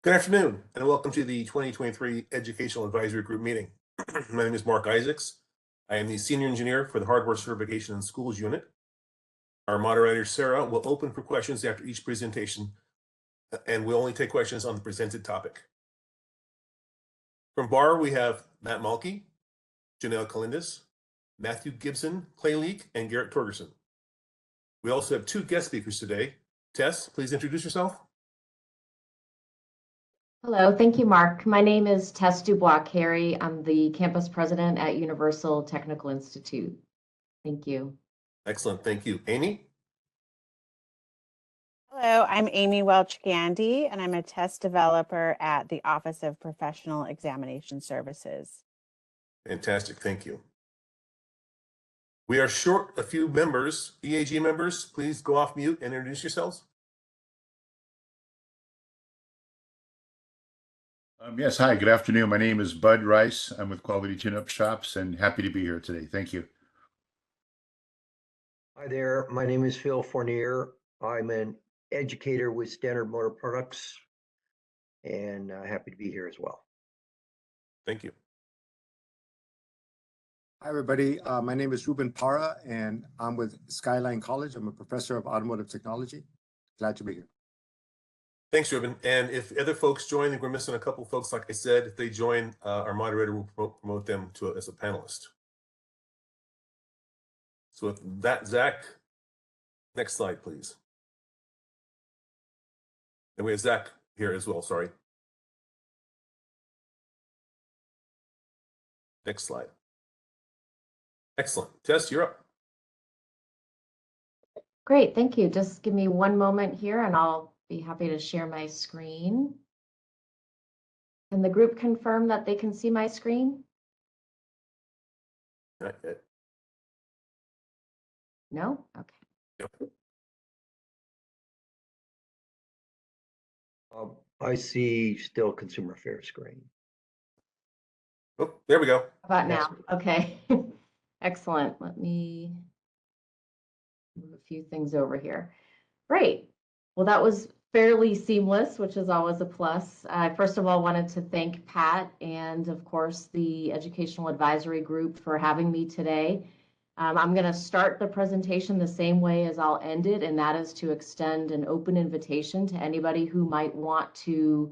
Good afternoon, and welcome to the 2023 Educational Advisory Group meeting. My name is Mark Isaacs. I am the Senior Engineer for the Hardware Certification in Schools Unit. Our moderator, Sarah, will open for questions after each presentation, and we'll only take questions on the presented topic. From BAR, we have Matt Malke, Janelle Calindis, Matthew Gibson, Clay Leak, and Garrett Torgerson. We also have two guest speakers today. Tess, please introduce yourself. Hello, thank you, Mark. My name is Tess Dubois-Carey. I'm the campus president at Universal Technical Institute. Thank you. Excellent, thank you. Amy? Hello, I'm Amy Welch-Gandy, and I'm a test developer at the Office of Professional Examination Services. Fantastic, thank you. We are short a few members. EAG members, please go off mute and introduce yourselves. Yes, hi, good afternoon. My name is Bud Rice. I'm with Quality Tune-Up Shops and happy to be here today. Thank you. Hi there, my name is Phil Fournier. I'm an educator with Standard Motor Products and happy to be here as well. Thank you. Hi, everybody. My name is Ruben Para, and I'm with Skyline College. I'm a professor of automotive technology. Glad to be here. Thanks, Ruben. And if other folks join, I think we're missing a couple folks. Like I said, if they join, our moderator will promote them as a panelist. So with that, Zach, next slide, please. And we have Zach here as well, sorry. Next slide. Excellent. Tess, you're up. Great, thank you. Just give me one moment here and I'll be happy to share my screen. Can the group confirm that they can see my screen? Not yet. No? Okay. Yep. I see still consumer affairs screen. Oh, there we go. How about now? Okay. Excellent. Let me move a few things over here. Great. Well, that was fairly seamless, which is always a plus. I first of all wanted to thank Pat and, of course, the Educational Advisory Group for having me today. I'm going to start the presentation the same way as I'll end it, and that is to extend an open invitation to anybody who might want to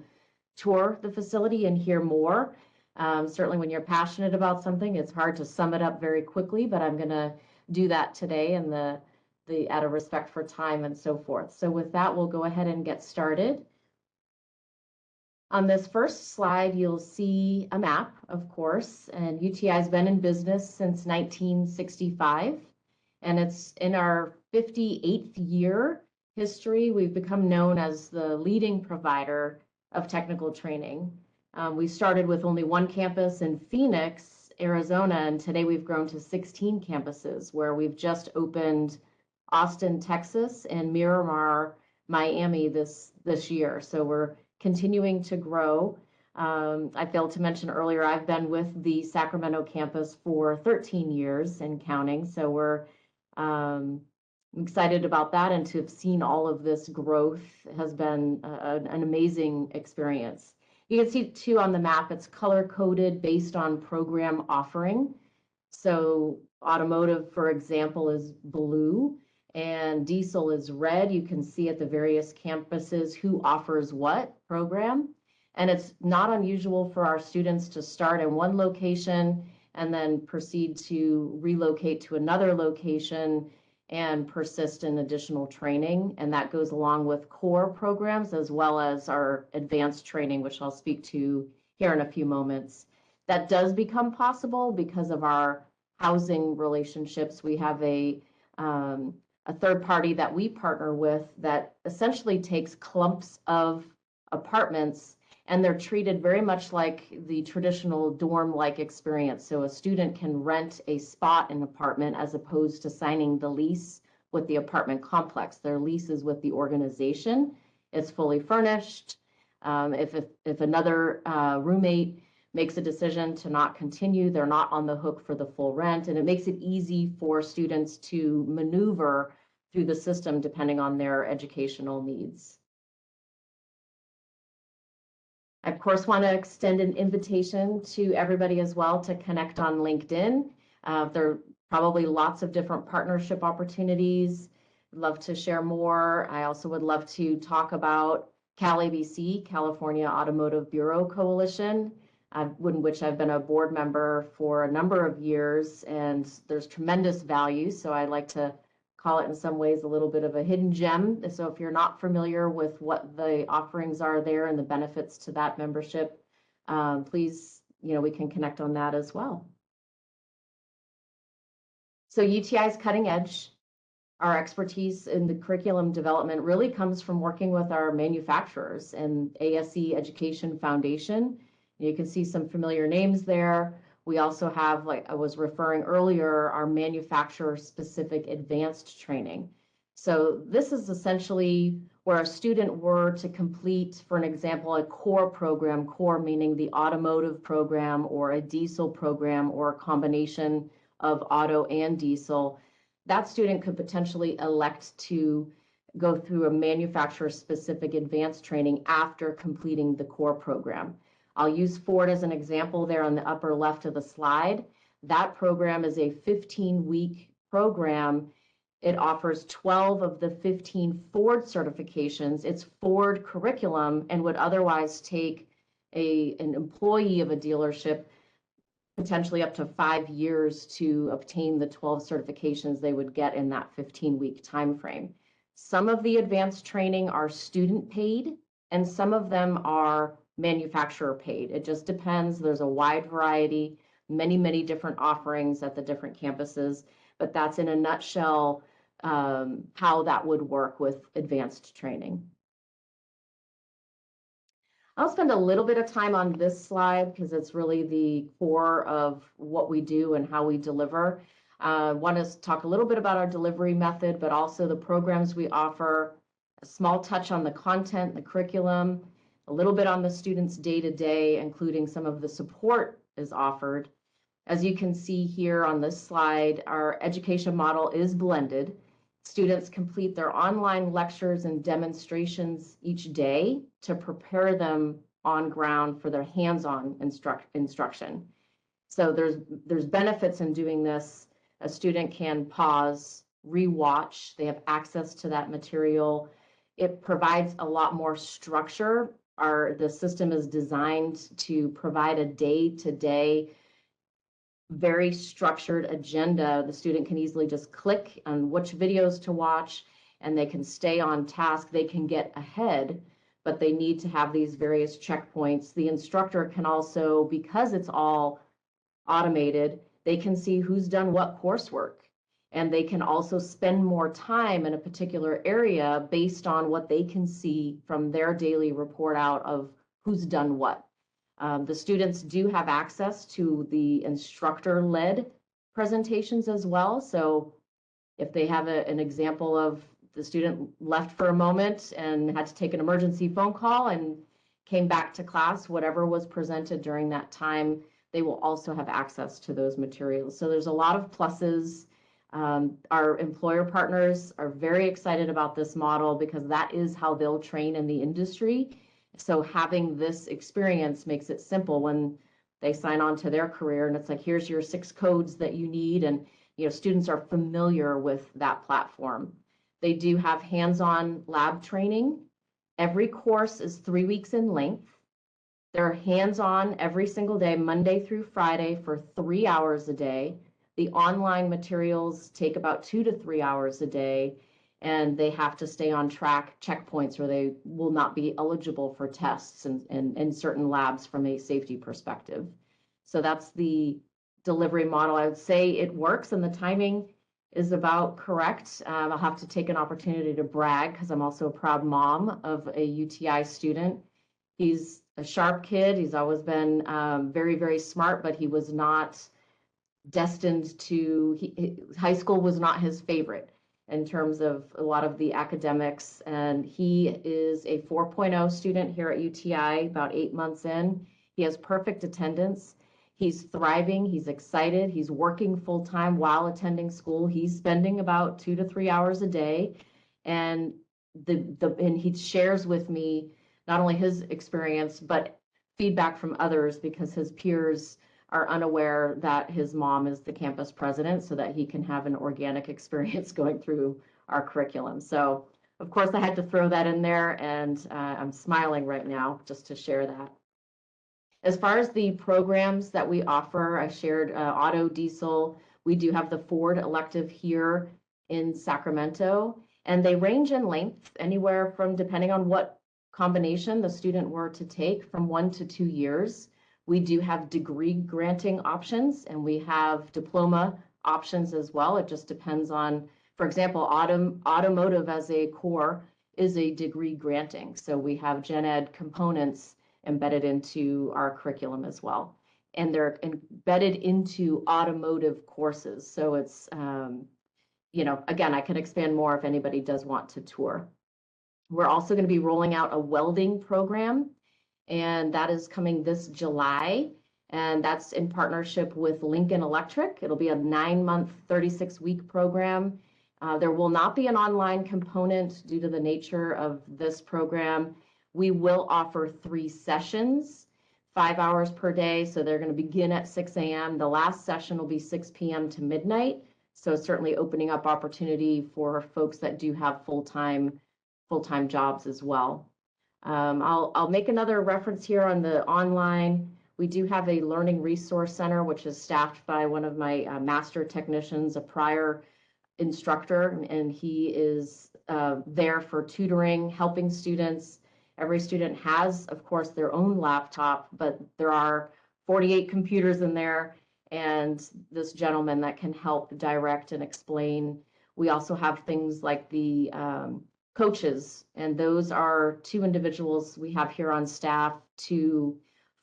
tour the facility and hear more. Certainly when you're passionate about something, it's hard to sum it up very quickly, but I'm going to do that today in out of respect for time and so forth. So with that, we'll go ahead and get started. On this first slide, you'll see a map, of course, and UTI has been in business since 1965, and it's in our 58th year history. We've become known as the leading provider of technical training. We started with only one campus in Phoenix, Arizona, and today we've grown to 16 campuses where we've just opened Austin, Texas, and Miramar, Miami this year. So we're continuing to grow. I failed to mention earlier, I've been with the Sacramento campus for 13 years and counting. So we're excited about that, and to have seen all of this growth has been an amazing experience. You can see too on the map, it's color coded based on program offering. So automotive, for example, is blue and diesel is red. You can see at the various campuses who offers what program. And it's not unusual for our students to start in one location and then proceed to relocate to another location and persist in additional training. And that goes along with core programs as well as our advanced training, which I'll speak to here in a few moments. That does become possible because of our housing relationships. We have a third party that we partner with that essentially takes clumps of apartments, and they're treated very much like the traditional dorm-like experience. So a student can rent a spot in an apartment as opposed to signing the lease with the apartment complex. Their lease is with the organization. It's fully furnished. If another roommate makes a decision to not continue, they're not on the hook for the full rent, and it makes it easy for students to maneuver through the system depending on their educational needs. I, of course, want to extend an invitation to everybody as well to connect on LinkedIn. There are probably lots of different partnership opportunities. I'd love to share more. I also would love to talk about CalABC, California Automotive Bureau Coalition, in which I've been a board member for a number of years, and there's tremendous value. So I'd like to call it in some ways a little bit of a hidden gem. So if you're not familiar with what the offerings are there and the benefits to that membership, please, we can connect on that as well. So UTI is cutting edge. Our expertise in the curriculum development really comes from working with our manufacturers and ASE Education Foundation. You can see some familiar names there. We also have, like I was referring earlier, our manufacturer-specific advanced training. So this is essentially where a student were to complete, for an example, a core program, core meaning the automotive program or a diesel program or a combination of auto and diesel. That student could potentially elect to go through a manufacturer-specific advanced training after completing the core program. I'll use Ford as an example there on the upper left of the slide. That program is a 15-week program. It offers 12 of the 15 Ford certifications. It's Ford curriculum and would otherwise take an employee of a dealership potentially up to 5 years to obtain the 12 certifications they would get in that 15-week time frame. Some of the advanced training are student paid, and some of them are manufacturer paid. It just depends. There's a wide variety, many different offerings at the different campuses, but that's in a nutshell how that would work with advanced training. I'll spend a little bit of time on this slide because it's really the core of what we do and how we deliver. I want to talk a little bit about our delivery method, but also the programs we offer, a small touch on the content, the curriculum, a little bit on the students' day-to-day, including some of the support is offered. As you can see here on this slide, our education model is blended. Students complete their online lectures and demonstrations each day to prepare them on ground for their hands-on instruction. So there's benefits in doing this. A student can pause, rewatch, they have access to that material. It provides a lot more structure. The system is designed to provide a day-to-day very structured agenda. The student can easily just click on which videos to watch and they can stay on task. They can get ahead, but they need to have these various checkpoints. The instructor can also, because it's all automated, they can see who's done what coursework, and they can also spend more time in a particular area based on what they can see from their daily report out of who's done what. The students do have access to the instructor-led presentations as well. So if they have an example of the student left for a moment and had to take an emergency phone call and came back to class, whatever was presented during that time, they will also have access to those materials. So there's a lot of pluses. Our employer partners are very excited about this model because that is how they'll train in the industry. So having this experience makes it simple when they sign on to their career and it's like, here's your 6 codes that you need. And, students are familiar with that platform. They do have hands-on lab training. Every course is 3 weeks in length. They're hands-on every single day, Monday through Friday for 3 hours a day. The online materials take about 2 to 3 hours a day, and they have to stay on track checkpoints or they will not be eligible for tests in certain labs from a safety perspective. So that's the delivery model. I would say it works and the timing is about correct. I'll have to take an opportunity to brag because I'm also a proud mom of a UTI student. He's a sharp kid. He's always been very, very smart, but he was not destined to, high school was not his favorite in terms of a lot of the academics. And he is a 4.0 student here at UTI, about 8 months in. He has perfect attendance. He's thriving. He's excited. He's working full time while attending school. He's spending about 2 to 3 hours a day. And and he shares with me not only his experience, but feedback from others because his peers are unaware that his mom is the campus president so that he can have an organic experience going through our curriculum. So of course I had to throw that in there, and I'm smiling right now just to share that. As far as the programs that we offer, I shared auto, diesel. We do have the Ford elective here in Sacramento, and they range in length anywhere from, depending on what combination the student were to take, from 1 to 2 years. We do have degree granting options, and we have diploma options as well. It just depends on, for example, automotive as a core is a degree granting. So we have gen ed components embedded into our curriculum as well. And they're embedded into automotive courses. So it's, you know, again, I can expand more if anybody does want to tour. We're also going to be rolling out a welding program, and that is coming this July. And that's in partnership with Lincoln Electric. It'll be a 9-month, 36-week program. There will not be an online component due to the nature of this program. We will offer 3 sessions, 5 hours per day. So they're going to begin at 6 a.m. The last session will be 6 p.m. to midnight. So certainly opening up opportunity for folks that do have full-time jobs as well. I'll make another reference here on the online. We do have a learning resource center, which is staffed by one of my master technicians, a prior instructor, and he is there for tutoring, helping students. Every student has, of course, their own laptop, but there are 48 computers in there, and this gentleman that can help direct and explain. We also have things like the coaches, and those are 2 individuals we have here on staff to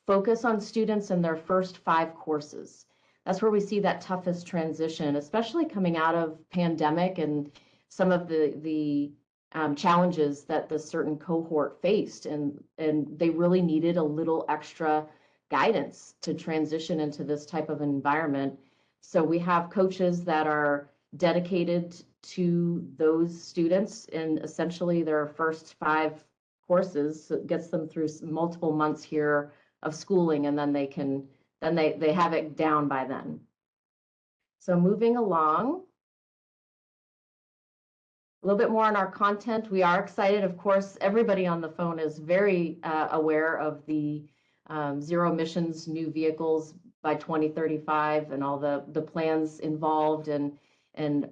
focus on students in their first 5 courses. That's where we see that toughest transition, especially coming out of pandemic and some of the challenges that the certain cohort faced, and they really needed a little extra guidance to transition into this type of environment. So we have coaches that are dedicated to those students in essentially their first 5 courses. So it gets them through multiple months here of schooling, and then they have it down by then. So moving along, a little bit more on our content. We are excited. Of course, everybody on the phone is very aware of the zero emissions new vehicles by 2035 and all the plans involved and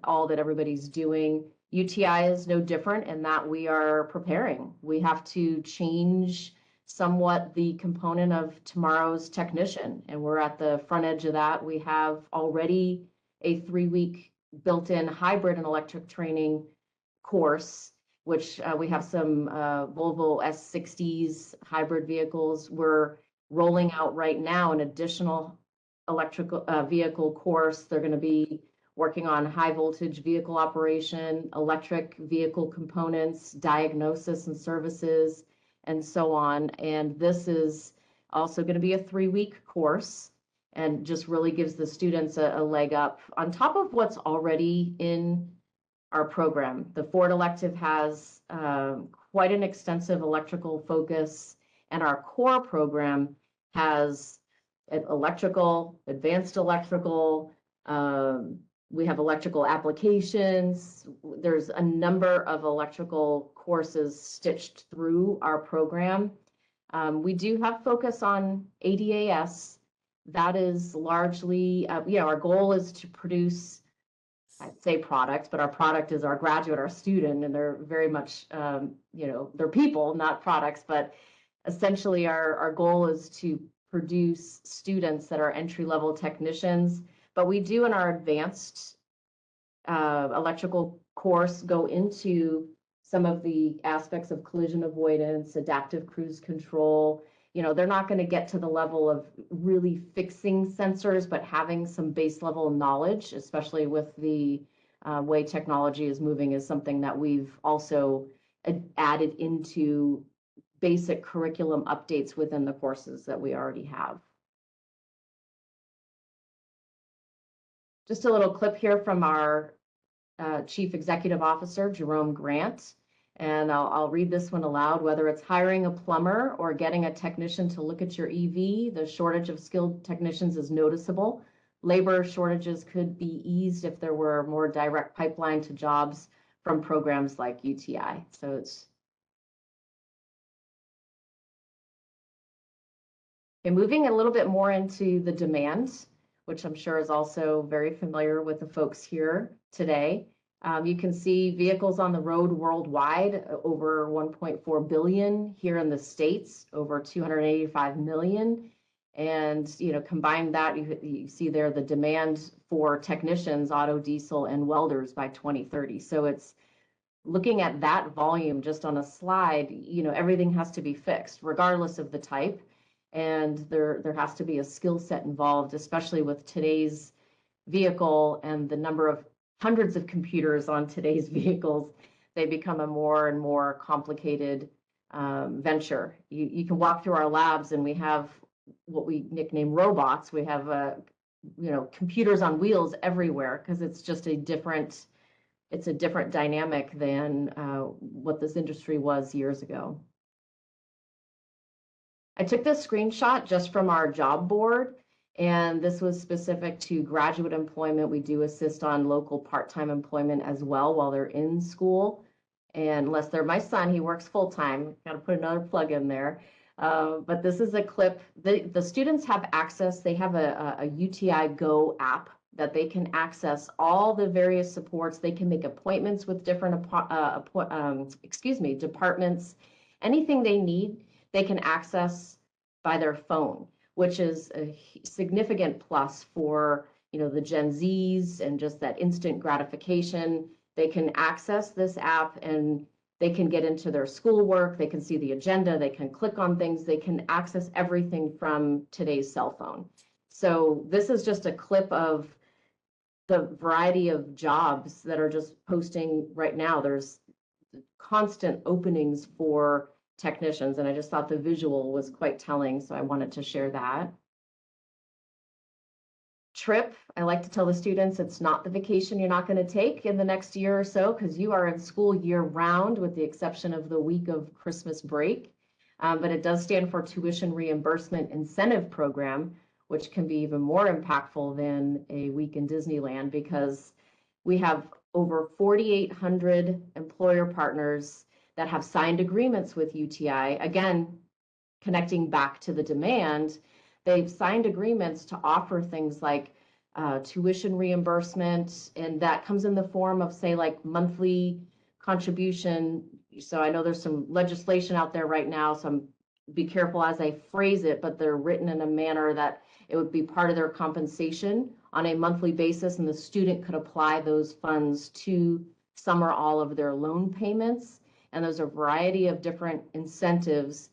all that everybody's doing. UTI is no different in that we are preparing. We have to change somewhat the component of tomorrow's technician, and we're at the front edge of that. We have already a 3-week built-in hybrid and electric training course, which we have some Volvo S60s hybrid vehicles. We're rolling out right now an additional electrical vehicle course. They're going to be working on high voltage vehicle operation, electric vehicle components, diagnosis and services, and so on. And this is also going to be a 3-week course, and just really gives the students a leg up on top of what's already in our program. The Ford elective has quite an extensive electrical focus, and our core program has electrical, advanced electrical, we have electrical applications. There's a number of electrical courses stitched through our program. We do have focus on ADAS. That is largely, our goal is to produce, I'd say product, but our product is our graduate, our student, and they're very much, they're people, not products, but essentially our goal is to produce students that are entry-level technicians. But we do in our advanced electrical course go into some of the aspects of collision avoidance, adaptive cruise control. They're not going to get to the level of really fixing sensors, but having some base level knowledge, especially with the way technology is moving, is something that we've also added into basic curriculum updates within the courses that we already have. Just a little clip here from our Chief Executive Officer, Jerome Grant. And I'll read this one aloud. Whether it's hiring a plumber or getting a technician to look at your EV, the shortage of skilled technicians is noticeable. Labor shortages could be eased if there were a more direct pipeline to jobs from programs like UTI. So it's okay, moving a little bit more into the demand, which I'm sure is also very familiar with the folks here today. You can see vehicles on the road worldwide, over 1.4 billion. Here in the States, over 285 million. And, you know, combine that, you see there the demand for technicians, auto, diesel, and welders by 2030. So it's looking at that volume just on a slide, you know, everything has to be fixed regardless of the type. And there has to be a skill set involved, especially with today's vehicle and the number of hundreds of computers on today's vehicles. They become a more and more complicated venture. You can walk through our labs and we have what we nickname robots. We have you know, computers on wheels everywhere because it's just a different dynamic than what this industry was years ago. I took this screenshot just from our job board, and this was specific to graduate employment. We do assist on local part-time employment as well while they're in school. And unless they're my son, he works full-time. Got to put another plug in there. But this is a clip. The students have access. They have a UTI Go app that they can access all the various supports. They can make appointments with different departments. Anything they need, they can access by their phone, which is a significant plus for, you know, the Gen Zs and just that instant gratification. They can access this app and they can get into their schoolwork. They can see the agenda. They can click on things. They can access everything from today's cell phone. So this is just a clip of the variety of jobs that are just posting right now. There's constant openings for technicians, and I just thought the visual was quite telling, so I wanted to share that. Trip, I like to tell the students it's not the vacation you're not going to take in the next year or so, because you are in school year round with the exception of the week of Christmas break. But it does stand for Tuition Reimbursement Incentive Program, which can be even more impactful than a week in Disneyland, because we have over 4,800 employer partners that have signed agreements with UTI. Again, connecting back to the demand, they've signed agreements to offer things like tuition reimbursement, and that comes in the form of, say, like monthly contribution. So I know there's some legislation out there right now, so be careful as I phrase it, but they're written in a manner that it would be part of their compensation on a monthly basis, and the student could apply those funds to some or all of their loan payments. And there's a variety of different incentives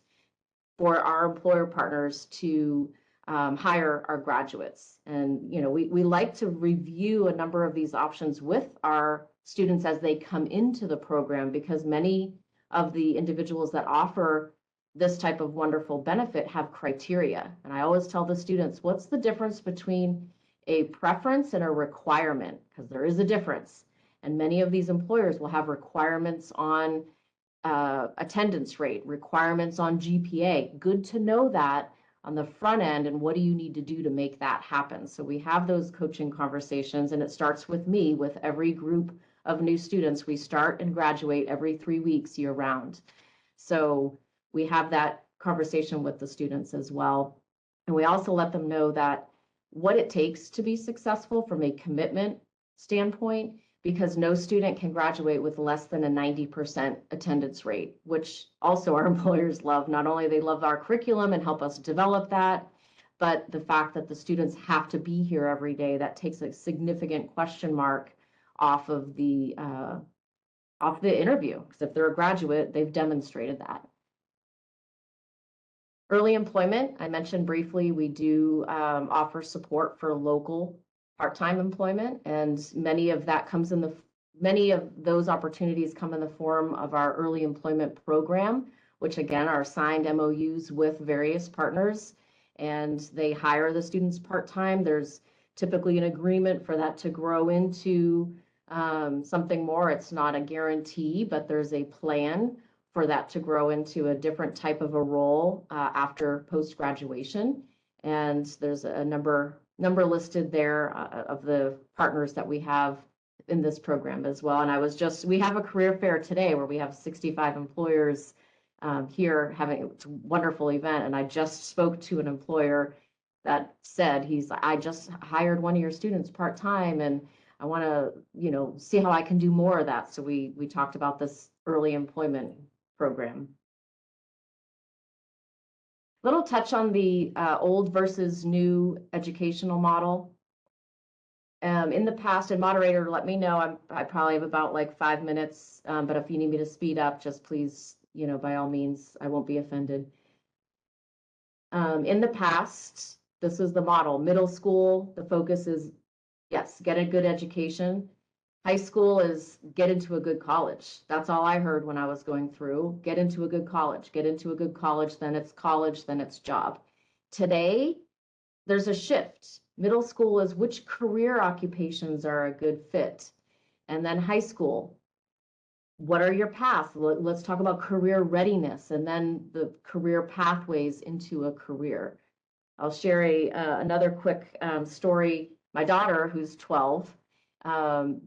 for our employer partners to hire our graduates. And, you know, we like to review a number of these options with our students as they come into the program, because many of the individuals that offer this type of wonderful benefit have criteria. And I always tell the students, what's the difference between a preference and a requirement? Because there is a difference. And many of these employers will have requirements on attendance rate, requirements on GPA. Good to know that on the front end, and what do you need to do to make that happen? So we have those coaching conversations, and it starts with me. With every group of new students, we start and graduate every 3 weeks year round. So we have that conversation with the students as well. And we also let them know that what it takes to be successful from a commitment standpoint, because no student can graduate with less than a 90% attendance rate, which also our employers love. Not only they love our curriculum and help us develop that, but the fact that the students have to be here every day, that takes a significant question mark off of the interview. Because if they're a graduate, they've demonstrated that. Early employment, I mentioned briefly, we do offer support for local part-time employment, and many of those opportunities come in the form of our early employment program, which again are signed MOUs with various partners, and they hire the students part-time. There's typically an agreement for that to grow into something more. It's not a guarantee, but there's a plan for that to grow into a different type of a role after post-graduation. And there's a number listed there of the partners that we have in this program as well. And we have a career fair today where we have 65 employers here having a wonderful event. And I just spoke to an employer that said, I just hired one of your students part-time and I want to, see how I can do more of that. So we talked about this early employment program. Little touch on the old versus new educational model. In the past, and moderator, let me know. I probably have about like 5 minutes, but if you need me to speed up, just please, by all means, I won't be offended. In the past, this is the model. Middle school, the focus is, yes, get a good education. High school is get into a good college. That's all I heard when I was going through. Get into a good college, get into a good college, then it's job. Today, there's a shift. Middle school is which career occupations are a good fit. And then high school, what are your paths? Let's talk about career readiness and then the career pathways into a career. I'll share another quick story. My daughter, who's 12,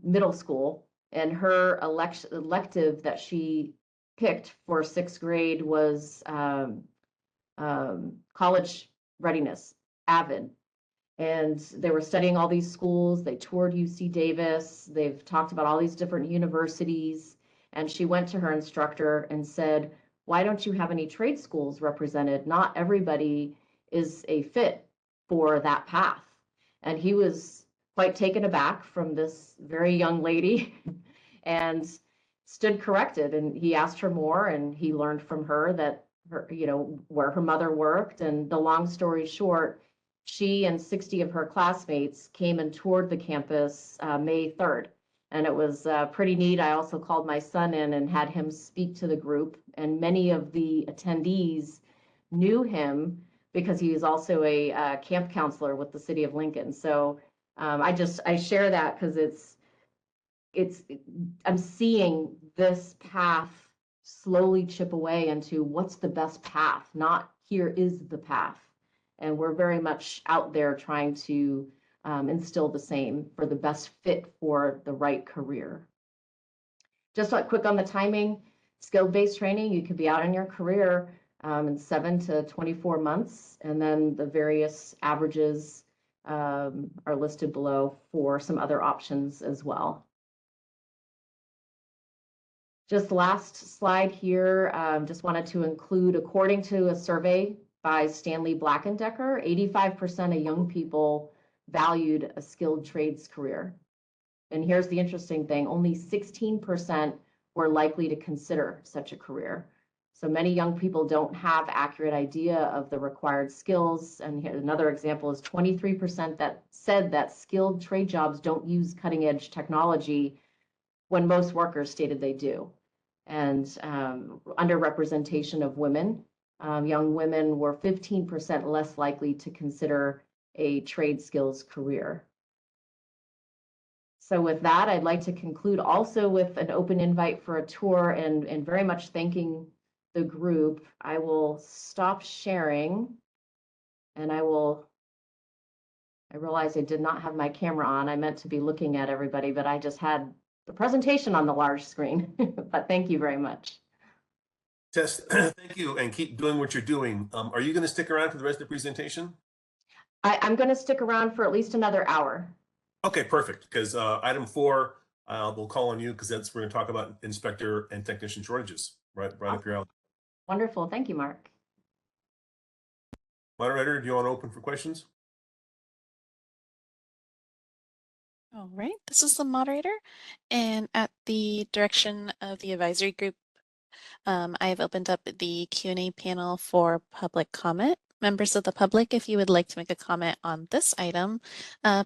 middle school, and her elective that she picked for 6th grade was college readiness, AVID. And they were studying all these schools. They toured UC Davis. They've talked about all these different universities. And she went to her instructor and said, why don't you have any trade schools represented? Not everybody is a fit for that path. And he was quite taken aback from this very young lady and stood corrected. And he asked her more, and he learned from her that her, where her mother worked. And the long story short, she and 60 of her classmates came and toured the campus May 3rd. And it was pretty neat. I also called my son in and had him speak to the group. And many of the attendees knew him because he was also a camp counselor with the city of Lincoln. So I share that because I'm seeing this path slowly chip away into what's the best path, not here is the path. And we're very much out there trying to instill the same for the best fit for the right career. Just quick on the timing, skill-based training, you could be out in your career in 7 to 24 months, and then the various averages are listed below for some other options as well. Just last slide here, just wanted to include, according to a survey by Stanley Black & Decker, 85% of young people valued a skilled trades career. And here's the interesting thing, only 16% were likely to consider such a career. So many young people don't have accurate idea of the required skills. And here, another example is 23% that said that skilled trade jobs don't use cutting edge technology when most workers stated they do. And underrepresentation of women. Young women were 15% less likely to consider a trade skills career. So with that, I'd like to conclude also with an open invite for a tour and very much thanking the group. I will stop sharing and I realized I did not have my camera on. I meant to be looking at everybody, but I just had the presentation on the large screen. But thank you very much. Tess, thank you, and keep doing what you're doing. Are you going to stick around for the rest of the presentation? I'm going to stick around for at least another hour. Okay, perfect. Because item 4, we'll call on you because we're going to talk about inspector and technician shortages. Right up your alley. Wonderful. Thank you, Mark. Moderator, do you want to open for questions? All right, this is the moderator, and at the direction of the advisory group, I have opened up the Q&A panel for public comment. Members of the public, if you would like to make a comment on this item,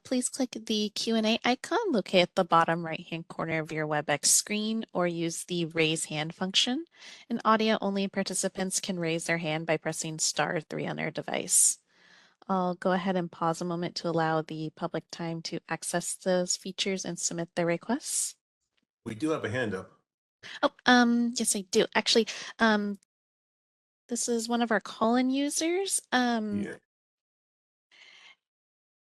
please click the Q&A icon located at the bottom right-hand corner of your WebEx screen or use the raise hand function. And audio-only participants can raise their hand by pressing *3 on their device. I'll go ahead and pause a moment to allow the public time to access those features and submit their requests. We do have a hand up. Oh, yes, I do. Actually, this is one of our call-in users. Yeah.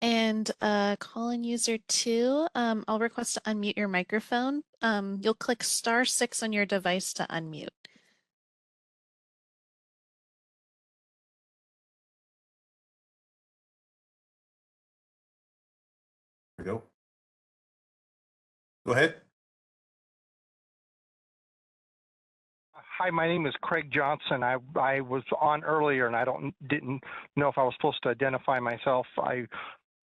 And call-in user 2, I'll request to unmute your microphone. You'll click *6 on your device to unmute. There we go. Go ahead. Hi, my name is Craig Johnson. I was on earlier and didn't know if I was supposed to identify myself. I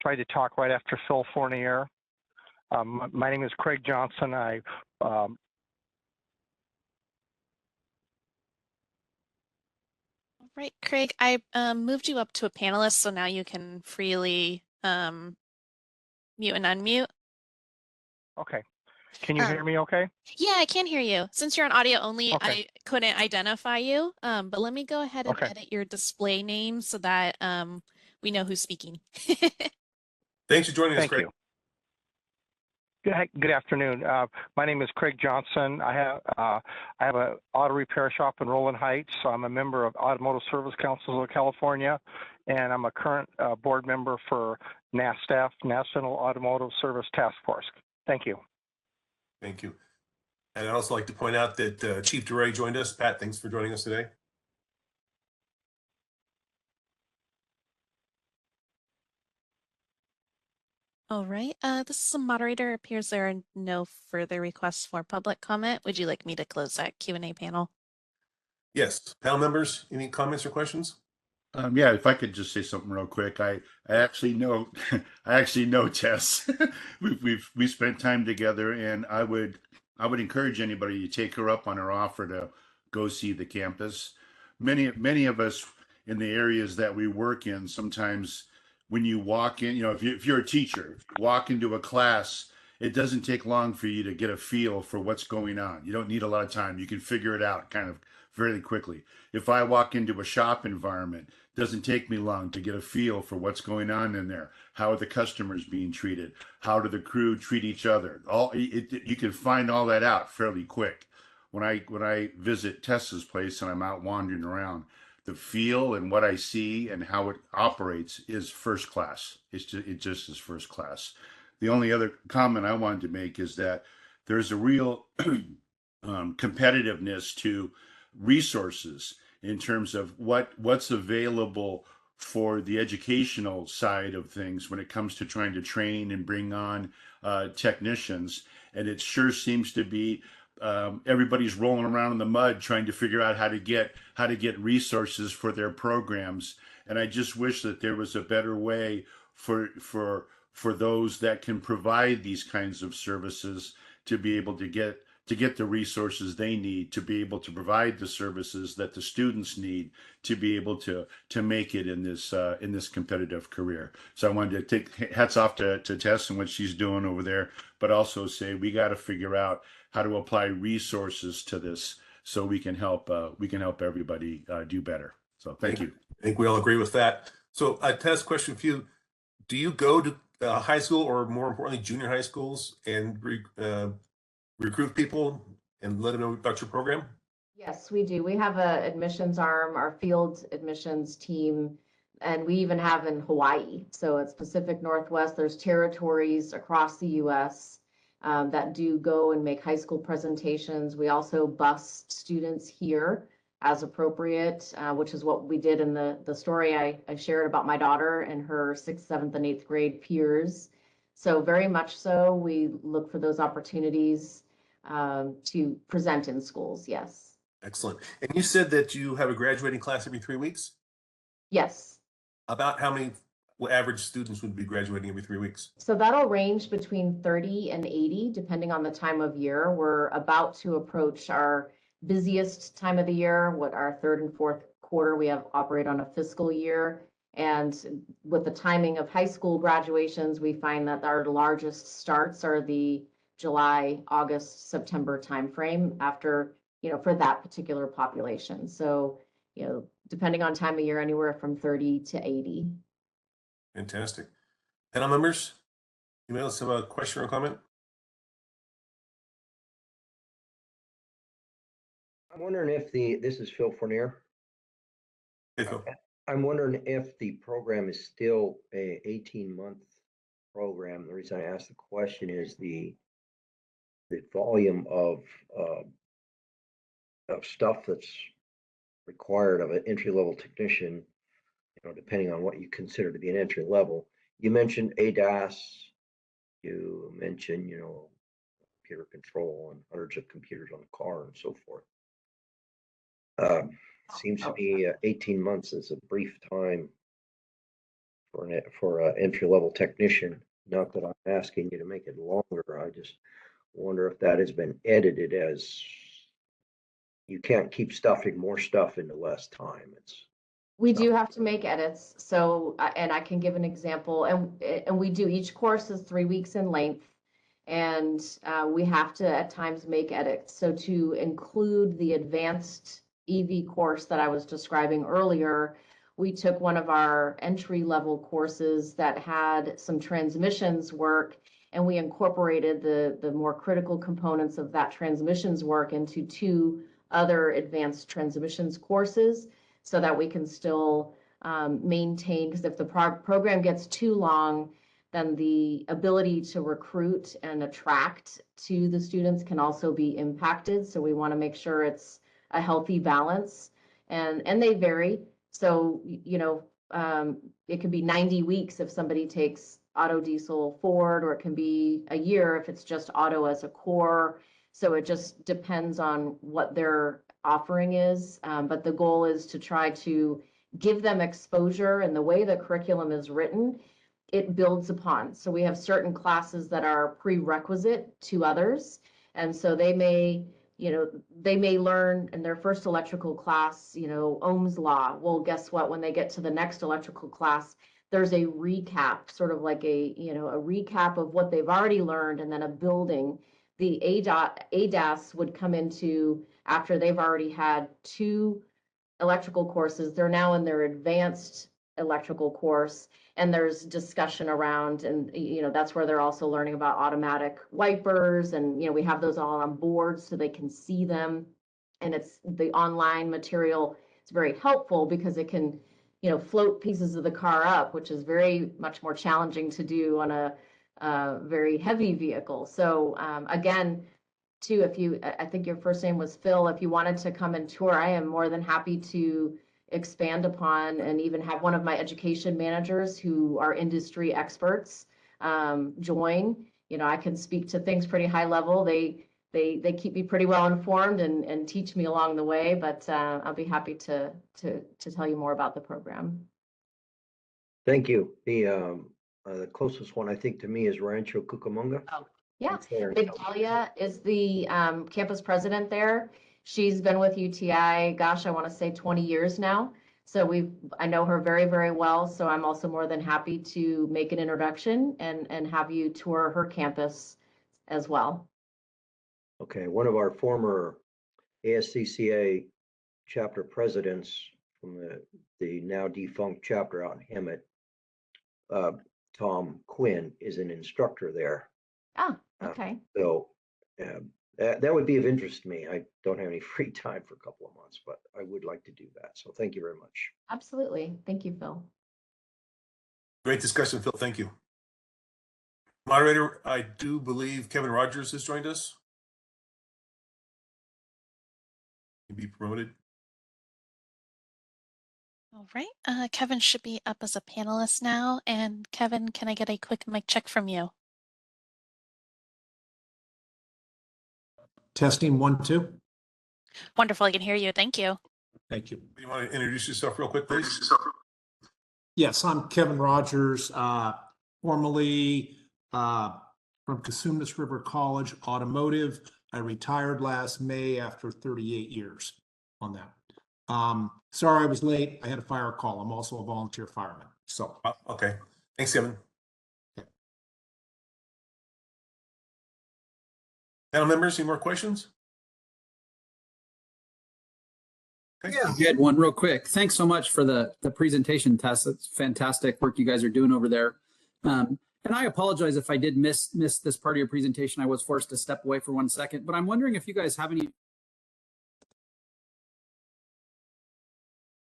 tried to talk right after Phil Fournier. My name is Craig Johnson. All right, Craig, I moved you up to a panelist, so now you can freely mute and unmute. Okay. Can you hear me okay? Yeah, I can hear you. Since you're on audio only, Okay. I couldn't identify you. But let me go ahead and Okay. edit your display name so that we know who's speaking. Thanks for joining us, Thank Craig. you. Good afternoon. My name is Craig Johnson. I have an auto repair shop in Rowland Heights. So I'm a member of Automotive Service Council of California, and I'm a current board member for NASTAF, National Automotive Service Task Force. Thank you. Thank you. And I'd also like to point out that Chief DeRay joined us. Pat, thanks for joining us today. All right, this is a moderator. Appears there are no further requests for public comment. Would you like me to close that Q&A panel? Yes, panel members, any comments or questions? Yeah, if I could just say something real quick, I actually know I actually know Tess. We spent time together, and I would encourage anybody to take her up on her offer to go see the campus. Many of us in the areas that we work in, sometimes when you walk in, if you're a teacher, if you walk into a class, it doesn't take long for you to get a feel for what's going on. You don't need a lot of time. You can figure it out kind of very quickly. If I walk into a shop environment, doesn't take me long to get a feel for what's going on in there. How are the customers being treated? How do the crew treat each other? You can find all that out fairly quick. When I visit Tessa's place and I'm out wandering around, the feel and what I see and how it operates is first class. It just is first class. The only other comment I wanted to make is that there's a real competitiveness to resources in terms of what's available for the educational side of things when it comes to trying to train and bring on technicians. And it sure seems to be everybody's rolling around in the mud trying to figure out how to get resources for their programs. And I just wish that there was a better way for those that can provide these kinds of services to be able to get the resources they need to be able to provide the services that the students need to be able to make it in this competitive career. So I wanted to take hats off to Tess and what she's doing over there, but also say we got to figure out how to apply resources to this so we can help everybody do better. So thank you. I think we all agree with that. So Tess, question for you. Do you go to high school or more importantly, junior high schools and recruit people and let them know about your program? Yes, we do. We have a admissions arm, our field admissions team, and we even have in Hawaii. So it's Pacific Northwest. There's territories across the US that do go and make high school presentations. We also bus students here as appropriate, which is what we did in the story I shared about my daughter and her 6th, 7th, and 8th grade peers. So very much so, we look for those opportunities to present in schools, yes. Excellent. And you said that you have a graduating class every 3 weeks? Yes. About how many average students would be graduating every 3 weeks? So that'll range between 30 and 80, depending on the time of year. We're about to approach our busiest time of the year, what our third and fourth quarter we have operate on a fiscal year. And with the timing of high school graduations, we find that our largest starts are the July, August, September timeframe after, for that particular population. So, depending on time of year, anywhere from 30 to 80. Fantastic. Panel members, anybody else have a question or comment? I'm wondering if this is Phil Fournier. Hey, Phil. I'm wondering if the program is still a 18-month program. The reason I asked the question is the volume of stuff that's required of an entry-level technician, depending on what you consider to be an entry level. You mentioned ADAS, you mentioned, computer control and hundreds of computers on the car and so forth. Seems to me 18 months is a brief time for an entry-level technician. Not that I'm asking you to make it longer. I just wonder if that has been edited as you can't keep stuffing more stuff into less time. We do have to make edits. So, and I can give an example, and we do, each course is 3 weeks in length. And we have to at times make edits. So to include the advanced EV course that I was describing earlier, we took one of our entry level courses that had some transmissions work, and we incorporated the more critical components of that transmissions work into 2 other advanced transmissions courses, so that we can still maintain, because if the program gets too long, then the ability to recruit and attract to the students can also be impacted. So we want to make sure it's a healthy balance, and they vary. So, it can be 90 weeks if somebody takes auto, diesel, Ford, or it can be a year if it's just auto as a core. So it just depends on what their offering is. But the goal is to try to give them exposure, and the way the curriculum is written, it builds upon. So we have certain classes that are prerequisite to others. And so they may learn in their first electrical class, Ohm's law. Well, guess what? When they get to the next electrical class, there's a recap, sort of like a recap of what they've already learned, and then a building. The ADAS would come into after they've already had 2 electrical courses. They're now in their advanced electrical course, and there's discussion around, and that's where they're also learning about automatic wipers, and we have those all on board so they can see them. And it's the online material. It's very helpful because it can float pieces of the car up, which is very much more challenging to do on a very heavy vehicle. So again, too, I think your first name was Phil, if you wanted to come and tour, I am more than happy to expand upon and even have one of my education managers who are industry experts join. I can speak to things pretty high level. They keep me pretty well informed and teach me along the way, but I'll be happy to tell you more about the program. Thank you. The closest one I think to me is Rancho Cucamonga. Oh, yeah. in Southern Victoria is the campus president there. She's been with UTI, gosh, I want to say 20 years now. So I know her very, very well. So I'm also more than happy to make an introduction and have you tour her campus as well. Okay, one of our former ASCCA chapter presidents from the now defunct chapter out in Hemet, Tom Quinn, is an instructor there. Ah, okay. So that would be of interest to me. I don't have any free time for a couple of months, but I would like to do that. So thank you very much. Absolutely. Thank you, Phil. Great discussion, Phil. Thank you. Moderator, I do believe Kevin Rogers has joined us. Be promoted. All right. Kevin should be up as a panelist now. And Kevin, can I get a quick mic check from you? Testing 1, 2. Wonderful. I can hear you. Thank you. Thank you. You want to introduce yourself real quick, please? Yes, I'm Kevin Rogers, formerly from Cosumnes River College Automotive. I retired last May after 38 years on that. Sorry I was late. I had a fire call. I'm also a volunteer fireman. So Okay. Thanks, Kevin. Okay. Panel members, any more questions? Okay. Good one, real quick. Thanks so much for the presentation, Tess. That's fantastic work you guys are doing over there. And I apologize if I did miss this part of your presentation. I was forced to step away for 1 second, but I'm wondering if you guys have any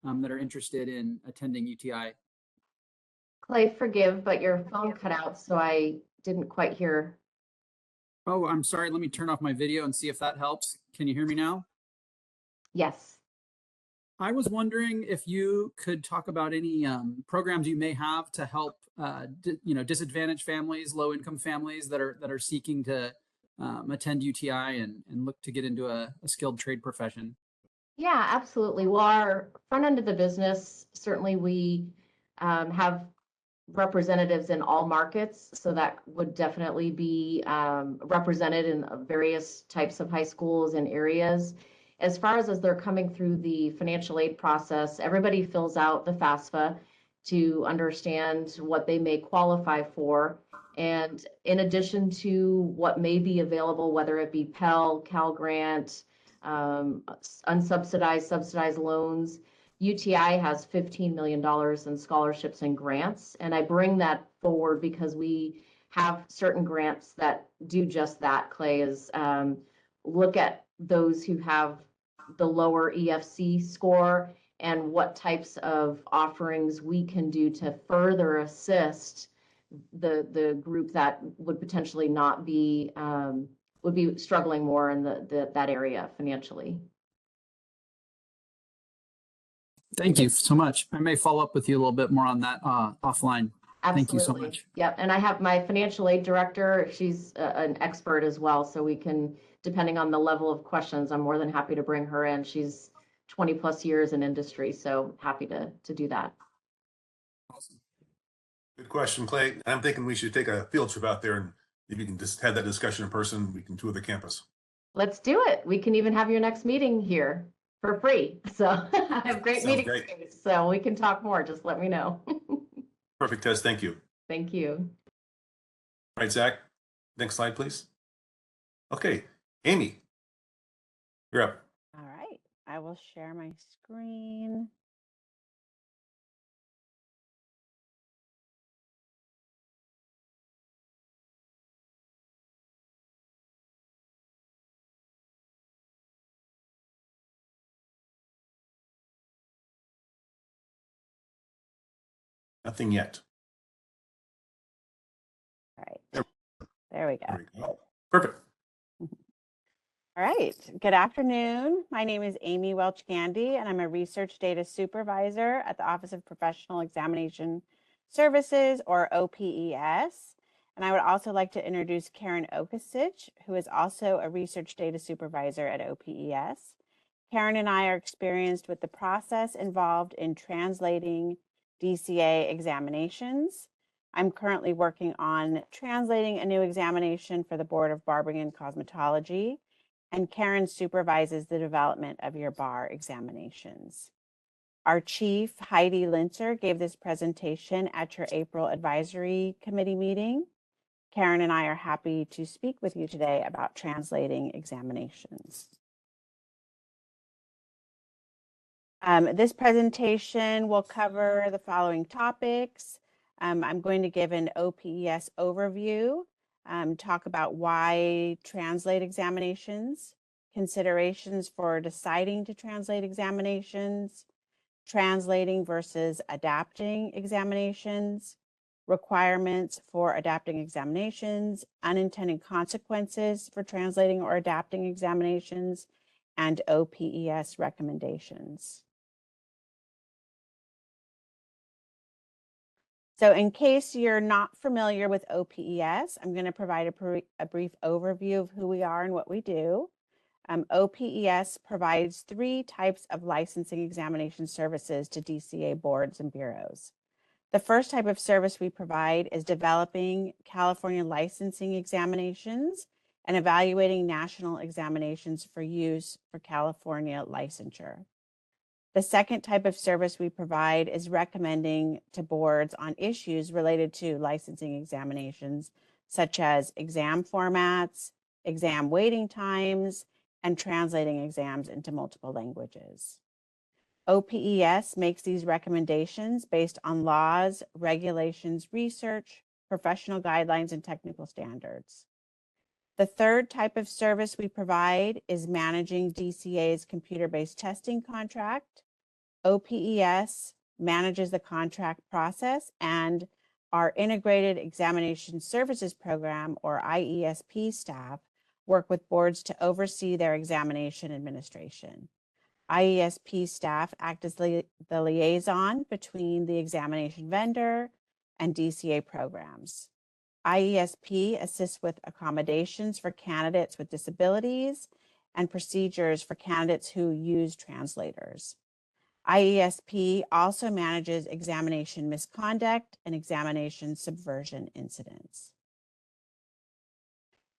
that are interested in attending UTI. Clay, forgive, but your phone cut out, so I didn't quite hear. Oh, I'm sorry. Let me turn off my video and see if that helps. Can you hear me now? Yes. I was wondering if you could talk about any programs you may have to help, disadvantaged families, low-income families that are seeking to attend UTI and look to get into a skilled trade profession. Yeah, absolutely. Well, our front end of the business, certainly we have representatives in all markets, so that would definitely be represented in various types of high schools and areas. As far as they're coming through the financial aid process, everybody fills out the FAFSA to understand what they may qualify for. And in addition to what may be available, whether it be Pell, Cal Grant, unsubsidized, subsidized loans, UTI has $15 million in scholarships and grants. And I bring that forward because we have certain grants that do just that, Clay, is look at those who have the lower EFC score and what types of offerings we can do to further assist the group that would potentially not be, would be struggling more in that area financially. Thank you so much. I may follow up with you a little bit more on that offline. Absolutely. Thank you so much. Yep. And I have my financial aid director. She's an expert as well. So we can, depending on the level of questions, I'm more than happy to bring her in. She's 20 plus years in industry. So happy to do that. Awesome. Good question, Clay. I'm thinking we should take a field trip out there and if you can just have that discussion in person, we can tour the campus. Let's do it. We can even have your next meeting here for free. So I have great meeting space. So we can talk more. Just let me know. Perfect, Tess. Thank you. Thank you. All right, Zach. Next slide, please. Okay, Amy, you're up. All right, I will share my screen. Nothing yet. All right, there we go. There we go. Perfect. All right, good afternoon. My name is Amy Welch-Gandy, and I'm a Research Data Supervisor at the Office of Professional Examination Services, or OPES. And I would also like to introduce Karen Okasich, who is also a Research Data Supervisor at OPES. Karen and I are experienced with the process involved in translating DCA examinations. I'm currently working on translating a new examination for the Board of Barbering and Cosmetology, and Karen supervises the development of your bar examinations. Our chief, Heidi Linzer, gave this presentation at your April Advisory Committee meeting. Karen and I are happy to speak with you today about translating examinations. This presentation will cover the following topics. I'm going to give an OPES overview, talk about why translate examinations, considerations for deciding to translate examinations, translating versus adapting examinations, requirements for adapting examinations, unintended consequences for translating or adapting examinations, and OPES recommendations. So in case you're not familiar with OPES, I'm going to provide a brief overview of who we are and what we do. OPES provides 3 types of licensing examination services to DCA boards and bureaus. The first type of service we provide is developing California licensing examinations and evaluating national examinations for use for California licensure. The second type of service we provide is recommending to boards on issues related to licensing examinations, such as exam formats, exam waiting times, and translating exams into multiple languages. OPES makes these recommendations based on laws, regulations, research, professional guidelines, and technical standards. The third type of service we provide is managing DCA's computer-based testing contract. OPES manages the contract process, and our Integrated Examination Services Program, or IESP staff, work with boards to oversee their examination administration. IESP staff act as the liaison between the examination vendor and DCA programs. IESP assists with accommodations for candidates with disabilities and procedures for candidates who use translators. IESP also manages examination misconduct and examination subversion incidents.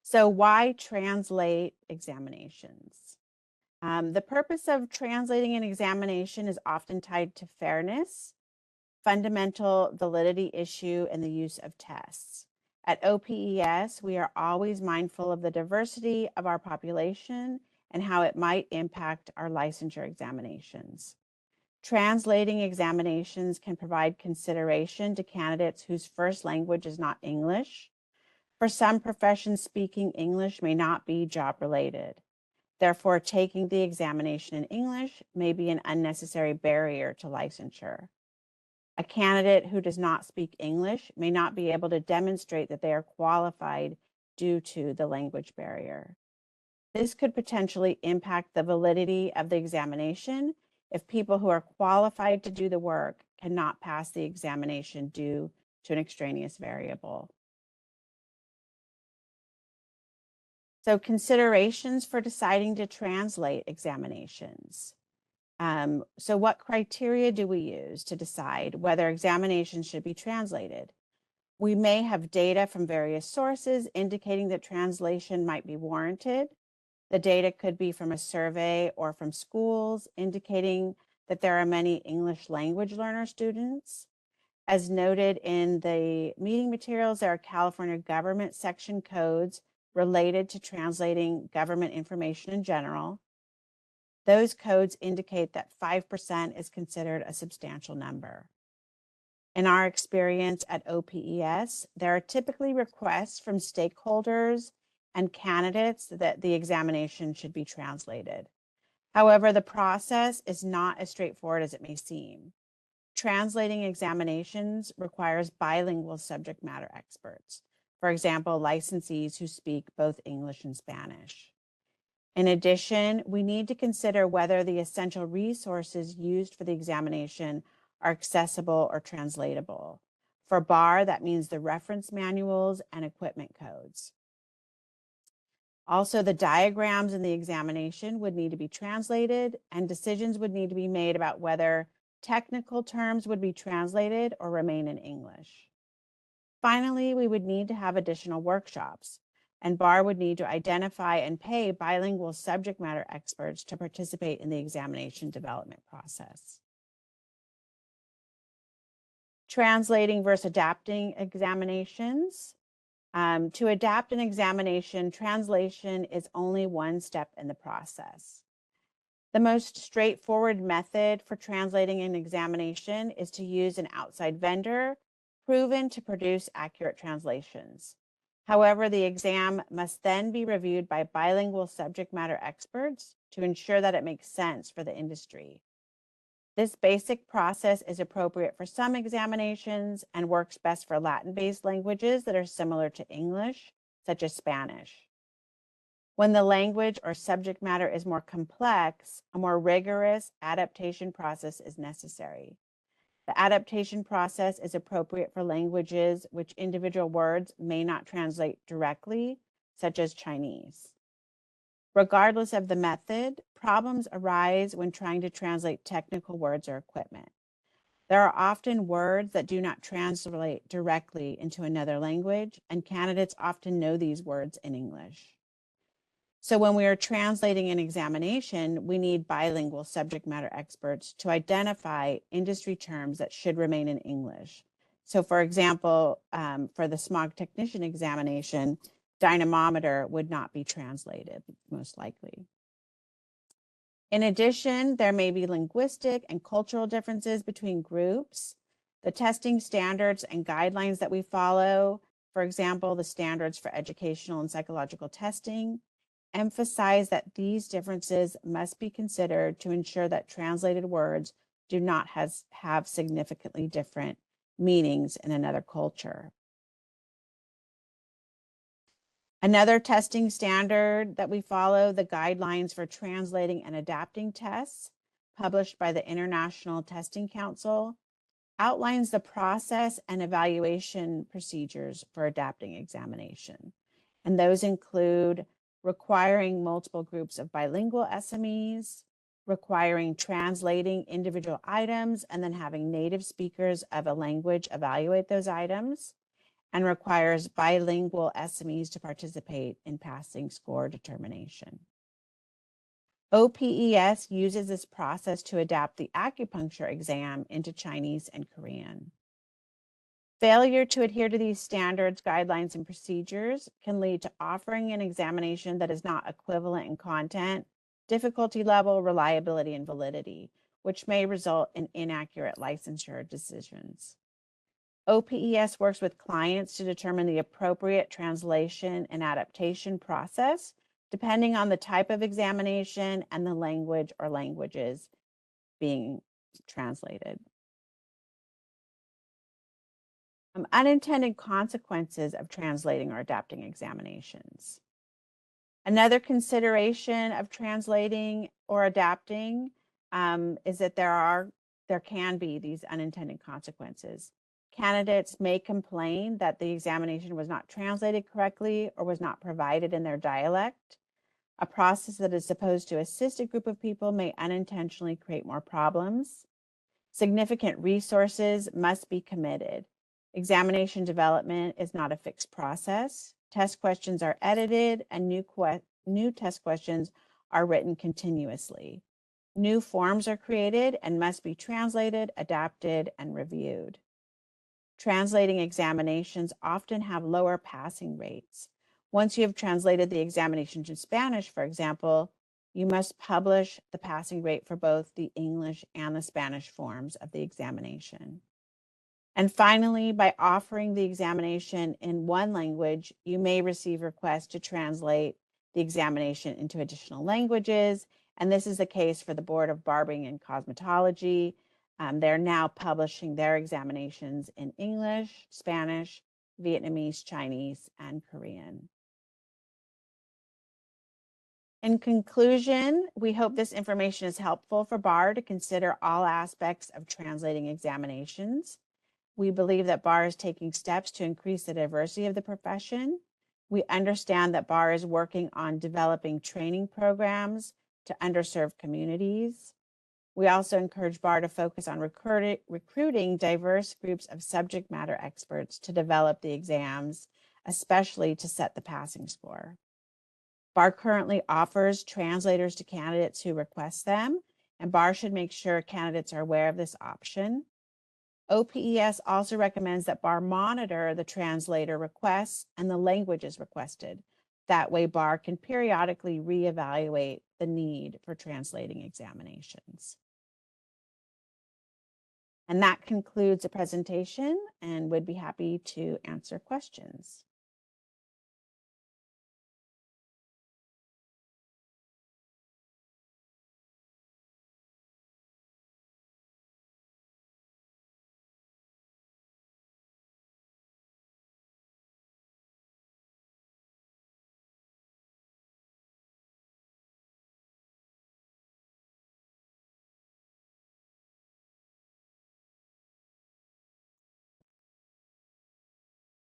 So why translate examinations? The purpose of translating an examination is often tied to fairness, fundamental validity issue, and the use of tests. At OPES, we are always mindful of the diversity of our population and how it might impact our licensure examinations. Translating examinations can provide consideration to candidates whose first language is not English. For some professions, speaking English may not be job-related. Therefore, taking the examination in English may be an unnecessary barrier to licensure. A candidate who does not speak English may not be able to demonstrate that they are qualified due to the language barrier. This could potentially impact the validity of the examination if people who are qualified to do the work cannot pass the examination due to an extraneous variable. So considerations for deciding to translate examinations. So what criteria do we use to decide whether examinations should be translated? We may have data from various sources indicating that translation might be warranted. The data could be from a survey or from schools indicating that there are many English language learner students. As noted in the meeting materials, there are California government section codes related to translating government information in general. Those codes indicate that 5% is considered a substantial number. In our experience at OPES, there are typically requests from stakeholders and candidates that the examination should be translated. However, the process is not as straightforward as it may seem. Translating examinations requires bilingual subject matter experts. For example, licensees who speak both English and Spanish. In addition, we need to consider whether the essential resources used for the examination are accessible or translatable. For BAR, that means the reference manuals and equipment codes. Also, the diagrams in the examination would need to be translated, and decisions would need to be made about whether technical terms would be translated or remain in English. Finally, we would need to have additional workshops, and BAR would need to identify and pay bilingual subject matter experts to participate in the examination development process. Translating versus adapting examinations. To adapt an examination, translation is only one step in the process. The most straightforward method for translating an examination is to use an outside vendor proven to produce accurate translations. However, the exam must then be reviewed by bilingual subject matter experts to ensure that it makes sense for the industry. This basic process is appropriate for some examinations and works best for Latin-based languages that are similar to English, such as Spanish. When the language or subject matter is more complex, a more rigorous adaptation process is necessary. The adaptation process is appropriate for languages which individual words may not translate directly, such as Chinese. Regardless of the method, problems arise when trying to translate technical words or equipment. There are often words that do not translate directly into another language, and candidates often know these words in English. So when we are translating an examination, we need bilingual subject matter experts to identify industry terms that should remain in English. So for example, for the smog technician examination, dynamometer would not be translated, most likely. In addition, there may be linguistic and cultural differences between groups. The testing standards and guidelines that we follow, for example, the standards for educational and psychological testing, emphasize that these differences must be considered to ensure that translated words do not have significantly different meanings in another culture. Another testing standard that we follow, the guidelines for translating and adapting tests, published by the International Testing Council, outlines the process and evaluation procedures for adapting examination. And those include requiring multiple groups of bilingual SMEs, requiring translating individual items, and then having native speakers of a language evaluate those items, and requires bilingual SMEs to participate in passing score determination. OPES uses this process to adapt the acupuncture exam into Chinese and Korean. Failure to adhere to these standards, guidelines, and procedures can lead to offering an examination that is not equivalent in content, difficulty level, reliability, and validity, which may result in inaccurate licensure decisions. OPES works with clients to determine the appropriate translation and adaptation process, depending on the type of examination and the language or languages being translated. Unintended consequences of translating or adapting examinations. Another consideration of translating or adapting is that there can be these unintended consequences. Candidates may complain that the examination was not translated correctly or was not provided in their dialect. A process that is supposed to assist a group of people may unintentionally create more problems. Significant resources must be committed. Examination development is not a fixed process. Test questions are edited and new test questions are written continuously. New forms are created and must be translated, adapted, and reviewed. Translating examinations often have lower passing rates. Once you have translated the examination to Spanish, for example, you must publish the passing rate for both the English and the Spanish forms of the examination. And finally, by offering the examination in one language, you may receive requests to translate the examination into additional languages. And this is the case for the Board of Barbering and Cosmetology. They're now publishing their examinations in English, Spanish, Vietnamese, Chinese, and Korean. In conclusion, we hope this information is helpful for BAR to consider all aspects of translating examinations. We believe that BAR is taking steps to increase the diversity of the profession. We understand that BAR is working on developing training programs to underserved communities. We also encourage BAR to focus on recruiting diverse groups of subject matter experts to develop the exams, especially to set the passing score. BAR currently offers translators to candidates who request them, and BAR should make sure candidates are aware of this option. OPES also recommends that BAR monitor the translator requests and the languages requested. That way, BAR can periodically reevaluate the need for translating examinations. And that concludes the presentation, and would be happy to answer questions.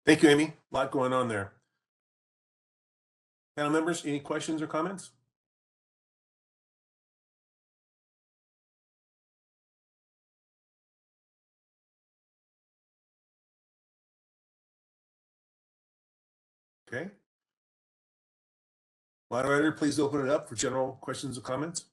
Thank you, Amy. A lot going on there. Panel members, any questions or comments? Okay. Moderator, please open it up for general questions or comments.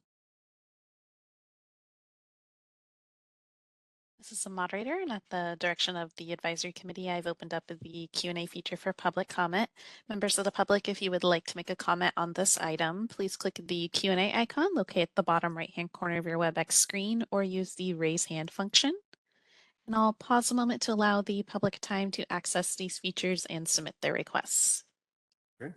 This is the moderator, and at the direction of the advisory committee, I've opened up the Q&A feature for public comment. Members of the public, if you would like to make a comment on this item, please click the Q&A icon located at the bottom right-hand corner of your WebEx screen or use the raise hand function. And I'll pause a moment to allow the public time to access these features and submit their requests. Okay.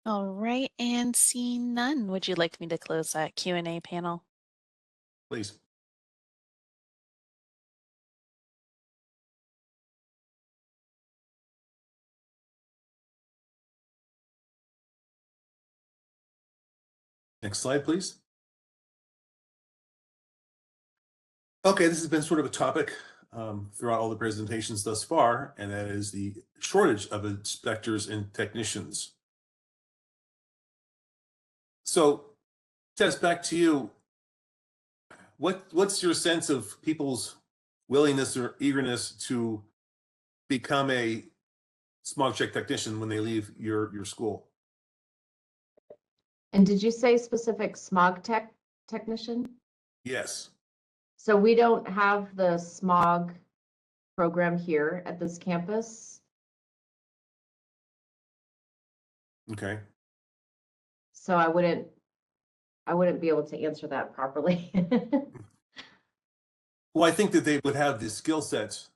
All right, and seeing none, would you like me to close that Q&A panel? Please. Next slide, please. Okay, this has been sort of a topic throughout all the presentations thus far, and that is the shortage of inspectors and technicians. So, Tess, back to you. What's your sense of people's willingness or eagerness to become a smog check technician when they leave your school? And did you say specific smog technician? Yes. So we don't have the smog program here at this campus. Okay. So I wouldn't be able to answer that properly. Well, I think that they would have the skill sets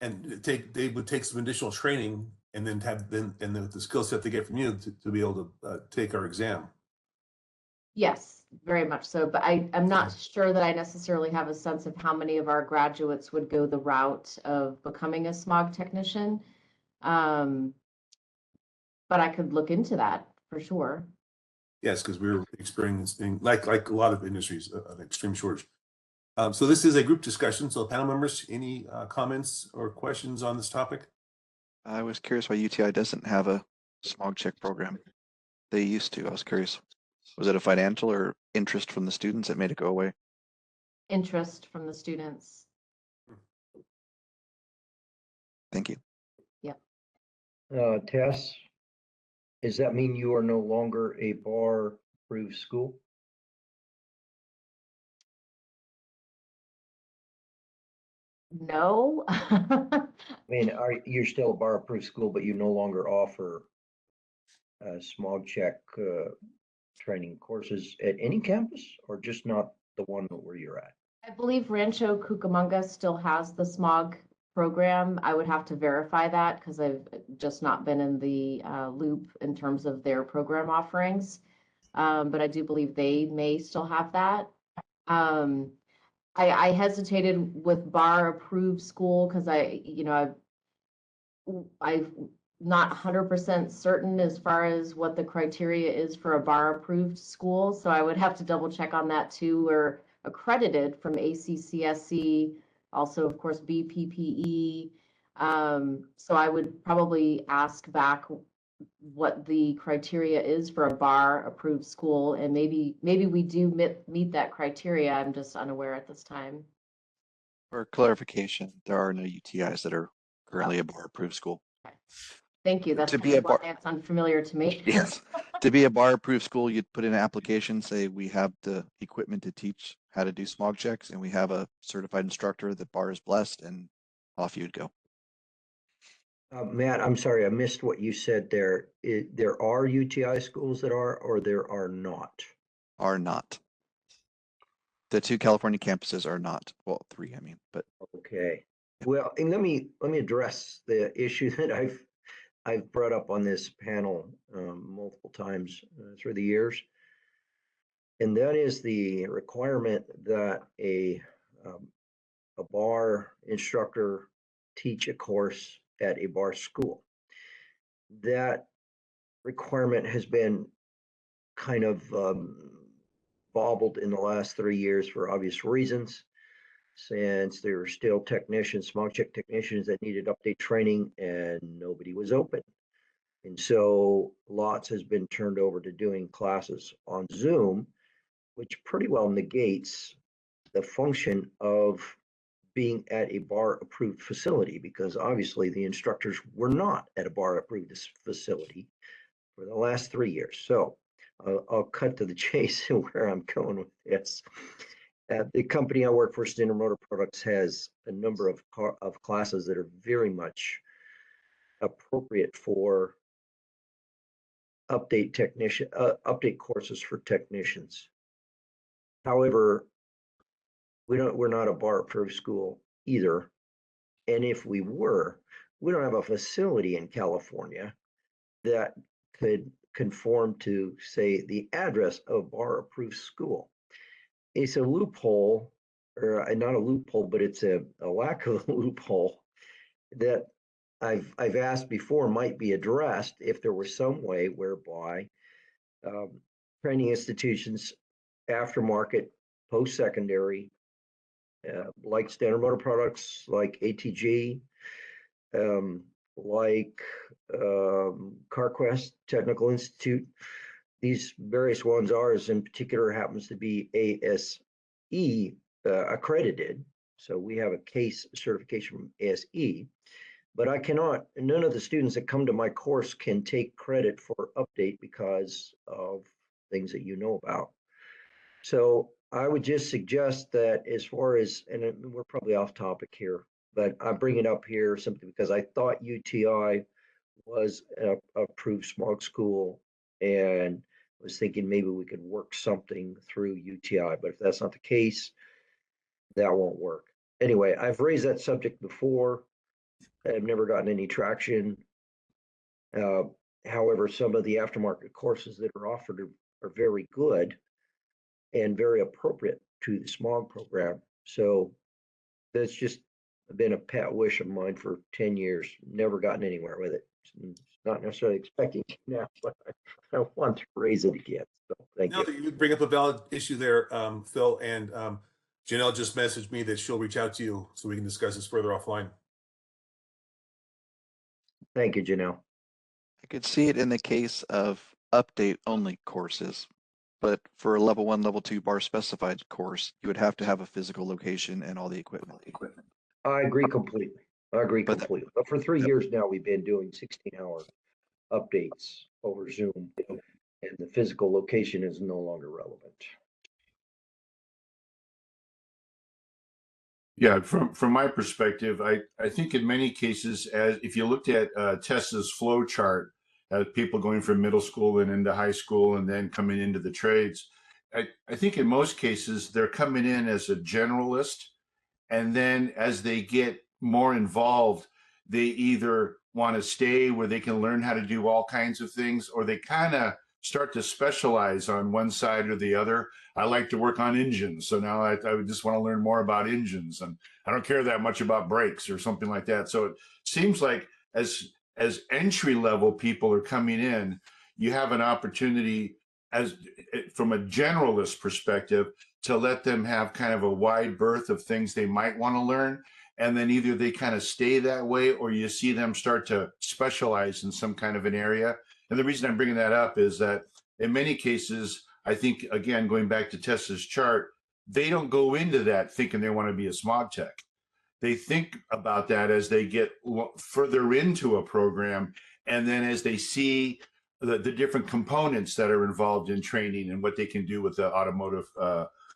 and they would take some additional training and then the skill set they get from you to be able to take our exam. Yes, very much so. But I'm not sure that I necessarily have a sense of how many of our graduates would go the route of becoming a smog technician. But I could look into that for sure. Yes, because we're experiencing, like a lot of industries, an extreme shortage. So this is a group discussion. So panel members, any comments or questions on this topic? I was curious why UTI doesn't have a smog check program. They used to. I was curious. Was it a financial or interest from the students that made it go away? Interest from the students. Thank you. Yep. Tess, does that mean you are no longer a bar approved school? No. I mean, you're still a bar approved school, but you no longer offer smog check training courses at any campus, or just not the one where you're at? I believe Rancho Cucamonga still has the smog program. I would have to verify that because I've just not been in the loop in terms of their program offerings. But I do believe they may still have that. I hesitated with bar approved school because I've not 100% certain as far as what the criteria is for a bar approved school. So I would have to double check on that too. We're accredited from ACCSC, also of course BPPE. So I would probably ask back what the criteria is for a bar approved school, and maybe we do meet that criteria. I'm just unaware at this time. For clarification, there are no UTIs that are currently a bar approved school. Thank you. That's To be a bar, it's unfamiliar to me. yes. To be a bar approved school, you'd put in an application, say we have the equipment to teach how to do smog checks, and we have a certified instructor that bar is blessed, and off you'd go. Matt, I'm sorry, I missed what you said there. There are UTI schools that are, or there are not? Are not. The 2 California campuses are not. Well, 3, I mean, but okay. Well, and let me address the issue that I've brought up on this panel multiple times through the years, and that is the requirement that a bar instructor teach a course at a bar school. That requirement has been kind of bobbled in the last 3 years for obvious reasons, since there were still technicians, smog check technicians that needed update training and nobody was open. And so lots has been turned over to doing classes on Zoom, which pretty well negates the function of being at a bar approved facility, because obviously the instructors were not at a bar approved facility for the last 3 years. So I'll cut to the chase where I'm going with this. The company I work for, Standard Motor Products, has a number of classes that are very much appropriate for update courses for technicians. However, we're not a bar approved school either. And if we were, we don't have a facility in California that could conform to, say, the address of a bar approved school. It's a loophole, or not a loophole, but it's a lack of a loophole that I've asked before might be addressed if there was some way whereby training institutions, aftermarket, post-secondary, like Standard Motor Products, like ATG, like CarQuest Technical Institute. These various ones, ours in particular happens to be ASE accredited. So we have a case certification from ASE, but none of the students that come to my course can take credit for update because of things that you know about. So I would just suggest that as far as, and we're probably off topic here, but I bring it up here simply because I thought UTI was an approved smog school and was thinking maybe we could work something through UTI, but if that's not the case, that won't work. Anyway, I've raised that subject before. I've never gotten any traction. However, some of the aftermarket courses that are offered are very good and very appropriate to the smog program. So that's just been a pet wish of mine for 10 years. Never gotten anywhere with it. It's not necessarily expecting to now, but I want to raise it again. So thank No, you. you bring up a valid issue there, Phil, and Janelle just messaged me that she'll reach out to you so we can discuss this further offline. Thank you, Janelle. I could see it in the case of update only courses, but for a level 1, level 2 bar specified course, you would have to have a physical location and all the equipment. I agree completely. But for 3 years now, we've been doing 16-hour updates over Zoom, and the physical location is no longer relevant. Yeah, from my perspective, I think in many cases, as if you looked at Tessa's flow chart, people going from middle school and into high school and then coming into the trades, I think in most cases they're coming in as a generalist, and then as they get more involved, they either want to stay where they can learn how to do all kinds of things, or they kind of start to specialize on one side or the other. I like to work on engines, so now I would just want to learn more about engines, and I don't care that much about brakes or something like that. So it seems like as entry level people are coming in, you have an opportunity from a generalist perspective to let them have kind of a wide berth of things they might want to learn. And then either they kind of stay that way, or you see them start to specialize in some kind of an area. And the reason I'm bringing that up is that in many cases, I think, again, going back to Tessa's chart, they don't go into that thinking they want to be a smog tech. They think about that as they get further into a program. And then as they see the different components that are involved in training and what they can do with the automotive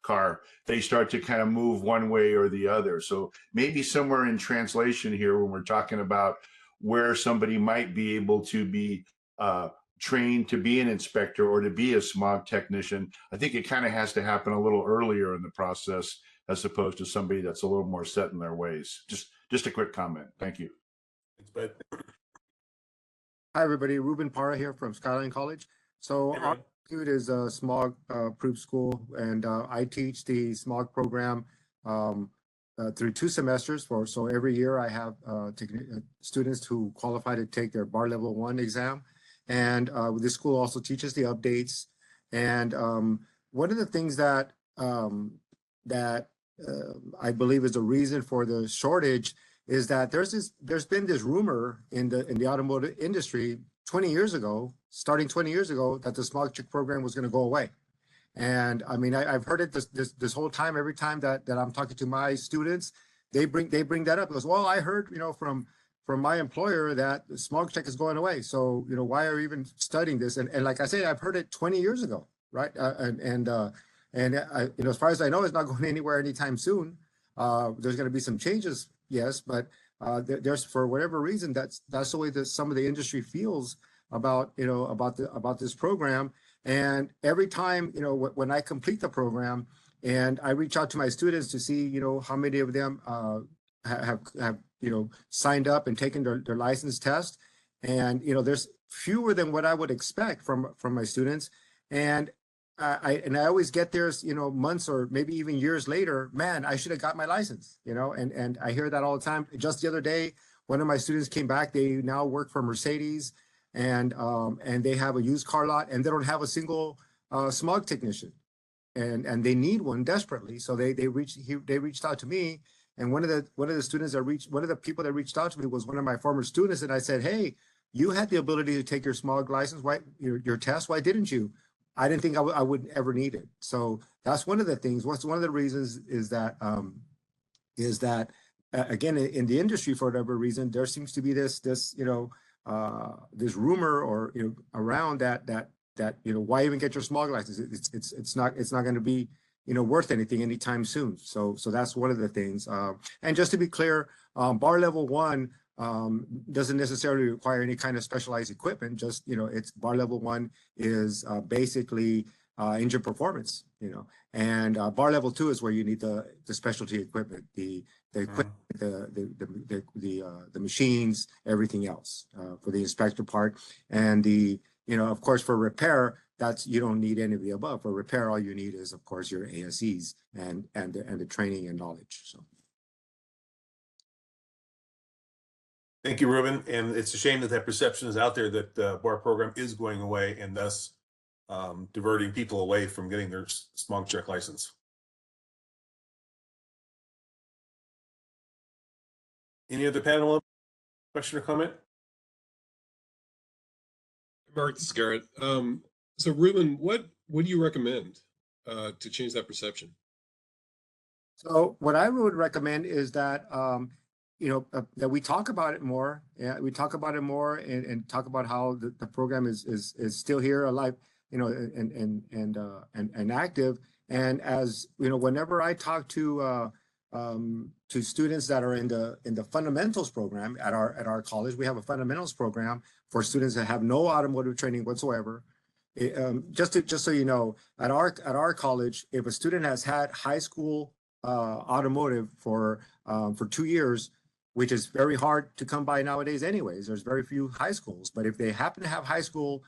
car, they start to kind of move one way or the other. So maybe somewhere in translation here, when we're talking about where somebody might be able to be trained to be an inspector or to be a smog technician, I think it kind of has to happen a little earlier in the process as opposed to somebody that's a little more set in their ways. Just a quick comment. Thank you. Thanks, bud. Hi, everybody. Ruben Parra here from Skyline College. So Hey, our Ruben. institute is a smog proof school, and I teach the smog program through 2 semesters. So every year I have students who qualify to take their bar level 1 exam. And this school also teaches the updates. And one of the things that I believe is the reason for the shortage is that there's been this rumor in the automotive industry 20 years ago, starting 20 years ago, that the smog check program was going to go away. And I mean, I've heard it this whole time. Every time that I'm talking to my students, they bring that up. It goes, well, I heard, from my employer that the smog check is going away. So, why are you even studying this? And like I say, I've heard it 20 years ago, right? As far as I know, it's not going anywhere anytime soon. There's going to be some changes, yes, but there's, for whatever reason, that's the way that some of the industry feels about this program. And every time, when I complete the program and I reach out to my students to see, how many of them have signed up and taken their license test, and there's fewer than what I would expect from my students. And I always get theirs, months or maybe even years later. Man, I should have got my license, and I hear that all the time. Just the other day, one of my students came back. They now work for Mercedes, and they have a used car lot, and they don't have a single smog technician, and they need one desperately. So they reached out to me, and one of the people that reached out to me was one of my former students, and I said, hey, you had the ability to take your smog license, why your test? Why didn't you? I didn't think I would ever need it. So that's one of the things. One of the reasons is that again, in the industry, for whatever reason, there seems to be this rumor or around that why even get your smog license? It's not going to be worth anything anytime soon. So that's one of the things. And just to be clear, bar level 1 doesn't necessarily require any kind of specialized equipment. Just it's bar level 1 is basically engine performance. And bar level 2 is where you need the specialty equipment, the equipment, the machines, everything else for the inspector part. And of course, for repair, you don't need any of the above. For repair, all you need is, of course, your ASEs and the training and knowledge. So. Thank you, Ruben. And it's a shame that perception is out there that the bar program is going away, and thus diverting people away from getting their smog check license. Any other panel question or comment? Mark, this is Garrett. So Ruben, what do you recommend to change that perception? So what I would recommend is that that we talk about it more. Yeah, we talk about it more and talk about how the program is still here, alive, and active. And as whenever I talk to students that are in the fundamentals program at our college, we have a fundamentals program for students that have no automotive training whatsoever. Just so you know, at our college, if a student has had high school automotive for 2 years, which is very hard to come by nowadays anyways, there's very few high schools, but if they happen to have high school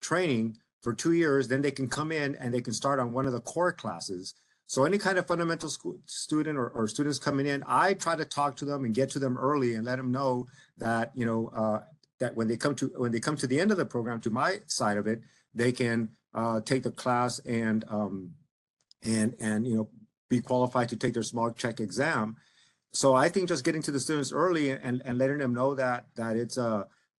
training for 2 years, then they can come in and they can start on one of the core classes. So any kind of fundamental school student or students coming in, I try to talk to them and get to them early and let them know that that when they come to the end of the program, to my side of it, they can take the class and be qualified to take their smog check exam. So I think just getting to the students early and letting them know that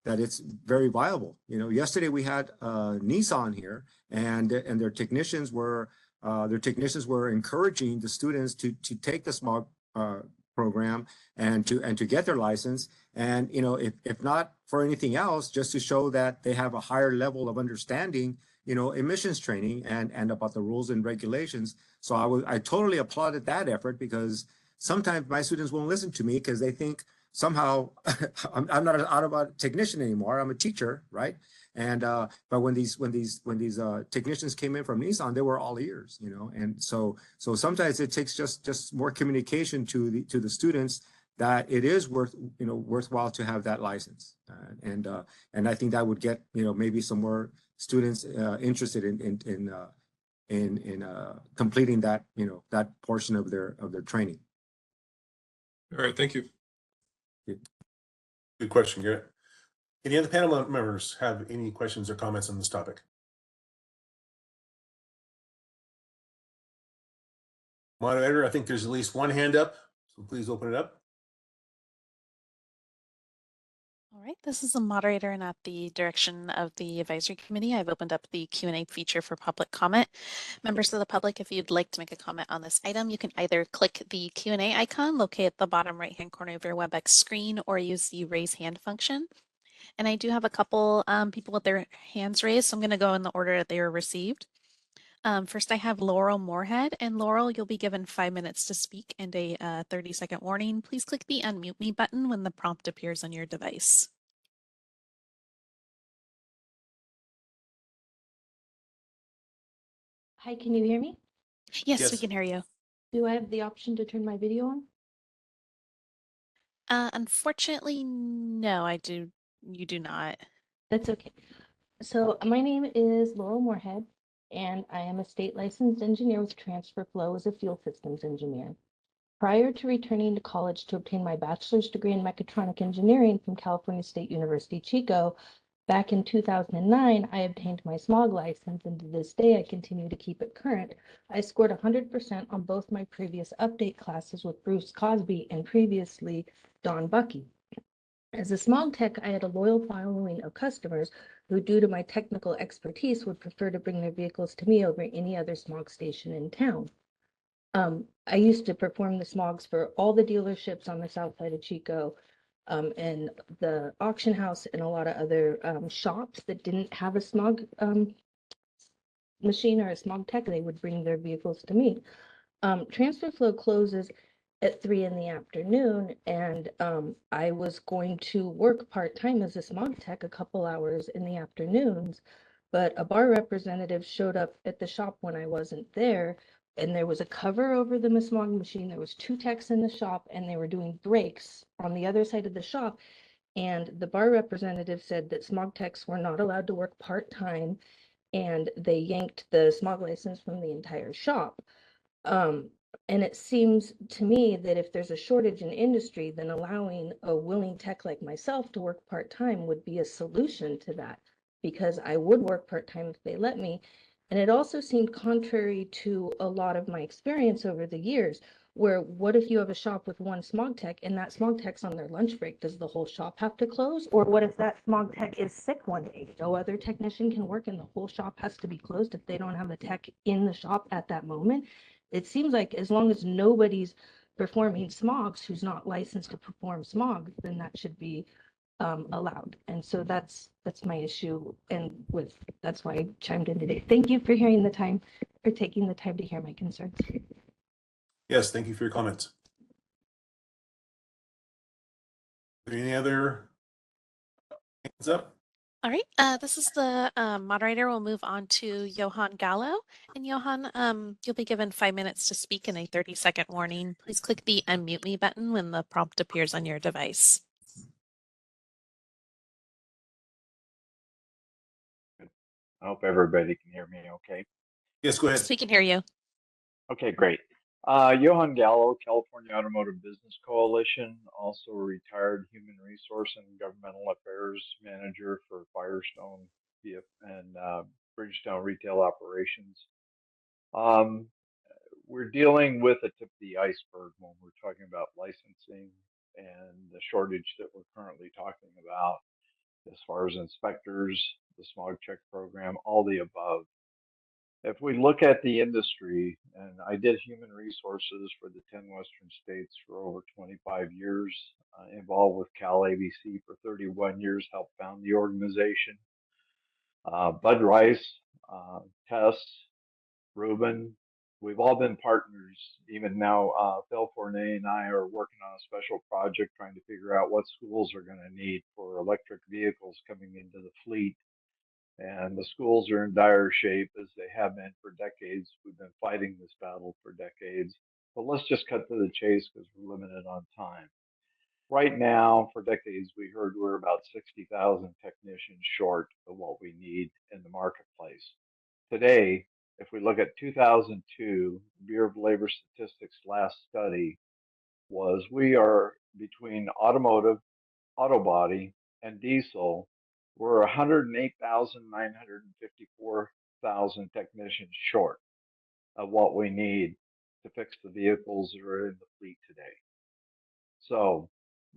it's very viable. Yesterday we had Nissan here, and their technicians were encouraging the students to take the smog program and to get their license. And if not for anything else, just to show that they have a higher level of understanding, emissions training and about the rules and regulations. So I totally applauded that effort, because sometimes my students won't listen to me because they think somehow I'm not an auto technician anymore. I'm a teacher, right? And but when these technicians came in from Nissan, they were all ears, And so sometimes it takes just more communication to the students that it is worthwhile to have that license, and I think that would get maybe some more students interested in completing that that portion of their training. All right, thank you. Good question, Garrett. Any other panel members have any questions or comments on this topic? Moderator, I think there's at least one hand up, so please open it up. All right, this is the moderator, and at the direction of the advisory committee, I've opened up the Q&A feature for public comment. Members of the public, if you'd like to make a comment on this item, you can either click the Q&A icon located at the bottom right-hand corner of your WebEx screen or use the raise hand function. And I do have a couple people with their hands raised, so I'm going to go in the order that they were received. First, I have Laurel Moorhead, and Laurel, you'll be given 5 minutes to speak and a 30-second warning. Please click the unmute me button when the prompt appears on your device. Hi, can you hear me? Yes, we Yes. can hear you. Do I have the option to turn my video on? Unfortunately, no, you do not. That's okay. So my name is Laurel Moorhead, and I am a state licensed engineer with transfer flow as a fuel systems engineer. Prior to returning to college to obtain my bachelor's degree in mechatronic engineering from California State University, Chico, back in 2009, I obtained my smog license, and to this day, I continue to keep it current. I scored 100% on both my previous update classes with Bruce Cosby and previously Don Bucky. As a smog tech, I had a loyal following of customers who, due to my technical expertise, would prefer to bring their vehicles to me over any other smog station in town. I used to perform the smogs for all the dealerships on the south side of Chico, and the auction house and a lot of other shops that didn't have a smog machine or a smog tech. They would bring their vehicles to me. Transfer flow closes at 3 in the afternoon, and I was going to work part-time as a smog tech a couple hours in the afternoons, but a bar representative showed up at the shop when I wasn't there, and there was a cover over the smog machine. There was 2 techs in the shop, and they were doing breaks on the other side of the shop, and the bar representative said that smog techs were not allowed to work part-time, and they yanked the smog license from the entire shop. And it seems to me that if there's a shortage in industry, then allowing a willing tech like myself to work part-time would be a solution to that, because I would work part-time if they let me. And it also seemed contrary to a lot of my experience over the years, where what if you have a shop with one smog tech and that smog tech's on their lunch break? Does the whole shop have to close? Or what if that smog tech is sick one day? No other technician can work and the whole shop has to be closed if they don't have a tech in the shop at that moment? It seems like as long as nobody's performing smogs who's not licensed to perform smog, then that should be allowed. And so that's my issue. And that's why I chimed in today. Thank you for taking the time to hear my concerns. Yes, thank you for your comments. Are there any other hands up? All right, this is the moderator. We'll move on to Johan Gallo. And Johan, you'll be given 5 minutes to speak and a 30-second warning. Please click the unmute me button when the prompt appears on your device. I hope everybody can hear me okay. Yes, go ahead. Yes, we can hear you. Okay, great. Johan Gallo, California Automotive Business Coalition, also a retired human resource and governmental affairs manager for Firestone and Bridgestone Retail Operations. We're dealing with a tip of the iceberg when we're talking about licensing and the shortage that we're currently talking about as far as inspectors, the smog check program, all the above. If we look at the industry, and I did human resources for the 10 Western states for over 25 years, involved with Cal ABC for 31 years, helped found the organization. Bud Rice, Tess, Ruben, we've all been partners. Even now, Phil Fournet and I are working on a special project trying to figure out what schools are going to need for electric vehicles coming into the fleet. And the schools are in dire shape as they have been for decades. We've been fighting this battle for decades. But let's just cut to the chase because we're limited on time. Right now, for decades, we heard we're about 60,000 technicians short of what we need in the marketplace. Today, if we look at 2002, Bureau of Labor Statistics last study was we are between automotive, auto body, and diesel, we're 108,954,000 technicians short of what we need to fix the vehicles that are in the fleet today. So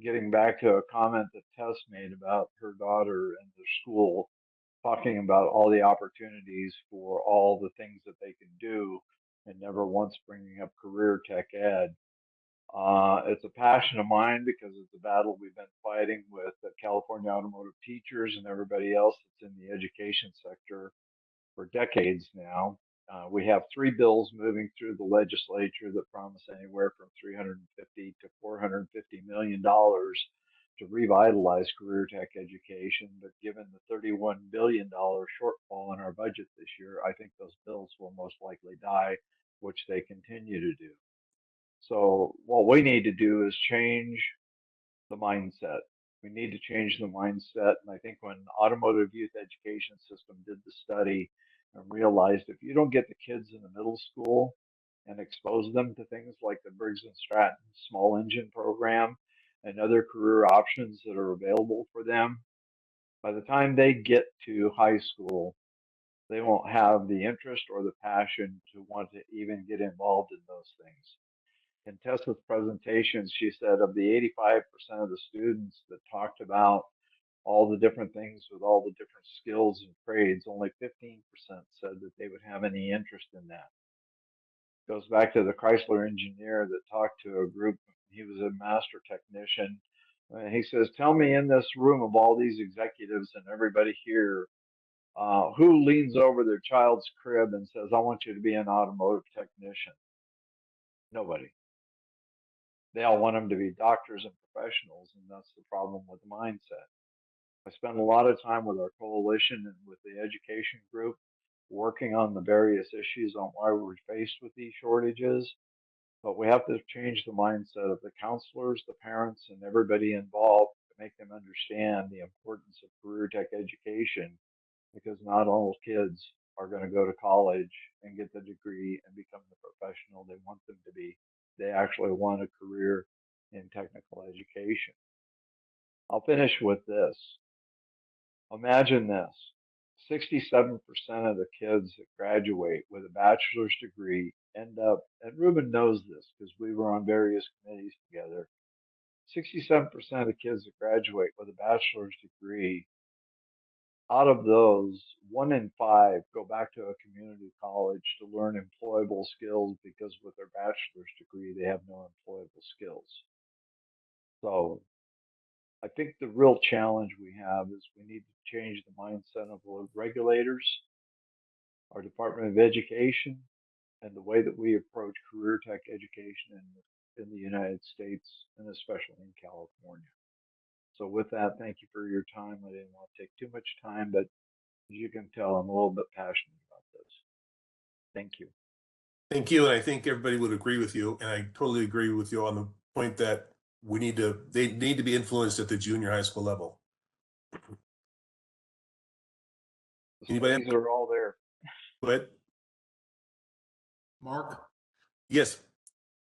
getting back to a comment that Tess made about her daughter and the school, talking about all the opportunities for all the things that they can do, and never once bringing up career tech ed. It's a passion of mine because it's a battle we've been fighting with the California automotive teachers and everybody else that's in the education sector for decades now. We have 3 bills moving through the legislature that promise anywhere from $350 to $450 million to revitalize career tech education. But given the $31 billion shortfall in our budget this year, I think those bills will most likely die, which they continue to do. So what we need to do is change the mindset. We need to change the mindset. And I think when Automotive Youth Education System did the study and realized if you don't get the kids in the middle school and expose them to things like the Briggs and Stratton small engine program and other career options that are available for them, by the time they get to high school, they won't have the interest or the passion to want to even get involved in those things. In Tessa's presentation, she said of the 85% of the students that talked about all the different things with all the different skills and trades, only 15% said that they would have any interest in that. Goes back to the Chrysler engineer that talked to a group. He was a master technician. And he says, tell me in this room of all these executives and everybody here, who leans over their child's crib and says, I want you to be an automotive technician? Nobody. They all want them to be doctors and professionals, and that's the problem with the mindset. I spent a lot of time with our coalition and with the education group working on the various issues on why we're faced with these shortages, but we have to change the mindset of the counselors, the parents, and everybody involved to make them understand the importance of career tech education, because not all kids are going to go to college and get the degree and become the professional they want them to be. They actually want a career in technical education. I'll finish with this. Imagine this. 67% of the kids that graduate with a bachelor's degree end up, and Ruben knows this because we were on various committees together, 67% of the kids that graduate with a bachelor's degree, out of those, 1 in 5 go back to a community college to learn employable skills because with their bachelor's degree, they have no employable skills. So I think the real challenge we have is we need to change the mindset of the regulators, our Department of Education, and the way that we approach career tech education in the United States and especially in California. So with that, thank you for your time. I didn't want to take too much time, but as you can tell, I'm a little bit passionate about this. Thank you. Thank you. And I think everybody would agree with you. And I totally agree with you on the point that they need to be influenced at the junior high school level. Anybody? These are all there. Go ahead. Mark, Yes.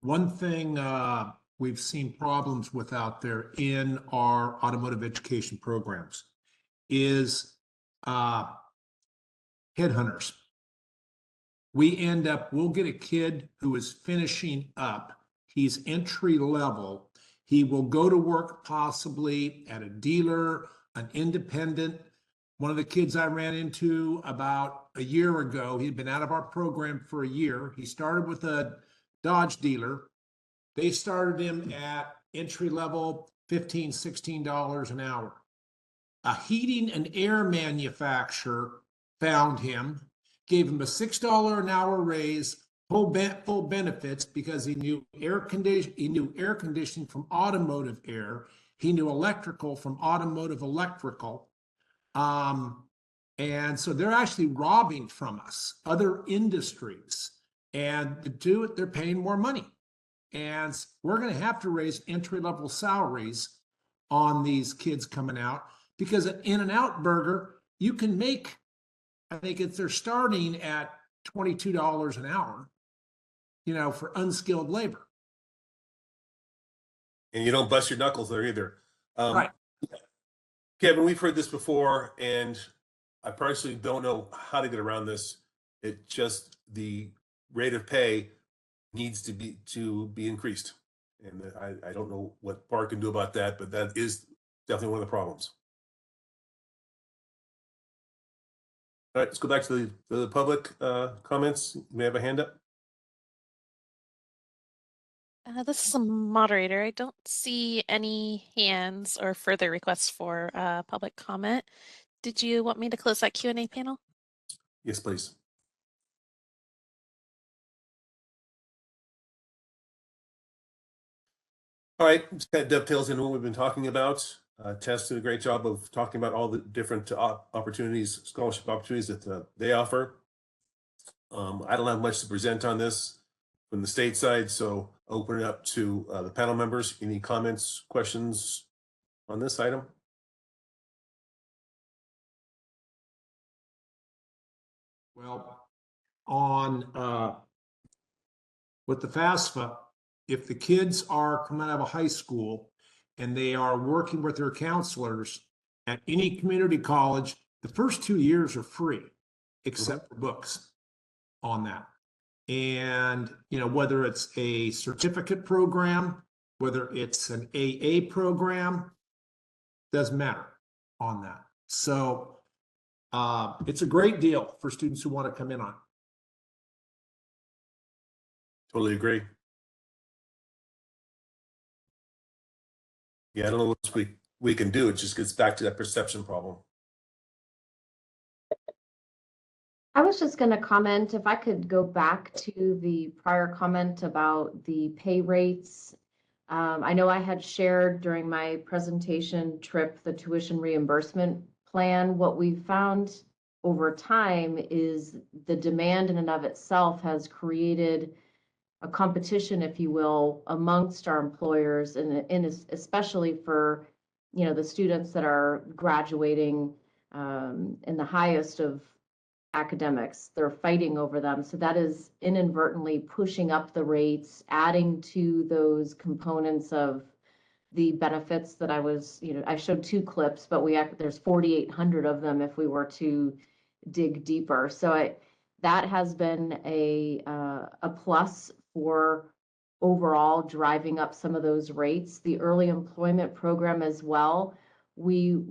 one thing we've seen problems with out there in our automotive education programs is headhunters. We'll get a kid who is finishing up. He's entry level. He will go to work possibly at a dealer, an independent. One of the kids I ran into about a year ago, he'd been out of our program for a year. He started with a Dodge dealer. They started him at entry level, $15, $16 an hour. A heating and air manufacturer found him, gave him a $6 an hour raise, full benefits, because he knew air conditioning from automotive air. He knew electrical from automotive electrical. And so they're actually robbing from us, other industries. And to do it, they're paying more money. And we're going to have to raise entry-level salaries on these kids coming out, because at In-N-Out Burger, you can make, I think they're starting at $22 an hour, for unskilled labor. And you don't bust your knuckles there either. Right. Kevin, we've heard this before, and I personally don't know how to get around this. It just, the rate of pay needs to be increased. And I don't know what BART can do about that, but that is definitely one of the problems. All right, let's go back to the public comments. You may have a hand up. This is a moderator. I don't see any hands or further requests for public comment. Did you want me to close that Q&A panel? Yes, please. All right, that dovetails into what we've been talking about. Tess did a great job of talking about all the different opportunities, scholarship opportunities that they offer. I don't have much to present on this from the state side, so I'll open it up to the panel members. Any comments, questions on this item? Well, on with the FAFSA, if the kids are coming out of a high school and they are working with their counselors at any community college, the first 2 years are free, except for books on that. And, you know, whether it's a certificate program, whether it's an AA program, doesn't matter on that. So it's a great deal for students who want to come in on. Totally agree. Yeah, I don't know what we can do. It just gets back to that perception problem. I was just going to comment, if I could go back to the prior comment about the pay rates. I know I had shared during my presentation trip the tuition reimbursement plan. What we found over time is the demand in and of itself has created a competition, if you will, amongst our employers, and especially for, you know, the students that are graduating in the highest of academics. They're fighting over them. So that is inadvertently pushing up the rates, adding to those components of the benefits that I was, you know, I showed 2 clips, but there's 4,800 of them if we were to dig deeper. So that has been a plus for overall driving up some of those rates. The early employment program as well, we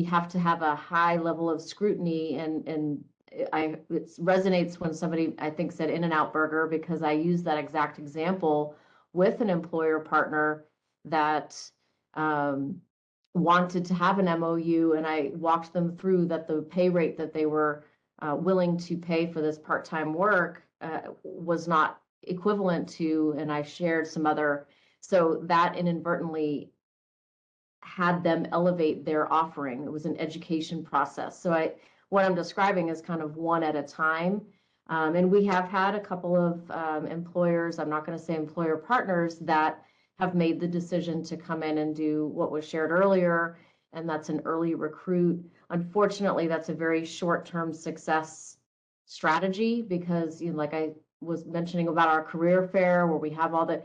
have to have a high level of scrutiny, and it resonates when somebody, I think, said In-N-Out Burger, because I use that exact example with an employer partner that wanted to have an MOU, and I walked them through that the pay rate that they were willing to pay for this part-time work was not equivalent to, and I shared some other, so that inadvertently had them elevate their offering. It was an education process. So what I'm describing is kind of one at a time. And we have had a couple of employers, I'm not going to say employer partners, that have made the decision to come in and do what was shared earlier, and that's an early recruit. Unfortunately, that's a very short-term success strategy, because, you know, like I was mentioning about our career fair, where we have all the,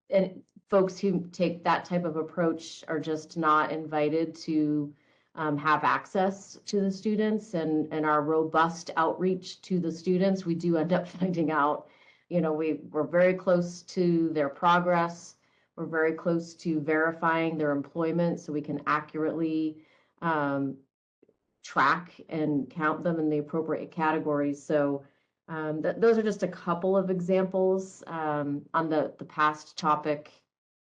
and folks who take that type of approach are just not invited to have access to the students, and our robust outreach to the students. We do end up finding out, you know, we're very close to their progress. We're very close to verifying their employment so we can accurately track and count them in the appropriate categories. So those are just a couple of examples on the past topic.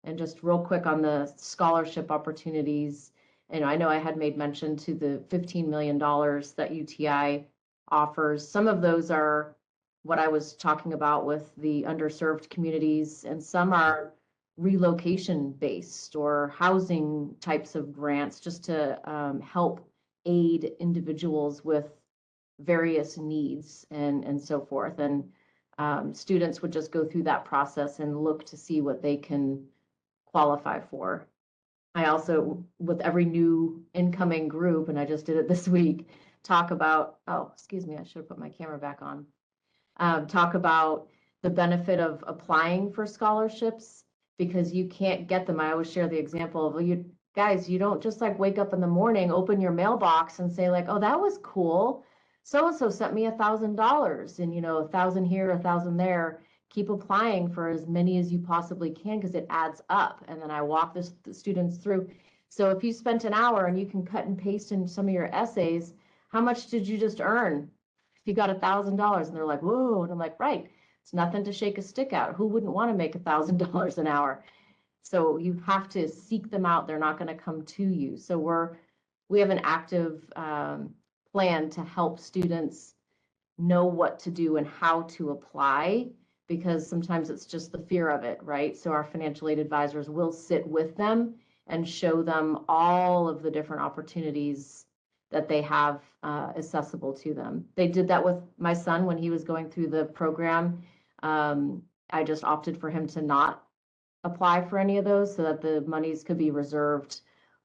And just real quick on the scholarship opportunities, and I know I had made mention to the $15 million that UTI offers. Some of those are what I was talking about with the underserved communities, and some are relocation based or housing types of grants, just to help aid individuals with various needs and so forth. And students would just go through that process and look to see what they can qualify for. I also, with every new incoming group, and I just did it this week, talk about, oh, excuse me, I should have put my camera back on. Talk about the benefit of applying for scholarships, because you can't get them. I always share the example of, you guys, you don't just like wake up in the morning, open your mailbox and say like, oh, that was cool. So-and-so sent me $1,000, and, you know, 1,000 here, 1,000 there. keep applying for as many as you possibly can because it adds up. And then I walk the students through. So if you spent an hour and you can cut and paste in some of your essays, how much did you just earn? If you got $1,000, and they're like, whoa, and I'm like, right, it's nothing to shake a stick out. Who wouldn't want to make $1,000 an hour? So you have to seek them out. They're not going to come to you. So we have an active plan to help students know what to do and how to apply, because sometimes it's just the fear of it, right? So our financial aid advisors will sit with them and show them all of the different opportunities that they have accessible to them. They did that with my son when he was going through the program. I just opted for him to not apply for any of those so that the monies could be reserved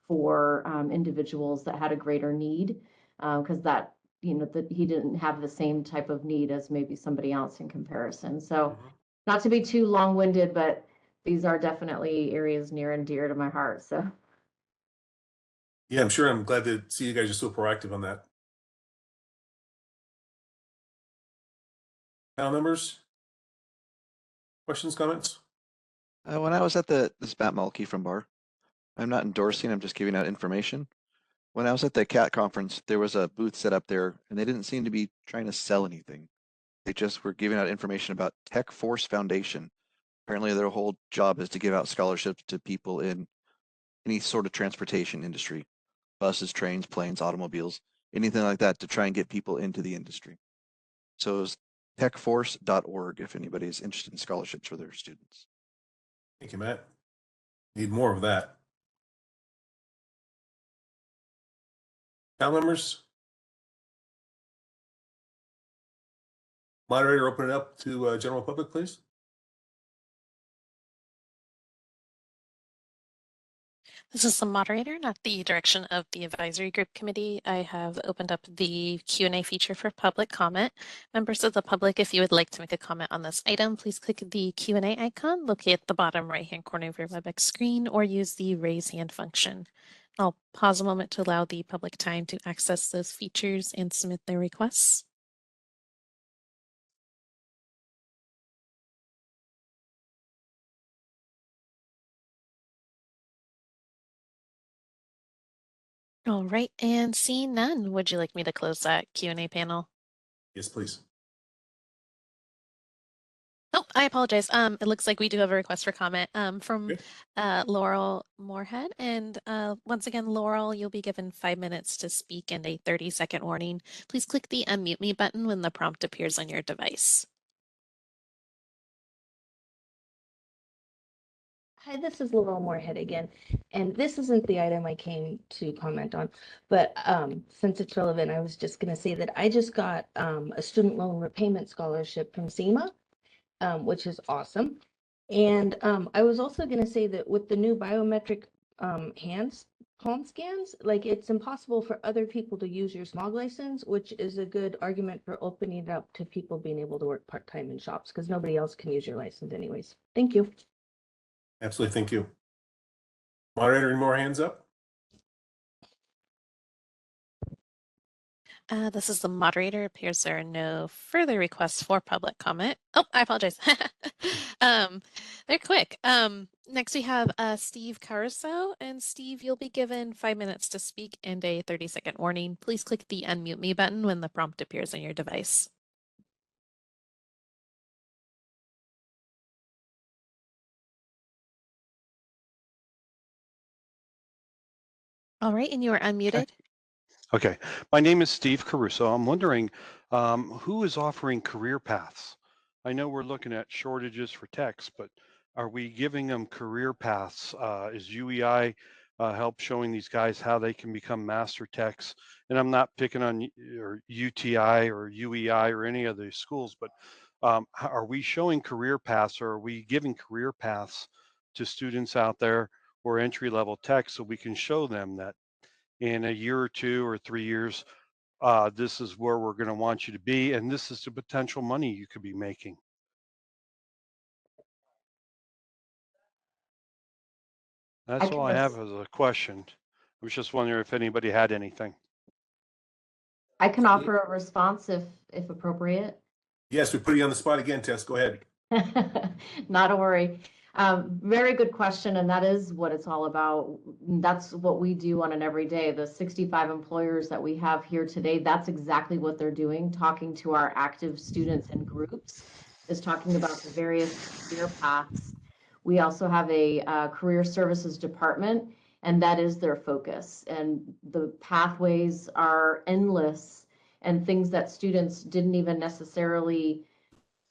for individuals that had a greater need, because that, you know, that he didn't have the same type of need as maybe somebody else in comparison. So not to be too long-winded, but these are definitely areas near and dear to my heart. So Yeah, I'm sure. I'm glad to see you guys are so proactive on that. Panel members? Questions, comments? When I was at this is Matt Mulkey from BAR. I'm not endorsing, I'm just giving out information. When I was at the CAT conference, there was a booth set up there and they didn't seem to be trying to sell anything. They just were giving out information about Tech Force Foundation. Apparently their whole job is to give out scholarships to people in any sort of transportation industry, buses, trains, planes, automobiles, anything like that, to try and get people into the industry. So it's techforce.org if anybody's interested in scholarships for their students. Thank you, Matt. Need more of that. Panel members? Moderator, open it up to general public, please. This is the moderator, not the direction of the advisory group committee. I have opened up the Q&A feature for public comment. Members of the public, if you would like to make a comment on this item, please click the Q&A icon located at the bottom right-hand corner of your WebEx screen or use the raise hand function. I'll pause a moment to allow the public time to access those features and submit their requests. All right, and seeing none, would you like me to close that Q&A panel? Yes, please. Oh, I apologize. It looks like we do have a request for comment from Laurel Moorhead. And once again, Laurel, you'll be given 5 minutes to speak and a 30-second warning. Please click the unmute me button when the prompt appears on your device. Hi, this is Laurel Moorhead again, and this isn't the item I came to comment on, but since it's relevant, I was just going to say that I just got a student loan repayment scholarship from SEMA, which is awesome. And I was also going to say that with the new biometric palm scans, like it's impossible for other people to use your smog license, which is a good argument for opening it up to people being able to work part-time in shops because nobody else can use your license anyways. Thank you. Absolutely. Thank you. Moderator, any more hands up? This is the moderator. It appears there are no further requests for public comment. Oh, I apologize. They're quick. Next we have Steve Caruso. And Steve, you'll be given 5 minutes to speak and a 30-second warning. Please click the unmute me button when the prompt appears on your device. All right, and you are unmuted. Okay, my name is Steve Caruso. I'm wondering who is offering career paths? I know we're looking at shortages for techs, but are we giving them career paths? Is UEI help showing these guys how they can become master techs? And I'm not picking on or UTI or UEI or any of these schools, but are we showing career paths, or are we giving career paths to students out there or entry-level techs so we can show them that in a year or 2 or 3 years, this is where we're going to want you to be, and this is the potential money you could be making. That's all I have as a question. I was just wondering if anybody had anything. I can offer a response if appropriate. Yes, we put you on the spot again, Tess. Go ahead. Not a worry. Very good question, and that is what it's all about. That's what we do on an everyday. The 65 employers that we have here today, that's exactly what they're doing, talking to our active students and groups, is talking about the various career paths. We also have a career services department, and that is their focus. And the pathways are endless and things that students didn't even necessarily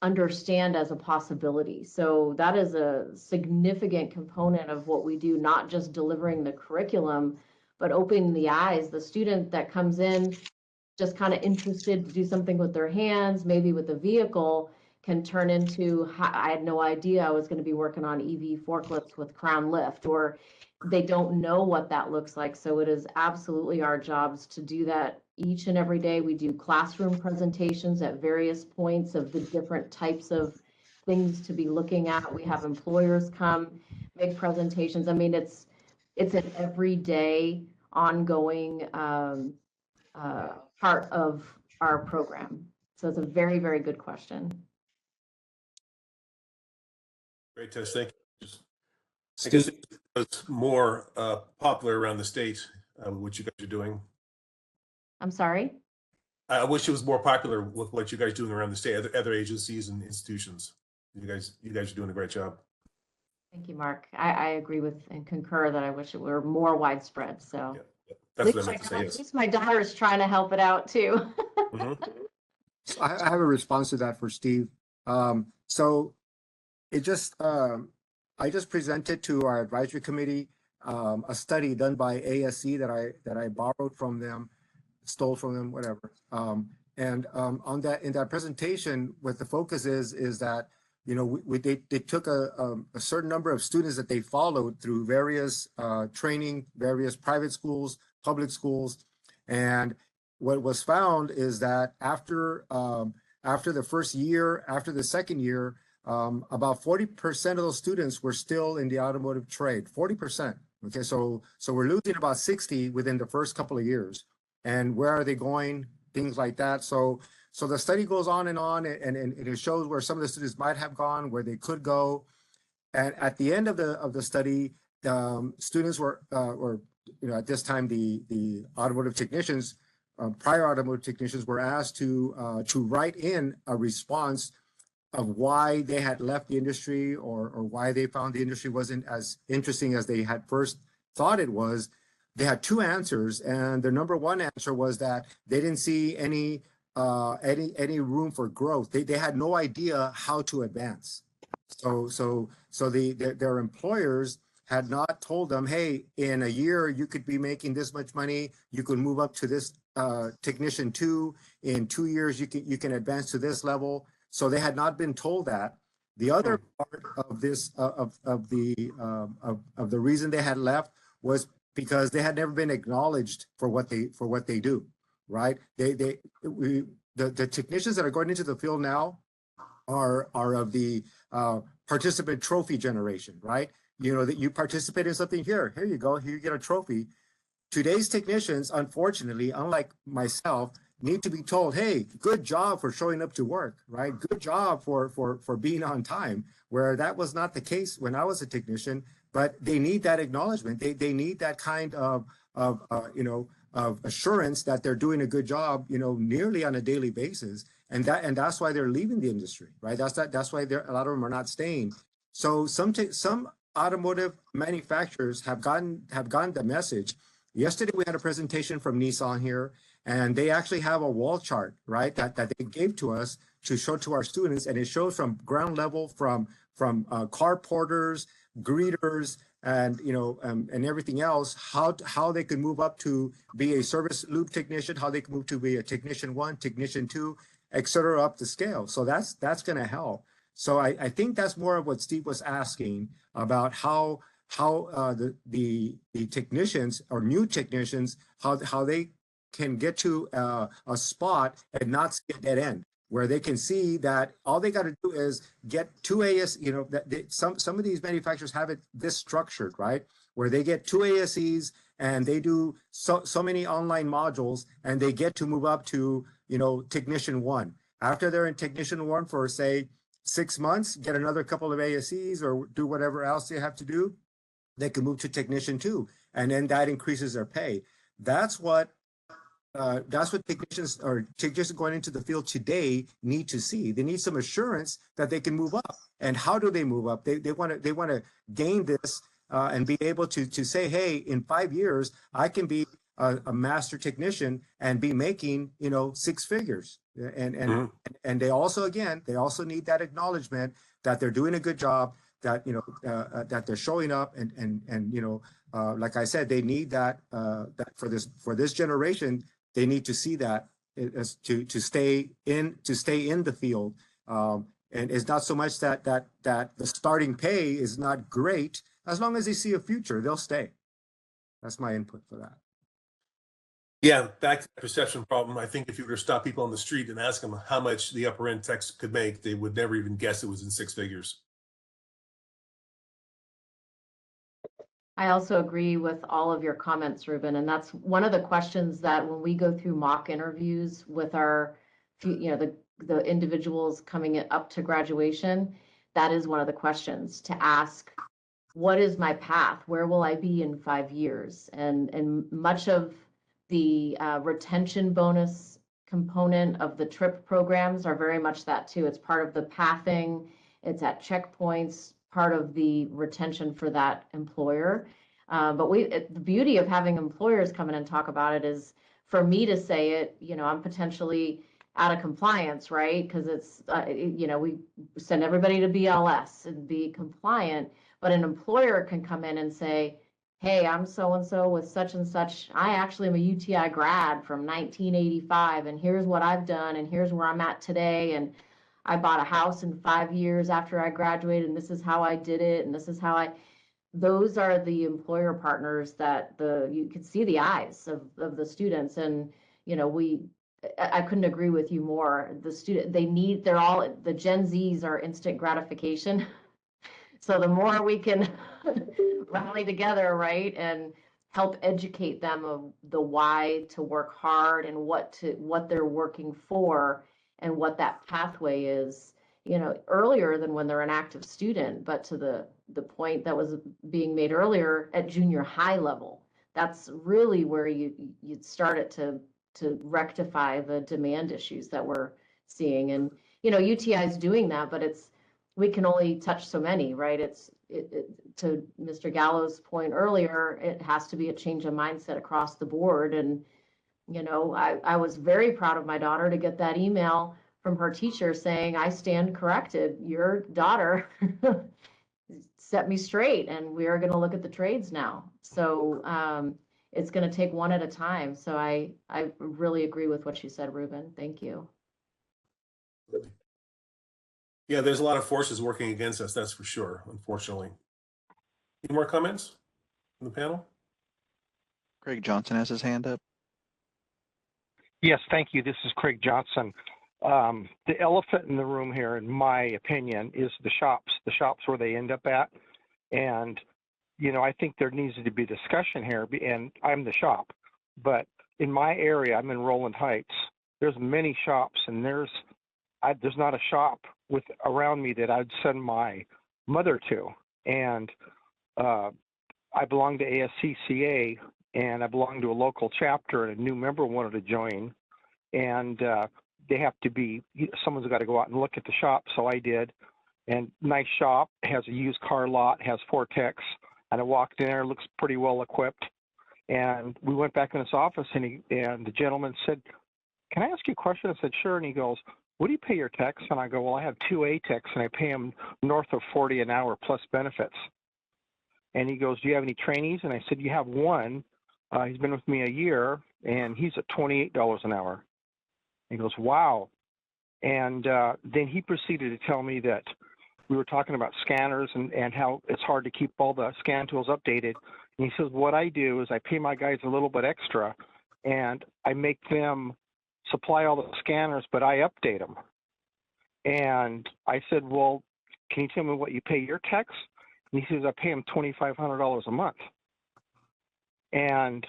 understand as a possibility. So that is a significant component of what we do, not just delivering the curriculum, but opening the eyes. The student that comes in just kind of interested to do something with their hands, maybe with a vehicle, can turn into, I had no idea I was going to be working on EV forklifts with Crown Lift, or they don't know what that looks like. So it is absolutely our jobs to do that each and every day. We do classroom presentations at various points of the different types of things to be looking at. We have employers come make presentations. I mean, it's an everyday ongoing part of our program. So it's a very, very good question. Great, Tess. Thank you. I guess it's more popular around the state, what you guys are doing. I'm sorry? I wish it was more popular with what you guys are doing around the state, other agencies and institutions. You guys are doing a great job. Thank you, Mark. I agree with and concur that I wish it were more widespread. So That's what I meant to say. at Yes. least my daughter is trying to help it out too. So I have a response to that for Steve. So it just, I just presented to our advisory committee a study done by ASC that I borrowed from them, stole from them, whatever. And on that, in that presentation, what the focus is that, you know, they took a certain number of students that they followed through various training, various private schools, public schools, and what was found is that after the first year, after the second year, about 40% of those students were still in the automotive trade. 40%. Okay, so we're losing about 60 within the first couple of years. And where are they going? Things like that. So the study goes on, and it shows where some of the students might have gone, where they could go. And at the end of the study, students were you know, at this time the automotive technicians, prior automotive technicians, were asked to write in a response of why they had left the industry, or why they found the industry wasn't as interesting as they had first thought it was. They had two answers, and their number one answer was that they didn't see any room for growth. They had no idea how to advance. So their employers had not told them, hey, in a year you could be making this much money, you could move up to this technician 2, in 2 years you can advance to this level. So they had not been told that. The other part of this of the reason they had left was because they had never been acknowledged for what they do, right? The technicians that are going into the field now are of the participant trophy generation, right? You know, that you participate in something, here you go, here you get a trophy. Today's technicians, unfortunately, unlike myself, need to be told, hey, good job for showing up to work, right? Good job for being on time, where that was not the case when I was a technician. But they need that acknowledgement. They need that kind of assurance that they're doing a good job, you know, nearly on a daily basis. And that's why they're leaving the industry, right? That's why a lot of them are not staying. So some automotive manufacturers have gotten the message. Yesterday we had a presentation from Nissan here, and they actually have a wall chart, right, that they gave to us to show to our students, and it shows from ground level, from car porters, greeters, and and everything else, how they can move up to be a service lube technician, how they can move to be a technician 1, technician 2, etc., up the scale. So that's going to help. So I think that's more of what Steve was asking about, how the technicians or new technicians, how they can get to a spot and not see a dead end, where they can see that all they got to do is get 2 AS, some of these manufacturers have it this structured, right? Where they get 2 ASEs and they do so many online modules, and they get to move up to, technician 1. After they're in technician 1 for, say, 6 months, get another couple of ASEs or do whatever else they have to do, they can move to technician 2, and then that increases their pay. That's what technicians or technicians going into the field today need to see. They need some assurance that they can move up. And how do they move up? They want to gain this and be able to say, hey, in 5 years, I can be a master technician and be making, 6 figures. And they also, again, they also need that acknowledgement that they're doing a good job, that, that they're showing up and like I said, they need that, that for this generation, they need to see that as to stay in the field. And it's not so much that the starting pay is not great. As long as they see a future, they'll stay. That's my input for that. Yeah, back to the perception problem. I think if you were to stop people on the street and ask them how much the upper end techs could make, they would never even guess it was in 6 figures. I also agree with all of your comments, Ruben, and that's one of the questions that when we go through mock interviews with our, the individuals coming up to graduation, that is one of the questions to ask. What is my path? Where will I be in 5 years? And much of the retention bonus component of the TRIP programs are very much that too. It's part of the pathing. It's at checkpoints, part of the retention for that employer. But the beauty of having employers come in and talk about it is for me to say it, I'm potentially out of compliance, right? Because it's, we send everybody to BLS and be compliant, but an employer can come in and say, hey, I'm so-and-so with such and such. I actually am a UTI grad from 1985, and here's what I've done, and here's where I'm at today, and I bought a house in 5 years after I graduated, and this is how I did it, and this is how those are the employer partners that you can see the eyes of the students. And, I couldn't agree with you more. The Gen Zs are instant gratification. So the more we can rally together, right, and help educate them of the why to work hard and what they're working for and what that pathway is, earlier than when they're an active student, but to the point that was being made earlier at junior high level. That's really where you'd start it to rectify the demand issues that we're seeing. And, UTI is doing that, but we can only touch so many, right? To Mr. Gallo's point earlier, it has to be a change of mindset across the board. And, I was very proud of my daughter to get that email from her teacher saying, I stand corrected. Your daughter set me straight, and we are going to look at the trades now. So it's going to take one at a time. So I really agree with what you said, Ruben. Thank you. Yeah, there's a lot of forces working against us, that's for sure, unfortunately. Any more comments from the panel? Craig Johnson has his hand up. Yes, thank you. This is Craig Johnson. The elephant in the room here, in my opinion, is the shops where they end up at. And, I think there needs to be discussion here, and I'm the shop. But in my area, I'm in Roland Heights, there's many shops, and there's not a shop around me that I'd send my mother to. And I belong to ASCCA, and I belong to a local chapter, and a new member wanted to join. And they have to someone's got to go out and look at the shop. So I did. And nice shop, has a used car lot, has 4 techs. And I walked in there, looks pretty well equipped. And we went back in his office, and the gentleman said, can I ask you a question? I said, sure. And he goes, what do you pay your techs? And I go, well, I have 2 A techs, and I pay them north of 40 an hour plus benefits. And he goes, do you have any trainees? And I said, you have one. He's been with me a year, and he's at $28 an hour. He goes, wow. And then he proceeded to tell me that we were talking about scanners and how it's hard to keep all the scan tools updated. And he says, what I do is I pay my guys a little bit extra, and I make them supply all the scanners, but I update them. And I said, well, can you tell me what you pay your techs? And he says, I pay them $2,500 a month. And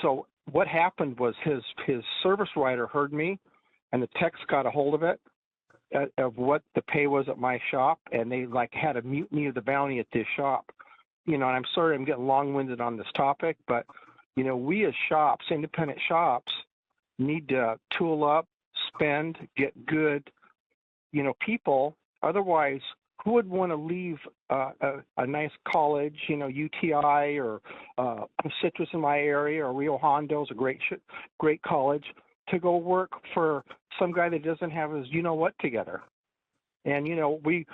so what happened was his service writer heard me, and the techs got a hold of it, of what the pay was at my shop, and they like had a mutiny of the bounty at this shop. You know, and I'm sorry I'm getting long-winded on this topic, but you know, we as shops, independent shops, need to tool up, spend, get good, you know, people. Otherwise, who would want to leave a nice college, you know, UTI or Citrus in my area, or Rio Hondo is a great college, to go work for some guy that doesn't have his you know what together? And you know, we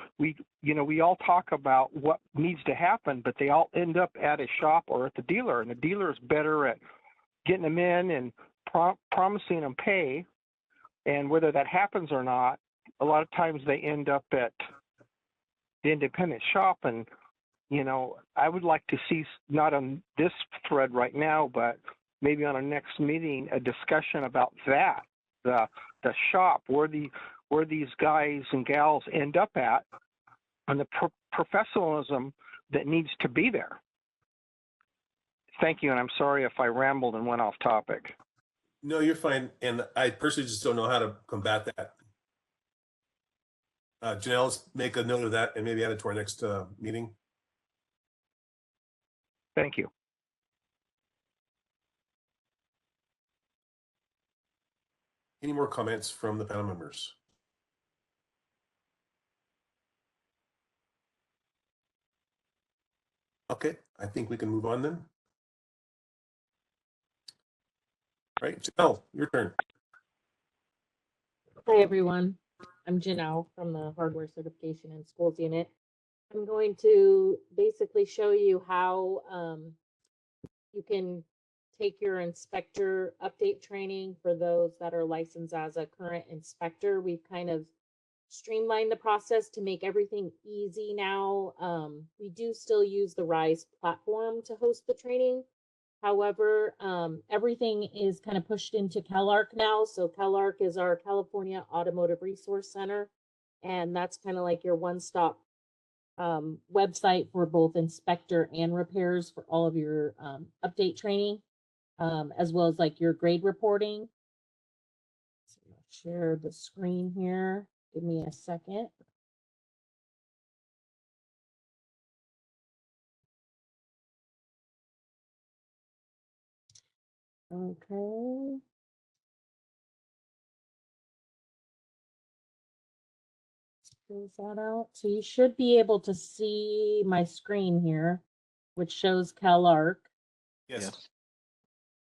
all talk about what needs to happen, but they all end up at a shop or at the dealer, and the dealer is better at getting them in and promising them pay. And whether that happens or not, a lot of times they end up at the independent shop. And you know, I would like to see, not on this thread right now, but maybe on our next meeting, a discussion about that, the shop, where these guys and gals end up at, and the professionalism that needs to be there. Thank you, and I'm sorry if I rambled and went off topic. No, you're fine. And I personally just don't know how to combat that. Janelle, let's make a note of that and maybe add it to our next meeting. Thank you. Any more comments from the panel members? Okay, I think we can move on then. Right, Janelle, your turn. Hi, everyone. I'm Janelle from the Hardware Certification in Schools Unit. I'm going to basically show you how you can take your inspector update training for those that are licensed as a current inspector. We've kind of streamlined the process to make everything easy now. We do still use the RISE platform to host the training. However, everything is kind of pushed into CalArc now. So CalArc is our California Automotive Resource Center, and that's kind of like your one-stop website for both inspector and repairs for all of your update training, as well as like your grade reporting. So I'll share the screen here. Give me a second. Okay. Close that out. So you should be able to see my screen here, which shows CalArc. Yes.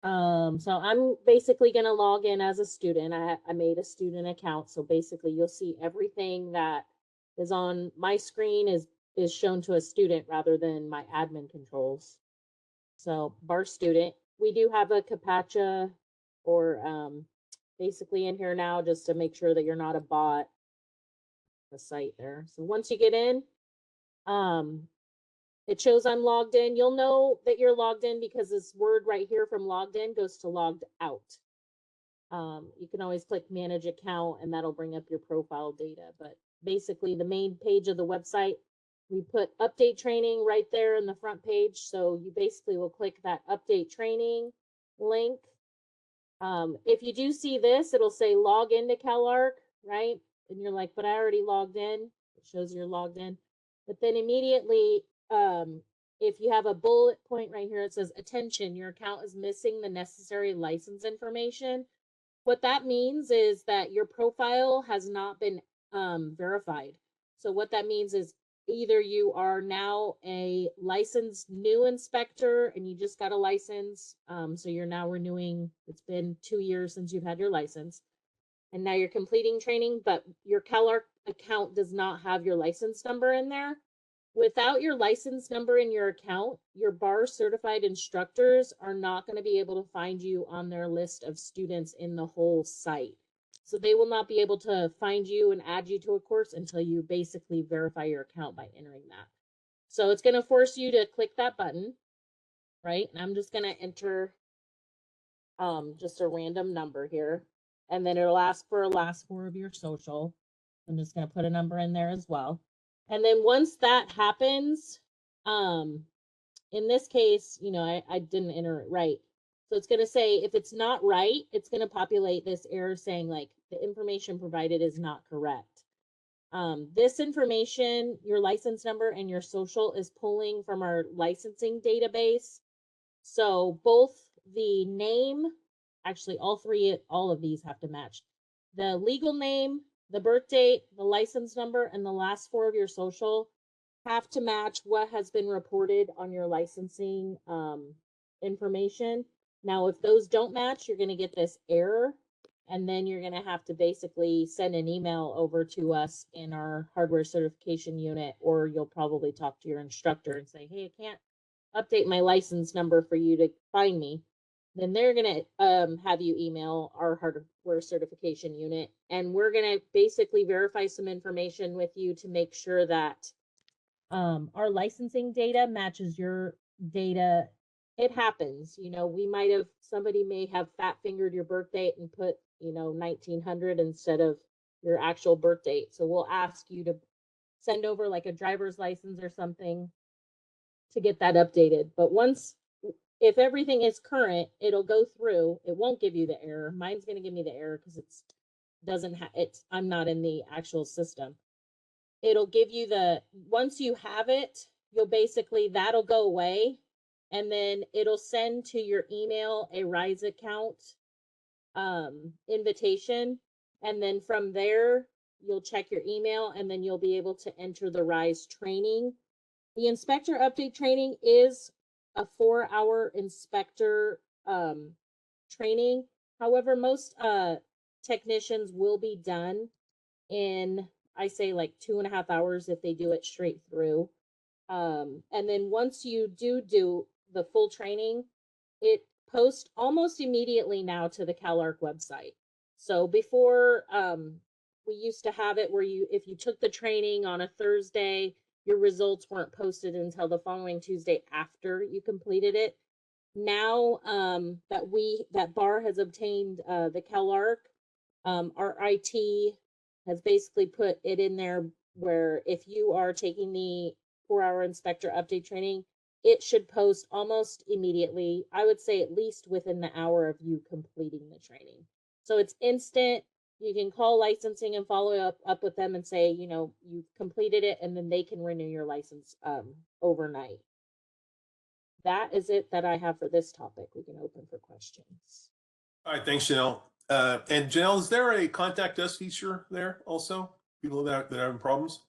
So I'm basically going to log in as a student. I made a student account. So basically you'll see everything that is on my screen is shown to a student rather than my admin controls. So bar student, we do have a CAPTCHA or basically in here now just to make sure that you're not a bot. The site there. So once you get in, it shows I'm logged in. You'll know that you're logged in because this word right here from logged in goes to logged out. You can always click manage account and that'll bring up your profile data. But basically the main page of the website, we put update training right there in the front page. So you basically will click that update training link. If you do see this, it'll say log into CalArc, right? And you're like, but I already logged in. It shows you're logged in. But then immediately, if you have a bullet point right here, it says, attention, your account is missing the necessary license information. What that means is that your profile has not been verified. So what that means is either you are now a licensed new inspector and you just got a license. So you're now renewing, it's been 2 years since you've had your license. And now you're completing training, but your CalArc account does not have your license number in there. Without your license number in your account, your bar certified instructors are not going to be able to find you on their list of students in the whole site. So they will not be able to find you and add you to a course until you basically verify your account by entering that. So it's going to force you to click that button, right? And I'm just going to enter just a random number here. And then it'll ask for a last four of your social. I'm just going to put a number in there as well. And then once that happens, in this case, you know, I didn't enter it right. So it's going to say, if it's not right, it's going to populate this error saying like the information provided is not correct. This information, your license number and your social, is pulling from our licensing database. So both the name, actually all of these have to match. The legal name, the birth date, the license number, and the last four of your social have to match what has been reported on your licensing information. Now, if those don't match, you're going to get this error, and then you're going to have to basically send an email over to us in our hardware certification unit, or you'll probably talk to your instructor and say, hey, I can't update my license number for you to find me. Then they're going to have you email our hardware certification unit, and we're going to basically verify some information with you to make sure that our licensing data matches your data. It happens, somebody may have fat fingered your birth date and put 1900 instead of your actual birth date. So we'll ask you to send over like a driver's license or something to get that updated. But if everything is current, it'll go through. It won't give you the error. Mine's going to give me the error because I'm not in the actual system. It'll give you once you have it, that'll go away, and then it'll send to your email a Rise account invitation, and then from there you'll check your email, and then you'll be able to enter the Rise training. The inspector update training is a 4-hour inspector training. However, most technicians will be done in, I say, like 2.5 hours if they do it straight through. And then once you do the full training, it posts almost immediately now to the CalArc website. So before, we used to have it where if you took the training on a Thursday, your results weren't posted until the following Tuesday after you completed it. Now that BAR has obtained the CalArc, our IT has basically put it in there where if you are taking the 4-hour inspector update training, it should post almost immediately. I would say at least within the hour of you completing the training. So it's instant. You can call licensing and follow up with them and say, you've completed it, and then they can renew your license overnight. That is it that I have for this topic. We can open for questions. All right, thanks, Janelle. And Janelle, is there a contact us feature there also? People that are having problems?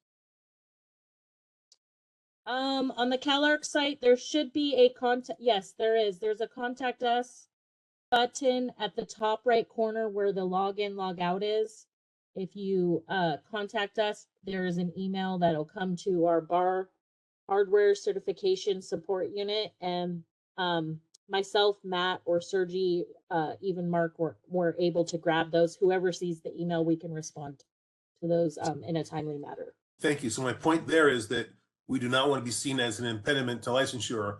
On the CalArc site, there should be a contact. Yes, there is. There's a contact us button at the top right corner where the login, log out is. If you contact us, there is an email that'll come to our BAR hardware certification support unit, and myself, Matt, or Sergi, even Mark were able to grab those. Whoever sees the email, we can respond to those in a timely manner. Thank you. So my point there is that we do not want to be seen as an impediment to licensure.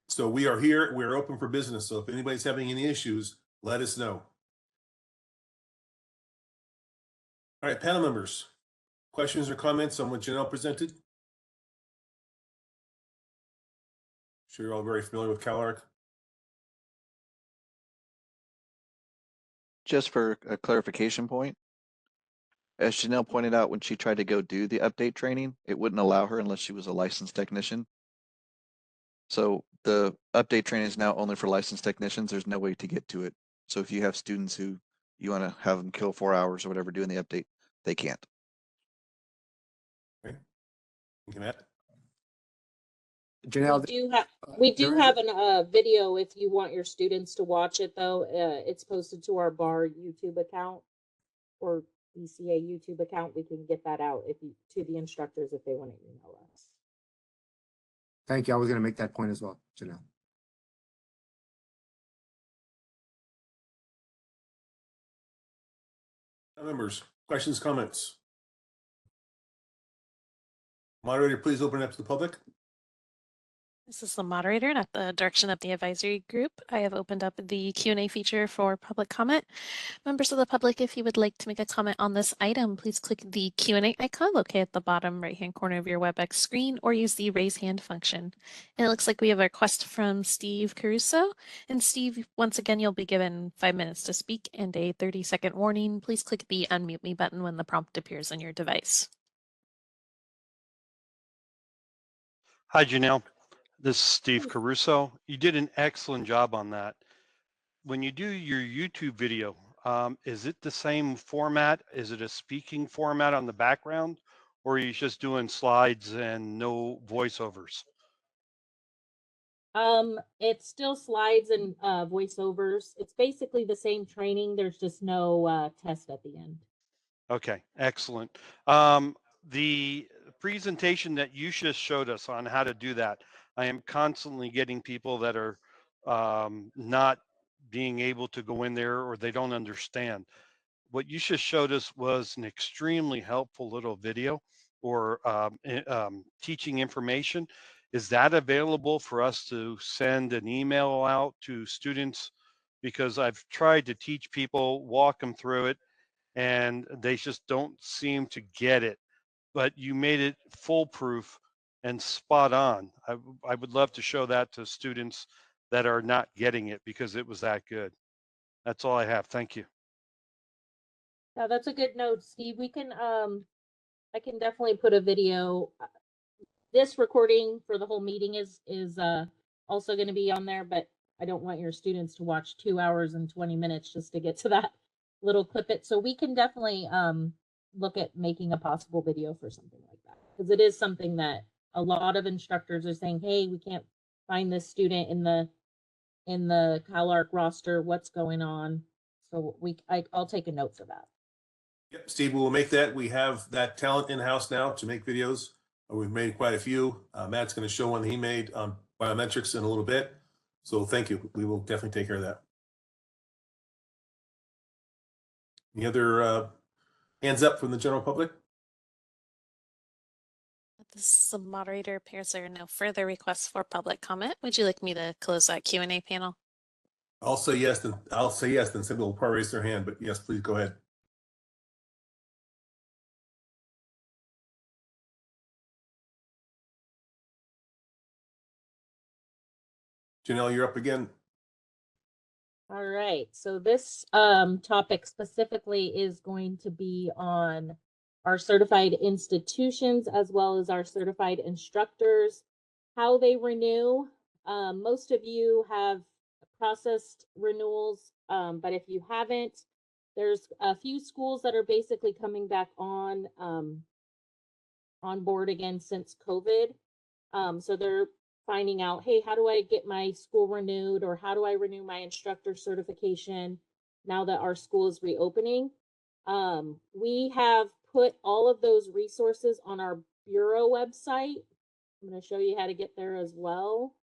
So we are here, we're open for business. So if anybody's having any issues, let us know. All right, panel members, questions or comments on what Janelle presented? Sure you're all very familiar with CalArc. Just for a clarification point, as Janelle pointed out, when she tried to go do the update training, it wouldn't allow her unless she was a licensed technician. So the update training is now only for licensed technicians. There's no way to get to it. So if you have students who you want to have them kill 4 hours or whatever doing the update, they can't. Okay. Thank you, Matt. Janelle, We do there is have a video if you want your students to watch it, though. It's posted to our BAR YouTube account or BCA YouTube account. We can get that out to the instructors if they want to email us. Thank you. I was going to make that point as well, Janelle. Members, questions, comments? Moderator, please open it up to the public. This is the moderator, and at the direction of the advisory group, I have opened up the Q&A feature for public comment. Members of the public, if you would like to make a comment on this item, please click the Q&A icon located at the bottom right-hand corner of your WebEx screen, or use the raise hand function. And it looks like we have a request from Steve Caruso. And Steve, once again, you'll be given 5 minutes to speak and a 30-second warning. Please click the unmute me button when the prompt appears on your device. Hi, Janelle. This is Steve Caruso. You did an excellent job on that. When you do your YouTube video, is it the same format? Is it a speaking format on the background, or are you just doing slides and no voiceovers? It's still slides and voiceovers. It's basically the same training. There's just no test at the end. Okay, excellent. The presentation that you just showed us on how to do that, I am constantly getting people that are not being able to go in there or they don't understand. What you just showed us was an extremely helpful little video or teaching information. Is that available for us to send an email out to students? Because I've tried to teach people, walk them through it, and they just don't seem to get it. But you made it foolproof and spot on. I would love to show that to students that are not getting it because it was that good. That's all I have. Thank you. Yeah, that's a good note, Steve. We can I can definitely put a video. This recording for the whole meeting is also going to be on there, but I don't want your students to watch 2 hours and 20 minutes just to get to that little clip it. So we can definitely look at making a possible video for something like that, because it is something that a lot of instructors are saying, hey, we can't find this student in the CalArc roster. What's going on? So I'll take a note for that. Yep, Steve, we will make that. We have that talent in-house now to make videos. We've made quite a few. Matt's going to show one he made on biometrics in a little bit. So thank you. We will definitely take care of that. Any other hands up from the general public? This is the moderator. Appears there are no further requests for public comment. Would you like me to close that Q&A panel? I'll say yes, then somebody will probably raise their hand, but yes, please go ahead. Janelle, you're up again. All right, so this topic specifically is going to be on our certified institutions as well as our certified instructors, how they renew. Most of you have processed renewals, but if you haven't, there's a few schools that are basically coming back on board again since COVID. So they're finding out, hey, how do I get my school renewed, or how do I renew my instructor certification now that our school is reopening? We have put all of those resources on our Bureau website. I'm going to show you how to get there as well.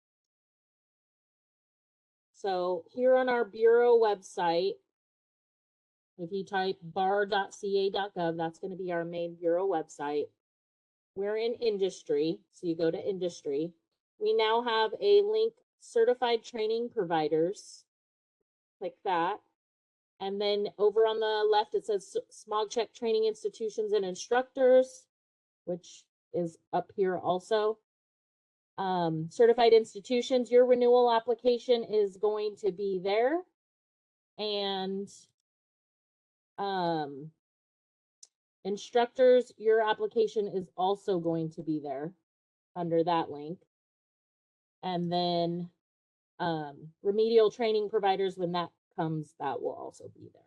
So here on our Bureau website, if you type bar.ca.gov, that's going to be our main Bureau website. We're in industry, so you go to industry. We now have a link, certified training providers. Click that. And then over on the left, it says smog check training institutions and instructors, which is up here also. Certified institutions, your renewal application is going to be there. And instructors, your application is also going to be there under that link. And then remedial training providers, when that comes, that will also be there.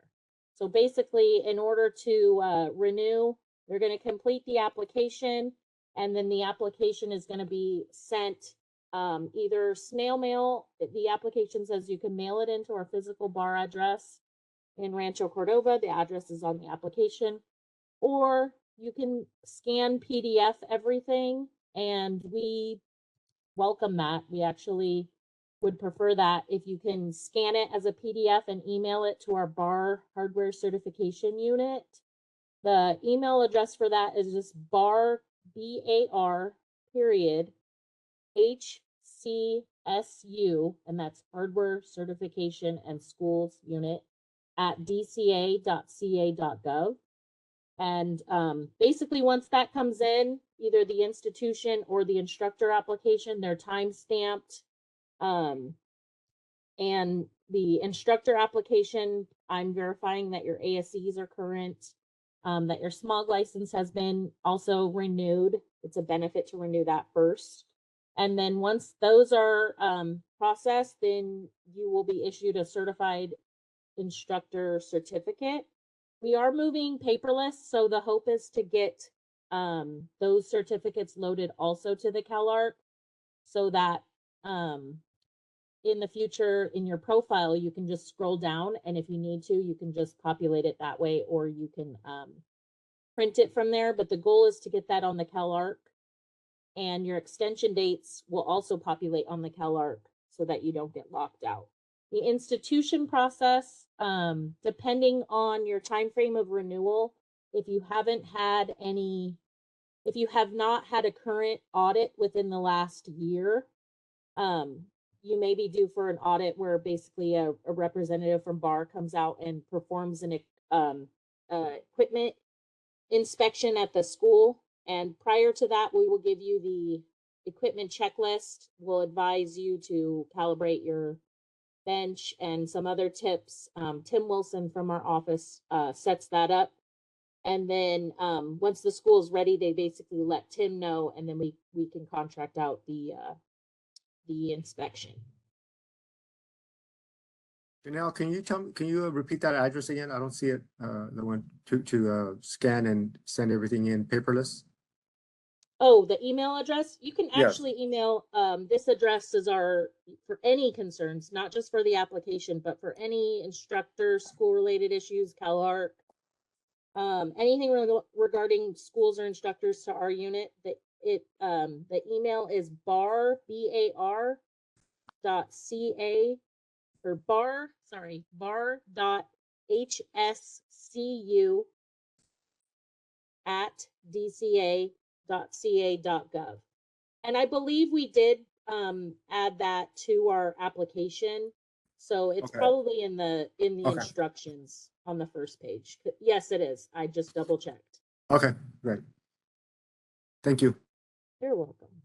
So basically, in order to renew, they're going to complete the application, and then the application is going to be sent either snail mail. The application says you can mail it into our physical bar address in Rancho Cordova. The address is on the application, or you can scan PDF everything, and we welcome that. We actually would prefer that if you can scan it as a PDF and email it to our bar hardware certification unit. The email address for that is just bar, BAR, period, HCSU, and that's hardware certification and schools unit at dca.ca.gov. And basically, once that comes in, either the institution or the instructor application, they're time stamped. And the instructor application, I'm verifying that your ASEs are current, that your smog license has been also renewed. It's a benefit to renew that first. And then once those are processed, then you will be issued a certified instructor certificate. We are moving paperless, so the hope is to get those certificates loaded also to the CalArc, so that in the future in your profile you can just scroll down, and if you need to, you can just populate it that way, or you can print it from there. But the goal is to get that on the CalArc, and your extension dates will also populate on the CalArc so that you don't get locked out. The institution process, depending on your time frame of renewal, if you have not had a current audit within the last year, you may be due for an audit where basically a representative from BAR comes out and performs an equipment inspection at the school. And prior to that, we will give you the equipment checklist. We'll advise you to calibrate your bench and some other tips. Tim Wilson from our office sets that up. And then once the school is ready, they basically let Tim know, and then we can contract out the inspection. Janelle, can you repeat that address again? I don't see it, the one to scan and send everything in paperless. Oh, the email address? You can Yes. actually email, this address is for any concerns, not just for the application, but for any instructor, school-related issues, CalArc, anything regarding schools or instructors to our unit. The email is bar, BAR, .ca, or bar dot hscu at dca.ca.gov. And I believe we did add that to our application. So it's Okay. probably in the Okay. instructions on the first page. Yes, it is. I just double checked. Okay, great. Thank you. You're welcome.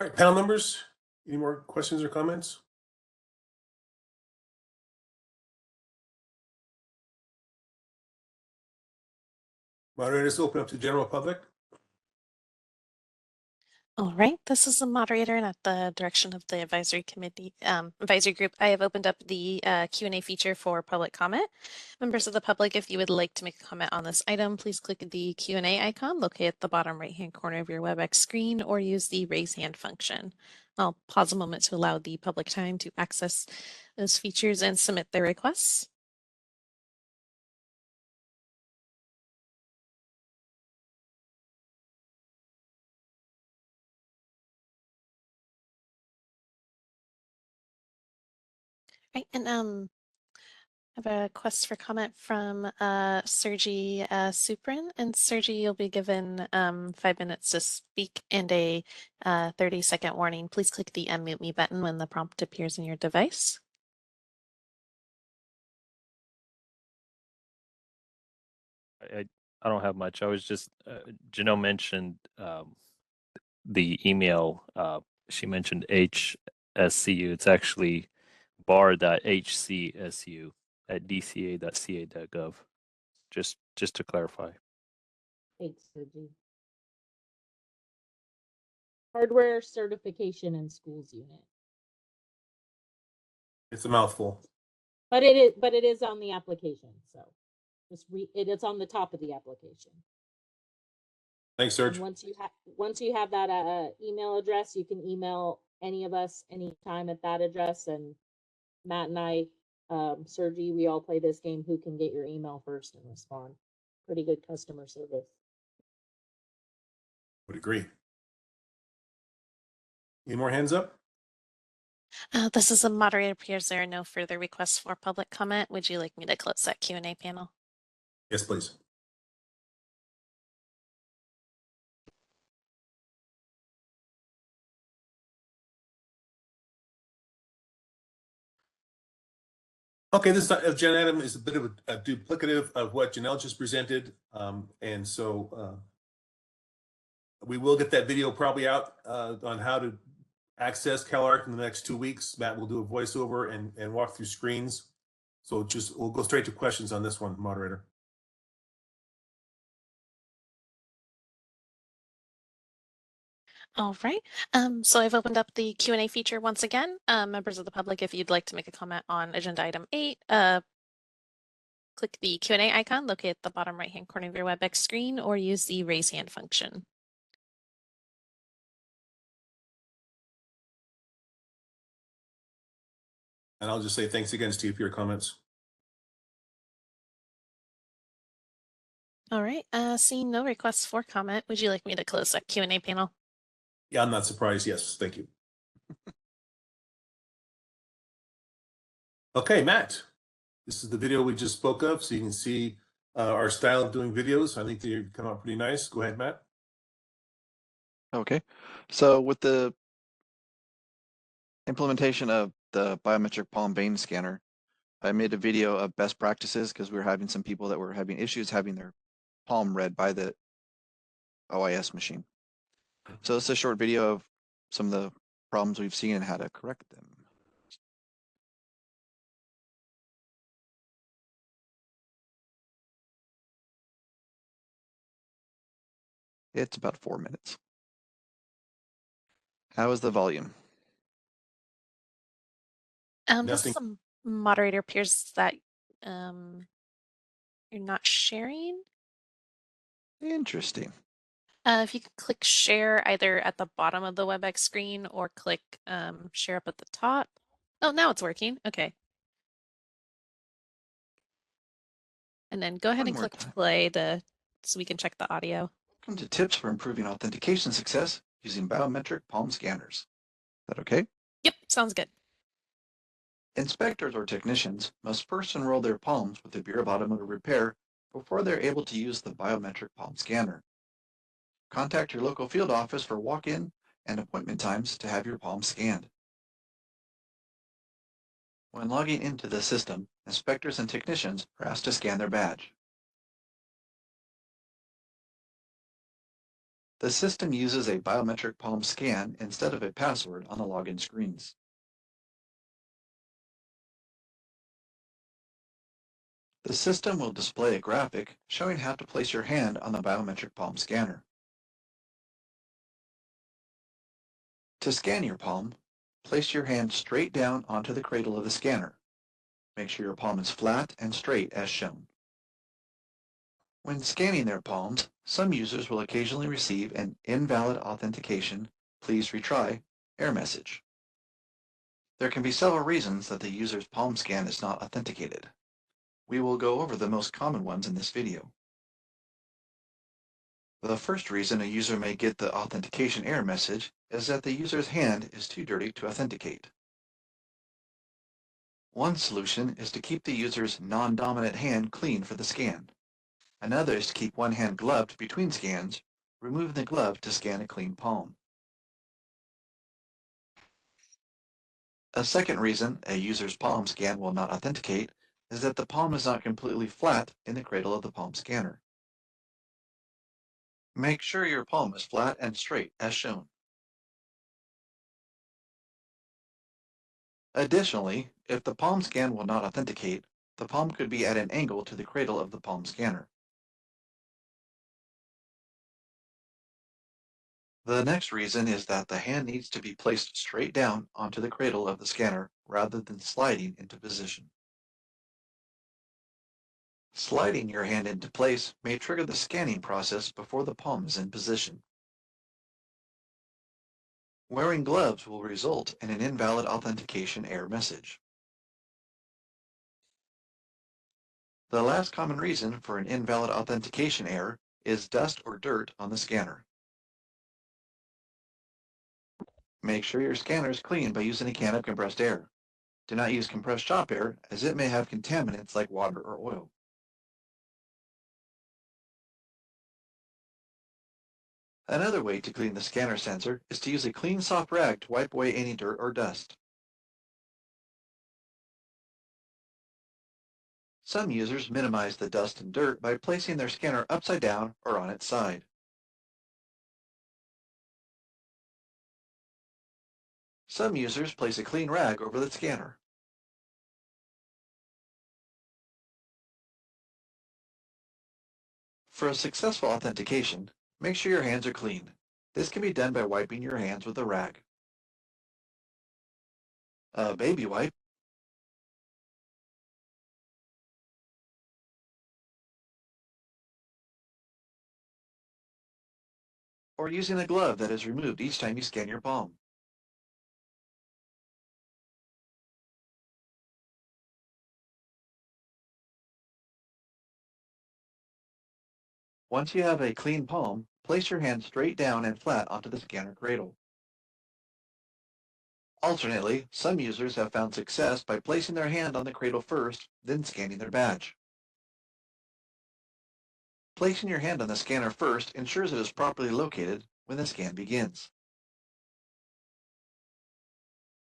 All right, panel members, any more questions or comments? Moderators, open up to general public. All right, this is the moderator, and at the direction of the advisory committee, advisory group, I have opened up the Q&A feature for public comment. Members of the public, if you would like to make a comment on this item, please click the Q&A icon located at the bottom right-hand corner of your WebEx screen, or use the raise hand function. I'll pause a moment to allow the public time to access those features and submit their requests. Right, and I have a request for comment from Sergi Suprin. And Sergi, you'll be given 5 minutes to speak and a 30-second warning. Please click the unmute me button when the prompt appears in your device. I don't have much. I was just, Janelle mentioned the email. She mentioned HSCU. It's actually bar.hcsu at dca.ca.gov. Just to clarify. Thanks, Suji. Hardware certification in schools unit. It's a mouthful. But it is on the application, so just it's on the top of the application. Thanks, Serge. And once you have that email address, you can email any of us anytime at that address. And Matt and I, Sergi, we all play this game. Who can get your email first and respond? Pretty good customer service. Would agree. Any more hands up? This is a moderator. Appears there are no further requests for public comment. Would you like me to close that Q&A panel? Yes, please. Okay, this agenda item is a bit of a duplicative of what Janelle just presented. And so we will get that video probably out on how to access CalArc in the next 2 weeks. Matt will do a voiceover and walk through screens. So we'll go straight to questions on this one, moderator. All right. So I've opened up the Q&A feature once again. Members of the public, if you'd like to make a comment on agenda item 8, click the Q&A icon located at the bottom right-hand corner of your WebEx screen or use the raise hand function. And I'll just say thanks again, Steve, for your comments. All right. Seeing no requests for comment, would you like me to close that Q&A panel? Yeah, I'm not surprised. Yes, thank you. Okay, Matt, this is the video we just spoke of, so you can see our style of doing videos. I think they come out pretty nice. Go ahead, Matt. Okay, so with the implementation of the biometric palm vein scanner, I made a video of best practices because we were having some people that were having issues having their palm read by the OIS machine. So it's a short video of some of the problems we've seen and how to correct them. It's about 4 minutes. How is the volume? This is a moderator appears that you're not sharing. Interesting. If you could click share either at the bottom of the WebEx screen or click share up at the top. Oh, now it's working. Okay. And then go ahead and click play so we can check the audio. Welcome to tips for improving authentication success using biometric palm scanners. Is that okay? Yep, sounds good. Inspectors or technicians must first enroll their palms with the Bureau of Automotive Repair before they're able to use the biometric palm scanner. Contact your local field office for walk-in and appointment times to have your palm scanned. When logging into the system, inspectors and technicians are asked to scan their badge. The system uses a biometric palm scan instead of a password on the login screens. The system will display a graphic showing how to place your hand on the biometric palm scanner. To scan your palm, place your hand straight down onto the cradle of the scanner. Make sure your palm is flat and straight as shown. When scanning their palms, some users will occasionally receive an invalid authentication, please retry, error message. There can be several reasons that the user's palm scan is not authenticated. We will go over the most common ones in this video. The first reason a user may get the authentication error message is that the user's hand is too dirty to authenticate. One solution is to keep the user's non-dominant hand clean for the scan. Another is to keep one hand gloved between scans, removing the glove to scan a clean palm. A second reason a user's palm scan will not authenticate is that the palm is not completely flat in the cradle of the palm scanner. Make sure your palm is flat and straight as shown. Additionally, if the palm scan will not authenticate, the palm could be at an angle to the cradle of the palm scanner. The next reason is that the hand needs to be placed straight down onto the cradle of the scanner rather than sliding into position. Sliding your hand into place may trigger the scanning process before the palm is in position. Wearing gloves will result in an invalid authentication error message. The last common reason for an invalid authentication error is dust or dirt on the scanner. Make sure your scanner is clean by using a can of compressed air. Do not use compressed shop air as it may have contaminants like water or oil. Another way to clean the scanner sensor is to use a clean soft rag to wipe away any dirt or dust. Some users minimize the dust and dirt by placing their scanner upside down or on its side. Some users place a clean rag over the scanner. For a successful authentication, make sure your hands are clean. This can be done by wiping your hands with a rag. A baby wipe. Or using a glove that is removed each time you scan your palm. Once you have a clean palm, place your hand straight down and flat onto the scanner cradle. Alternately, some users have found success by placing their hand on the cradle first, then scanning their badge. Placing your hand on the scanner first ensures it is properly located when the scan begins.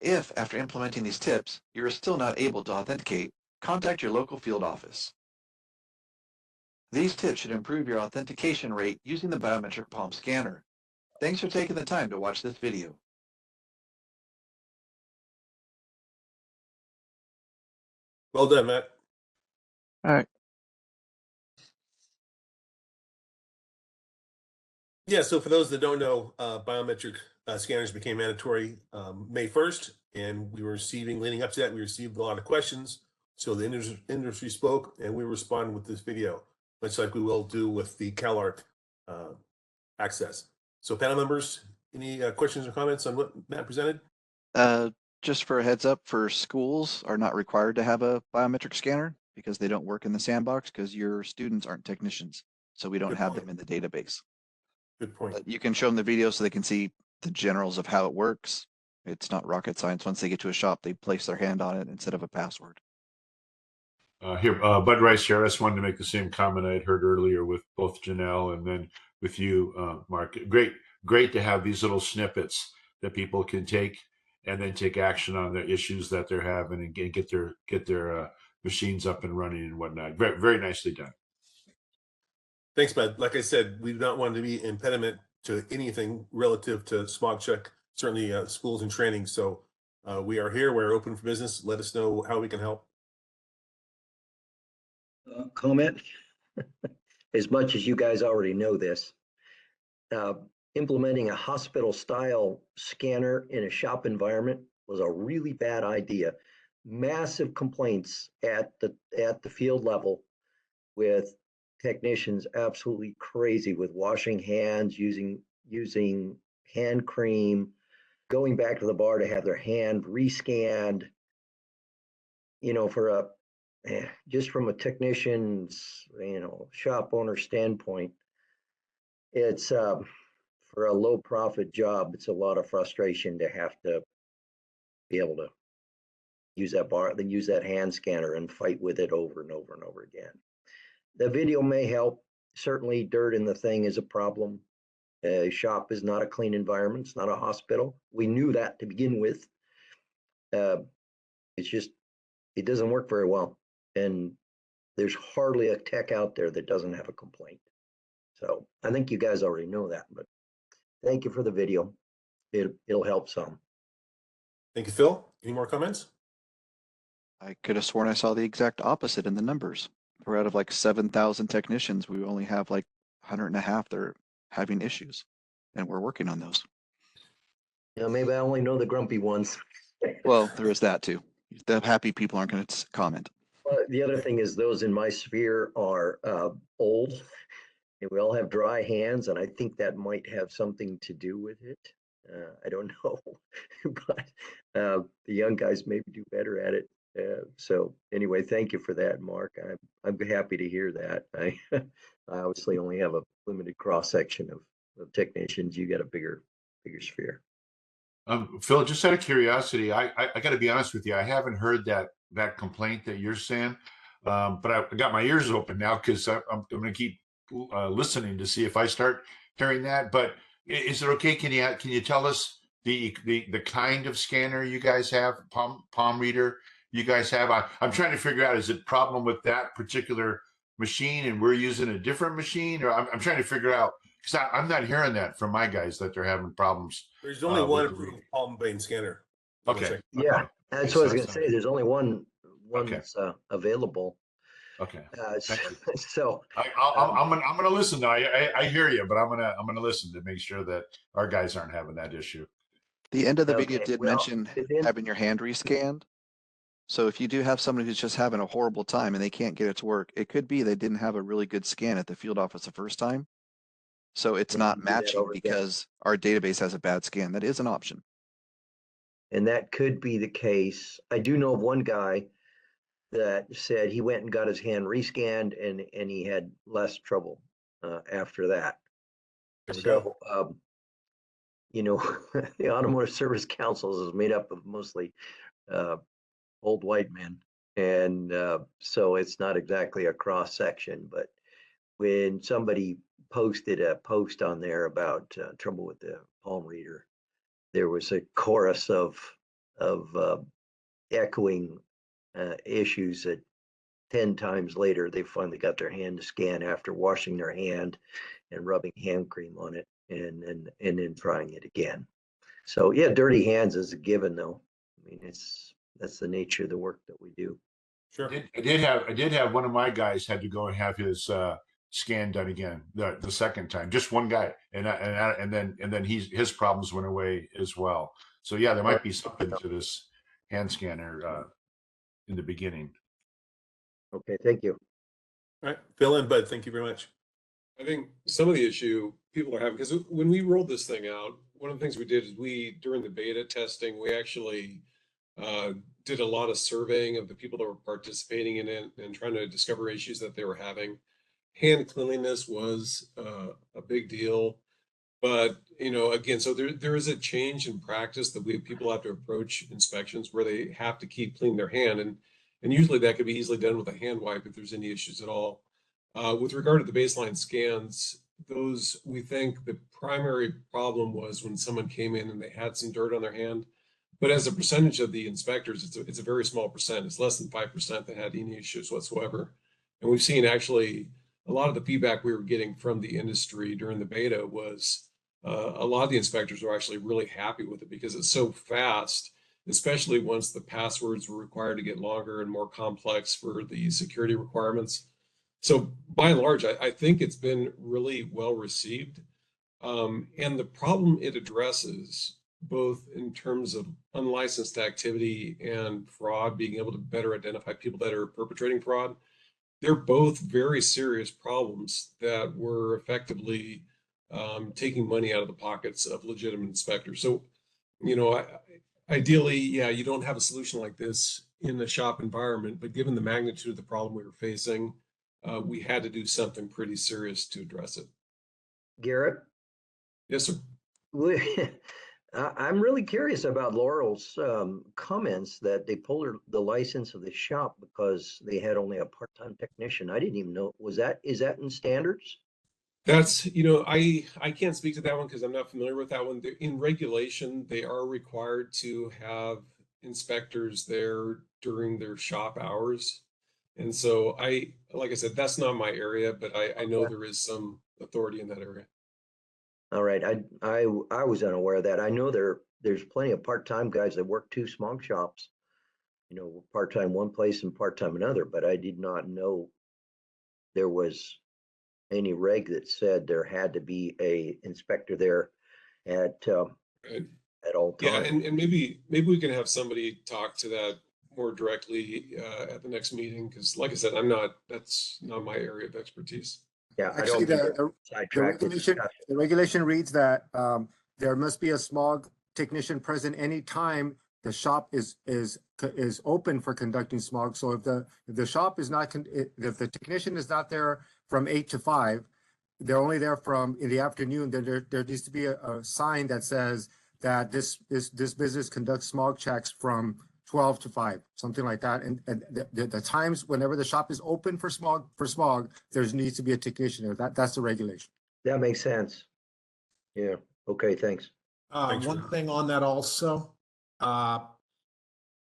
If, after implementing these tips, you are still not able to authenticate, contact your local field office. These tips should improve your authentication rate using the biometric palm scanner. Thanks for taking the time to watch this video. Well done, Matt. All right. Yeah, so for those that don't know, biometric scanners became mandatory May 1st, and we were receiving, leading up to that, we received a lot of questions. So the industry spoke, and we responded with this video, much like we will do with the CalArt access. So panel members, any questions or comments on what Matt presented? Just for a heads up, for schools are not required to have a biometric scanner because they don't work in the sandbox because your students aren't technicians. So we don't have them in the database. Good point. But you can show them the video so they can see the generals of how it works. It's not rocket science. Once they get to a shop, they place their hand on it instead of a password. Bud Rice here. I just wanted to make the same comment I had heard earlier with both Janelle and then with you, Mark. Great to have these little snippets that people can take and then take action on the issues that they're having and get their machines up and running and whatnot. Very nicely done. Thanks, Bud. Like I said, we do not want to be impediment to anything relative to smog check, certainly schools and training. So we are here. We're open for business. Let us know how we can help. Comment, as much as you guys already know this, implementing a hospital style scanner in a shop environment was a really bad idea. Massive complaints at the field level with technicians absolutely crazy with washing hands, using hand cream, going back to the bar to have their hand rescanned. You know, for just from a technician's, shop owner standpoint, it's for a low profit job, it's a lot of frustration to have to be able to use that hand scanner and fight with it over and over and over again. The video may help. Certainly dirt in the thing is a problem. A shop is not a clean environment. It's not a hospital. We knew that to begin with. It's just, it doesn't work very well. And there's hardly a tech out there that doesn't have a complaint. So I think you guys already know that, but thank you for the video. It'll help some. Thank you, Phil. Any more comments? I could have sworn I saw the exact opposite in the numbers. We're out of like 7,000 technicians. We only have like 150 that are having issues, and we're working on those. Yeah, maybe I only know the grumpy ones. Well, there is that too. The happy people aren't going to comment. Well, the other thing is those in my sphere are old, and we all have dry hands, and I think that might have something to do with it. I don't know, but the young guys maybe do better at it. So anyway, thank you for that, Mark. I'm happy to hear that. I obviously only have a limited cross section of technicians. You got a bigger sphere. Phil, just out of curiosity, I got to be honest with you. I haven't heard that complaint that you're saying, but I got my ears open now because I'm going to keep listening to see if I start hearing that. But is it okay? Can you tell us the kind of scanner you guys have, palm reader you guys have? I'm trying to figure out, is it a problem with that particular machine and we're using a different machine, or I'm trying to figure out. Because I'm not hearing that from my guys that they're having problems. There's only one approved palm vein scanner. Okay. Yeah, that's what I was going to say. There's only one that's available. Okay. So, Thank you. so I'm gonna listen though. I hear you, but I'm gonna listen to make sure that our guys aren't having that issue. The end of the video okay, did well, mention then, having your hand rescanned. So if you do have somebody who's just having a horrible time and they can't get it to work, it could be they didn't have a really good scan at the field office the first time. So it's we not can do that matching over again. because our database has a bad scan. That is an option. And that could be the case. I do know of one guy that said he went and got his hand rescanned and he had less trouble after that. There we So, you know, the Automotive Service Councils is made up of mostly old white men. And so it's not exactly a cross section, but when somebody posted a post on there about trouble with the palm reader, there was a chorus of echoing issues that 10 times later they finally got their hand to scan after washing their hand and rubbing hand cream on it and then trying it again. So yeah, dirty hands is a given though. I mean, that's the nature of the work that we do. Sure. I did have one of my guys had to go and have his scan done again the second time. Just one guy, and then his problems went away as well. So yeah, there might be something to this hand scanner in the beginning. Okay, thank you. All right, Phil and Bud, thank you very much. I think some of the issue people are having, because when we rolled this thing out, one of the things we did is during the beta testing, we actually did a lot of surveying of the people that were participating in it and trying to discover issues that they were having. Hand cleanliness was a big deal. But, you know, again, so there is a change in practice that people have to approach inspections where they have to keep cleaning their hand. And usually that could be easily done with a hand wipe if there's any issues at all. With regard to the baseline scans, those, we think the primary problem was when someone came in and they had some dirt on their hand. But as a percentage of the inspectors, it's a very small percent. It's less than 5% that had any issues whatsoever. And we've seen actually a lot of the feedback we were getting from the industry during the beta was a lot of the inspectors were actually really happy with it because it's so fast, especially once the passwords were required to get longer and more complex for the security requirements. So by and large, I think it's been really well received. And the problem it addresses, both in terms of unlicensed activity and fraud, being able to better identify people that are perpetrating fraud, they're both very serious problems that were effectively taking money out of the pockets of legitimate inspectors. So, you know, ideally, yeah, you don't have a solution like this in the shop environment, but given the magnitude of the problem we were facing, we had to do something pretty serious to address it. Garrett? Yes, sir. I'm really curious about Laurel's comments that they pulled the license of the shop because they had only a part-time technician. I didn't even know, is that in standards? That's, you know, I can't speak to that one because I'm not familiar with that one. In regulation, they are required to have inspectors there during their shop hours. And so like I said, that's not my area, but I know there is some authority in that area. All right, I was unaware of that. I know there's plenty of part-time guys that work two smog shops, you know, part-time one place and part-time another, but I did not know there was any reg that said there had to be a inspector there at all times. Yeah, and maybe we can have somebody talk to that more directly at the next meeting, because like I said, that's not my area of expertise. Yeah, Actually, the regulation reads that there must be a smog technician present anytime the shop is open for conducting smog. So if the shop is not, if the technician is not there from 8 to 5, they're only there from in the afternoon, then there needs to be a sign that says that this business conducts smog checks from 12 to 5, something like that. And the times whenever the shop is open for smog, there needs to be a technician there. That's the regulation. That makes sense. Yeah. Okay, thanks. One thing on that also,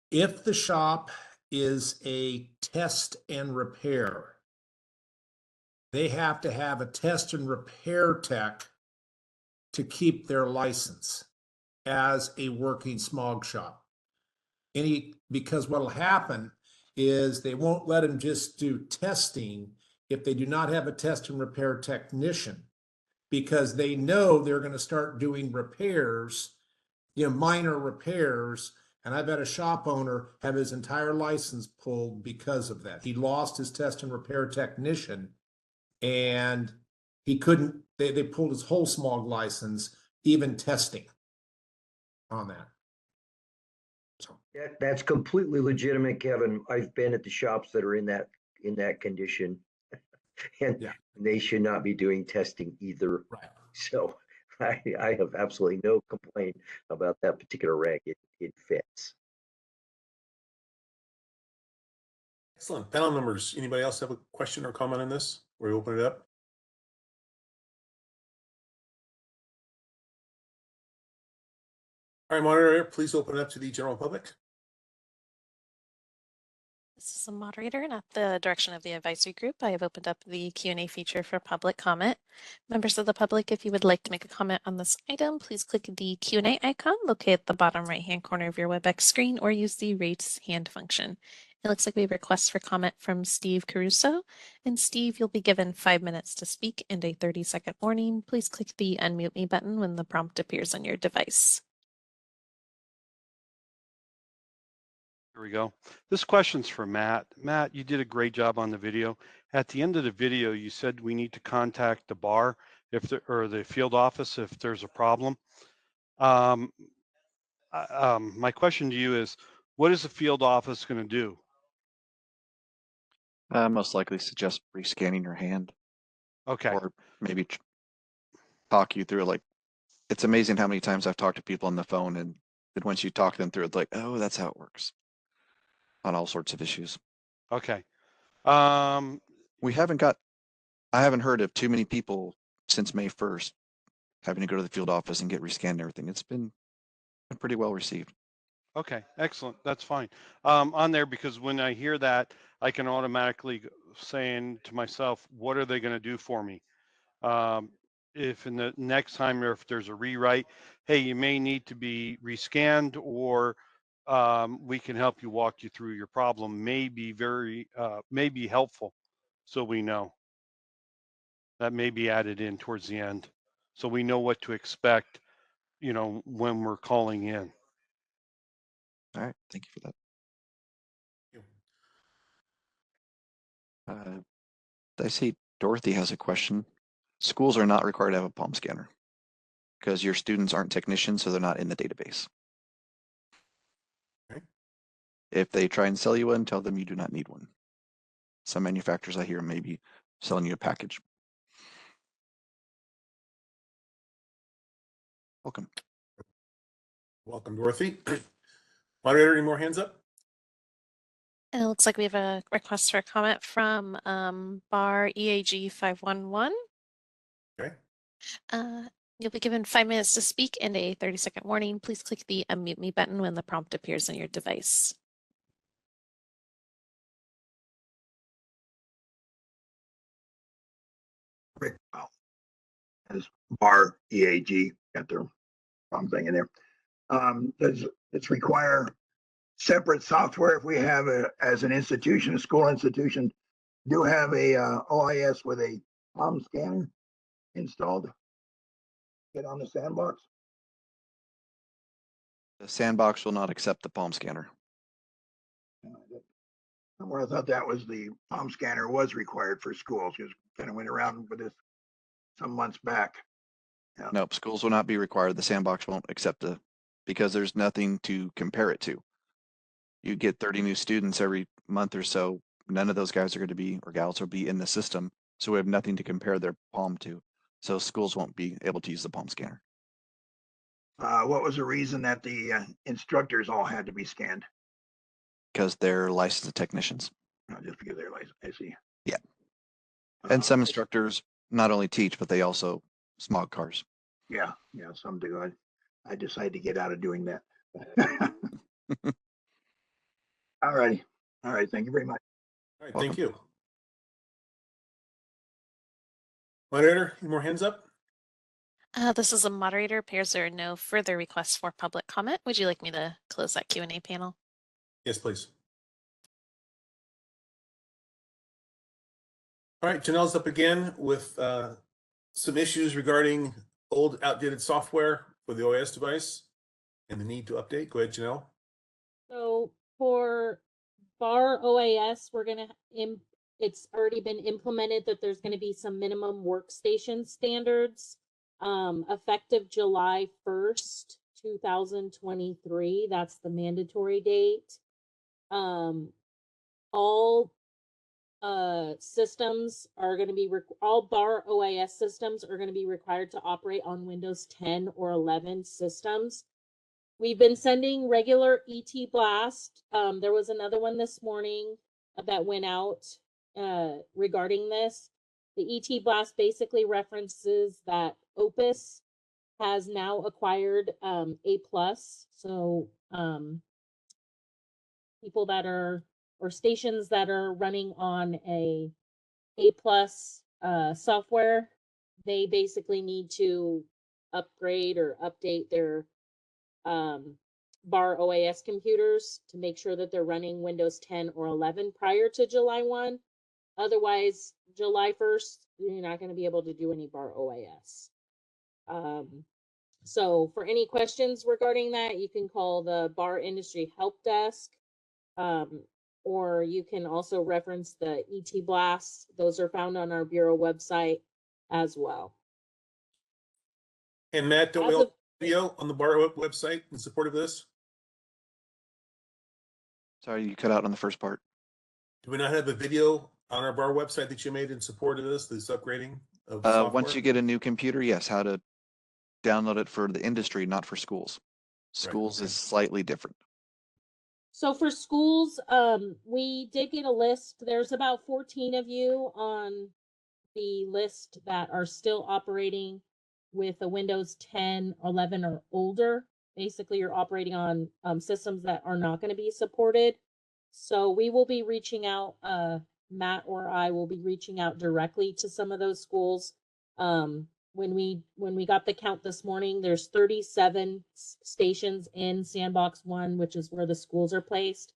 if the shop is a test and repair, they have to have a test and repair tech to keep their license as a working smog shop. Because what'll happen is they won't let them just do testing if they do not have a test and repair technician, because they know they're going to start doing repairs, minor repairs. And I've had a shop owner have his entire license pulled because of that. He lost his test and repair technician, and he couldn't, they pulled his whole smog license, even testing on that. So That's completely legitimate, Kevin. I've been at the shops that are in that condition. And yeah, they should not be doing testing either. right. So I have absolutely no complaint about that particular reg. It fits. Excellent. Panel members, anybody else have a question or comment on this? Where we open it up? All right, moderator, please open it up to the general public. This is the moderator, and at the direction of the advisory group, I have opened up the Q&A feature for public comment. Members of the public, if you would like to make a comment on this item, please click the Q&A icon located at the bottom right-hand corner of your WebEx screen, or use the raise hand function. It looks like we have requests for comment from Steve Caruso. And Steve, you'll be given 5 minutes to speak and a 30-second warning. Please click the unmute me button when the prompt appears on your device. Here we go. This question's for Matt. Matt, you did a great job on the video. At the end of the video, you said we need to contact the bar or the field office if there's a problem. My question to you is, what is the field office going to do? Most likely suggest rescanning your hand. Okay. Or maybe talk you through, like, it's amazing how many times I've talked to people on the phone, and then once you talk them through, it's like, oh, that's how it works on all sorts of issues. Okay. I haven't heard of too many people since May 1st having to go to the field office and get rescanned and everything. It's been pretty well received. Okay, excellent. That's fine. On there, because when I hear that, I can automatically saying to myself, what are they going to do for me? If in the next time, or if there's a rewrite, hey, you may need to be rescanned, or we can help you walk you through your problem, may be helpful. So we know that may be added in towards the end, so we know what to expect, when we're calling in. All right, thank you for that. I see Dorothy has a question. Schools are not required to have a palm scanner because your students aren't technicians, so they're not in the database. Okay. If they try and sell you one, tell them you do not need one. Some manufacturers I hear may be selling you a package. Welcome. Welcome, Dorothy. Moderator, any more hands up? And it looks like we have a request for a comment from bar EAG 511. Okay. You'll be given 5 minutes to speak and a 30-second warning. Please click the unmute me button when the prompt appears on your device. Rick, well, as bar EAG got their wrong thing in there. Does it require separate software if we have as an institution, a school institution, do have a OIS with a palm scanner installed? Get on the sandbox? The sandbox will not accept the palm scanner. Somewhere I thought that was the palm scanner was required for schools. Just kind of went around with this some months back. Yeah. Nope, schools will not be required. The sandbox won't accept it because there's nothing to compare it to. You get 30 new students every month or so. None of those guys are going to be, or gals will be in the system. So we have nothing to compare their palm to. So schools won't be able to use the palm scanner. What was the reason that the instructors all had to be scanned? Because they're licensed technicians. Just because they're licensed, I see. Yeah. And some instructors not only teach, but they also smog cars. Yeah, some do. I decided to get out of doing that. All right. Thank you very much. All right, thank you. Moderator, any more hands up? This is a moderator. Appears there are no further requests for public comment. Would you like me to close that Q&A panel? Yes, please. All right, Janelle's up again with some issues regarding old outdated software for the OS device and the need to update. Go ahead, Janelle. So for bar OAS, it's already been implemented that there's gonna be some minimum workstation standards effective July 1st, 2023. That's the mandatory date. All systems are going to be all bar OAS systems are going to be required to operate on Windows 10 or 11 systems. We've been sending regular ET blast. There was another one this morning that went out regarding this. The ET blast basically references that Opus has now acquired A+. So people that are or stations that are running on A+ software, they basically need to upgrade or update their bar OAS computers to make sure that they're running Windows 10 or 11 prior to July 1. Otherwise, July 1st, you're not going to be able to do any bar OAS. So for any questions regarding that, you can call the Bar Industry Help Desk, or you can also reference the ET blasts. Those are found on our Bureau website as well. And Matt, don't we have a video on the Bar website in support of this? Sorry, you cut out on the first part. Do we not have a video on our Bar website that you made in support of this upgrading of software? Once you get a new computer, yes, how to download it for the industry, not for schools. Schools is slightly different. So for schools, we did get a list. There's about 14 of you on the list that are still operating with a Windows 10, 11 or older. Basically, you're operating on systems that are not going to be supported. So we will be reaching out, Matt or I will be reaching out directly to some of those schools. When we got the count this morning, there's 37 stations in Sandbox 1, which is where the schools are placed.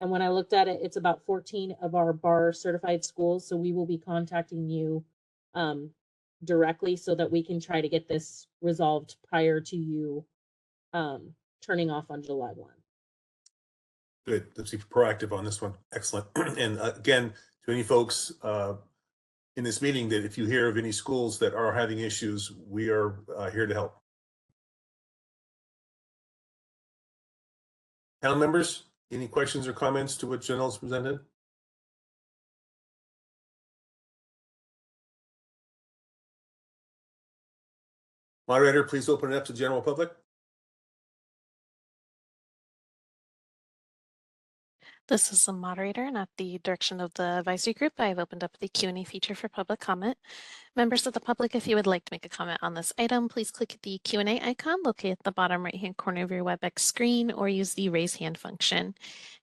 And when I looked at it, it's about 14 of our bar certified schools. So we will be contacting you directly so that we can try to get this resolved prior to you turning off on July 1. Good. Let's be proactive on this one. Excellent. And again, to any folks in this meeting, that if you hear of any schools that are having issues, we are here to help. Panel members, any questions or comments to what Janelle's presented? Moderator, please open it up to general public. This is the moderator, and at the direction of the advisory group, I have opened up the Q&A feature for public comment. Members of the public, if you would like to make a comment on this item, please click the Q&A icon located at the bottom right-hand corner of your WebEx screen or use the raise hand function.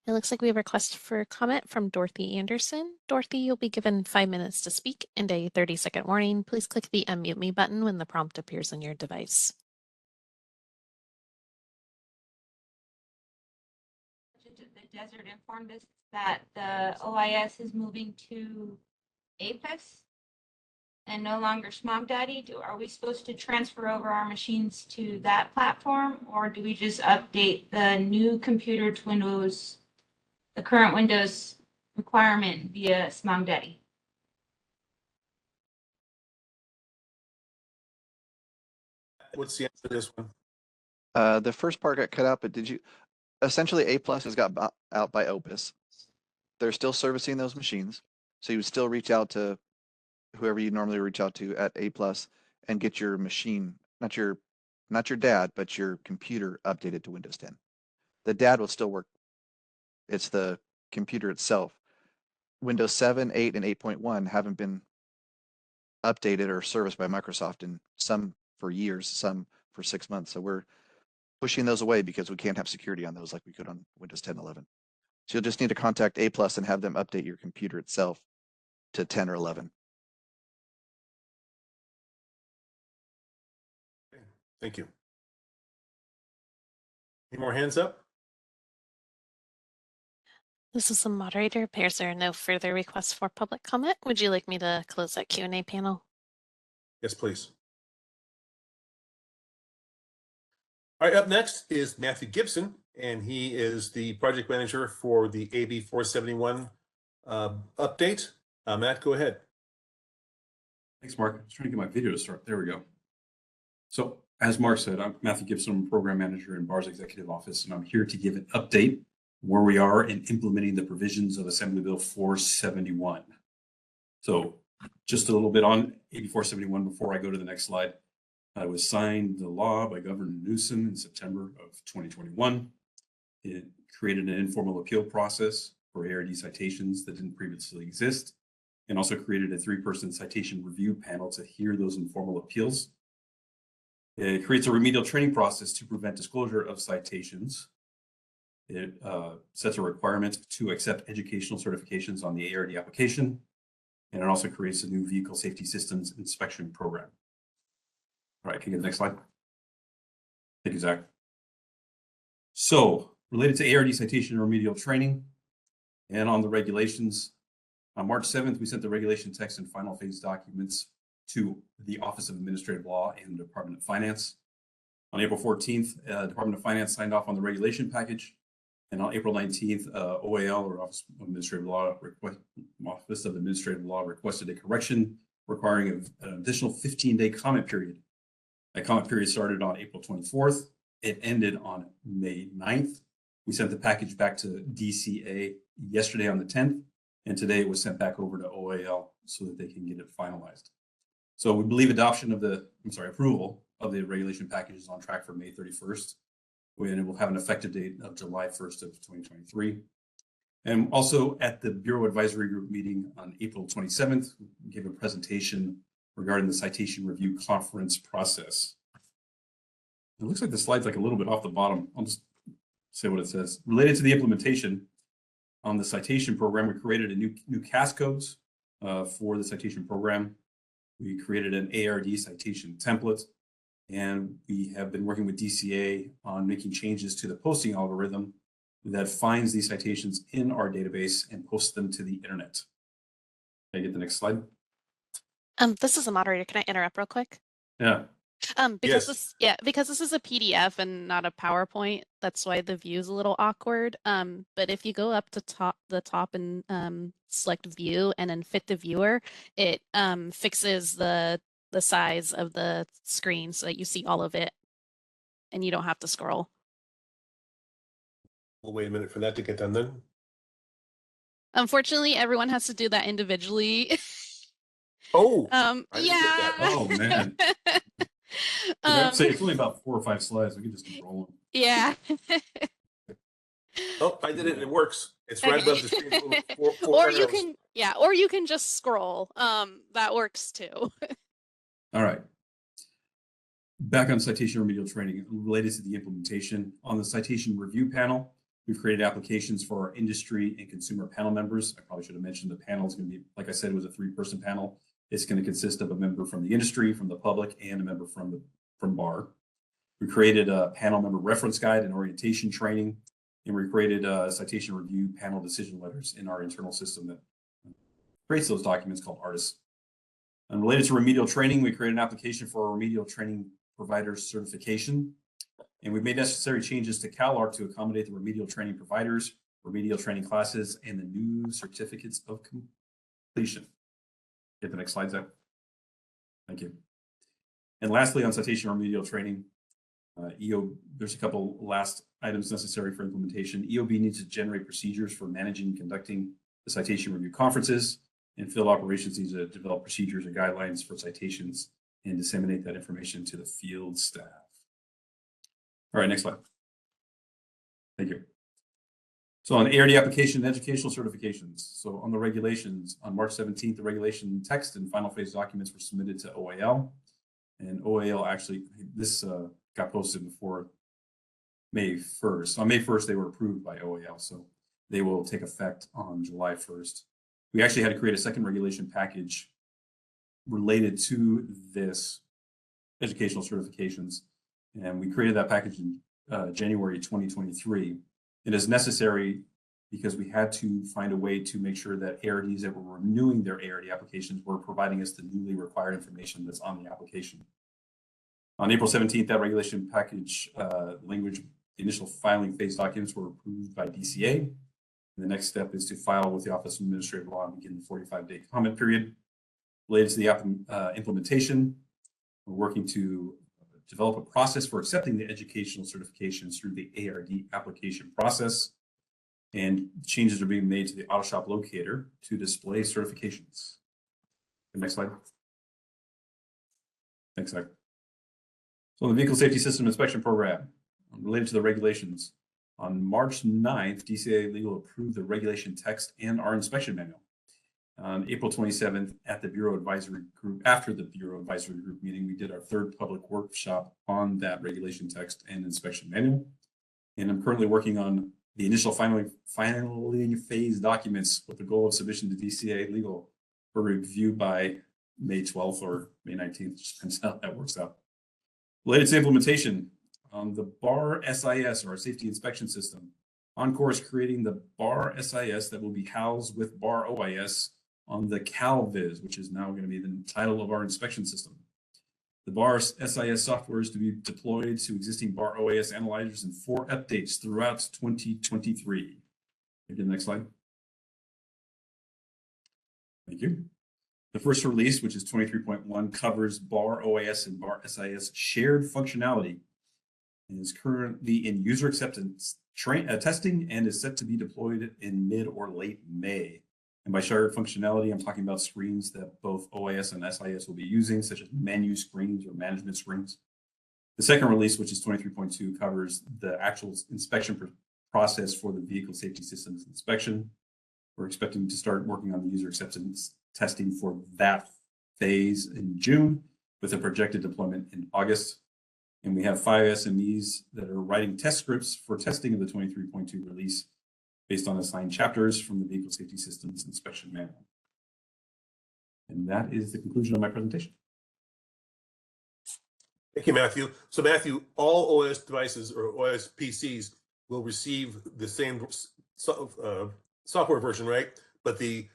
It looks like we have a request for comment from Dorothy Anderson. Dorothy, you'll be given 5 minutes to speak and a 30-second warning. Please click the unmute me button when the prompt appears on your device. The Desert informed us that the OIS is moving to APIS and no longer Smog Daddy. Are we supposed to transfer over our machines to that platform, or do we just update the new computer to Windows, the current Windows requirement via Smog Daddy? What's the answer to this one? The first part got cut out, but did you? Essentially, A+ has got out by Opus. They're still servicing those machines, so you would still reach out to whoever you normally reach out to at A+ and get your machine, not your dad, but your computer updated to Windows 10. The dad will still work. It's the computer itself. Windows 7, 8, and 8.1 haven't been updated or serviced by Microsoft, in some for years, some for 6 months. So we're pushing those away because we can't have security on those like we could on Windows 10, 11. So you'll just need to contact A+ and have them update your computer itself to 10 or 11. Thank you. Any more hands up? This is the moderator. Appears there are no further requests for public comment. Would you like me to close that Q&A panel? Yes, please. All right, up next is Matthew Gibson, and he is the project manager for the AB 471 update. Matt, go ahead. Thanks, Mark. I was trying to get my video to start. There we go. So as Mark said, I'm Matthew Gibson, I'm program manager in BAR's executive office, and I'm here to give an update where we are in implementing the provisions of Assembly Bill 471. So just a little bit on AB 471 before I go to the next slide. It was signed the law by Governor Newsom in September of 2021. It created an informal appeal process for ARD citations that didn't previously exist, and also created a 3-person citation review panel to hear those informal appeals. It creates a remedial training process to prevent disclosure of citations. It sets a requirement to accept educational certifications on the ARD application, and it also creates a new vehicle safety systems inspection program. All right, can you get the next slide? Thank you, Zach. So related to ARD citation and remedial training and on the regulations, on March 7th, we sent the regulation text and final phase documents to the Office of Administrative Law and the Department of Finance. On April 14th, Department of Finance signed off on the regulation package. And on April 19th, OAL, or Office of Administrative Law, requested a correction requiring an additional 15-day comment period. That comment period started on April 24th. It ended on May 9th. We sent the package back to DCA yesterday on the 10th, and today it was sent back over to OAL so that they can get it finalized. So we believe approval of the regulation package is on track for May 31st. And it will have an effective date of July 1st of 2023. And also at the Bureau Advisory Group meeting on April 27th, we gave a presentation regarding the citation review conference process. It looks like the slide's like a little bit off the bottom. I'll just say what it says. Related to the implementation on the citation program, we created a new CAS codes for the citation program. We created an ARD citation template, and we have been working with DCA on making changes to the posting algorithm that finds these citations in our database and posts them to the internet. Can I get the next slide? This is a moderator. Can I interrupt real quick? Yeah. Because this is a PDF and not a PowerPoint, that's why the view is a little awkward. But if you go up to the top and select view and then fit the viewer, it fixes the size of the screen so that you see all of it and you don't have to scroll. We'll wait a minute for that to get done then. Unfortunately, everyone has to do that individually. Oh, yeah. Oh man. Say it's only about 4 or 5 slides. We can just keep rolling. Yeah. Oh, I did it. It works. It's right above the screen. Or you can just scroll. That works too. All right. Back on citation remedial training related to the implementation. On the citation review panel, we've created applications for our industry and consumer panel members. I probably should have mentioned the panel is going to be, like I said, it was a 3-person panel. It's going to consist of a member from the industry, from the public, and a member from BAR. We created a panel member reference guide and orientation training, and we created citation review panel decision letters in our internal system that creates those documents called ARTIS. And related to remedial training, we created an application for our remedial training provider certification, and we made necessary changes to CalARC to accommodate the remedial training providers, remedial training classes, and the new certificates of completion. Get the next slide, Zach. Thank you. And lastly, on citation remedial training, there's a couple last items necessary for implementation. EOB needs to generate procedures for managing and conducting the citation review conferences, and field operations needs to develop procedures and guidelines for citations and disseminate that information to the field staff. All right, next slide. Thank you. So on ARD application and educational certifications. So on the regulations, on March 17th, the regulation text and final phase documents were submitted to OAL. And OAL actually, this got posted before May 1st. On May 1st, they were approved by OAL. So they will take effect on July 1st. We actually had to create a second regulation package related to this educational certifications. And we created that package in January 2023. It is necessary because we had to find a way to make sure that ARDs that were renewing their ARD applications were providing us the newly required information that's on the application. On April 17th, that regulation package language, the initial filing phase documents were approved by DCA. And the next step is to file with the Office of Administrative Law and begin the 45-day comment period. Related to the implementation, we're working to develop a process for accepting the educational certifications through the ARD application process. And changes are being made to the auto shop locator to display certifications. The next slide. Next slide. So the Vehicle Safety System Inspection Program, related to the regulations, on March 9th, DCA Legal approved the regulation text and our inspection manual. On April 27th, at the Bureau Advisory Group, after the Bureau Advisory Group meeting, we did our third public workshop on that regulation text and inspection manual. And I'm currently working on the initial filing phase documents with the goal of submission to DCA Legal for review by May 12th or May 19th, just depends how that works out. Related to implementation, the BAR SIS, or our safety inspection system, Encore is creating the BAR SIS that will be housed with BAR OIS on the CalViz, which is now going to be the title of our inspection system. The BAR SIS software is to be deployed to existing BAR OIS analyzers in 4 updates throughout 2023. Again, next slide. Thank you. The first release, which is 23.1, covers BAR OIS and BAR SIS shared functionality and is currently in user acceptance testing and is set to be deployed in mid or late May. And by shared functionality, I'm talking about screens that both OIS and SIS will be using, such as menu screens or management screens. The second release, which is 23.2, covers the actual inspection process for the vehicle safety systems inspection. We're expecting to start working on the user acceptance testing for that phase in June, with a projected deployment in August. And we have 5 SMEs that are writing test scripts for testing of the 23.2 release based on assigned chapters from the Vehicle Safety Systems Inspection Manual. And that is the conclusion of my presentation. Thank you, Matthew. So Matthew, all OS devices or OS PCs will receive the same software version, right? But the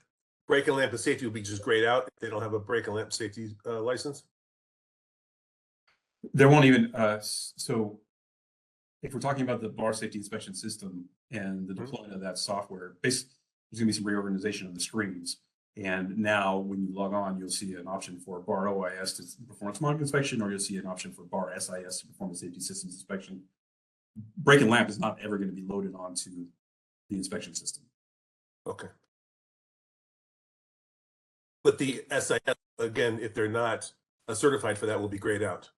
brake and lamp of safety will be just grayed out if they don't have a brake and lamp safety license? There won't even, so if we're talking about the BAR safety inspection system and the deployment of that software, basically there's gonna be some reorganization of the screens. And now when you log on, you'll see an option for BAR OIS to perform a smog inspection, or you'll see an option for BAR SIS to perform a safety systems inspection. Brake and lamp is not ever going to be loaded onto the inspection system. Okay. But the SIS, again, if they're not certified for that, will be grayed out.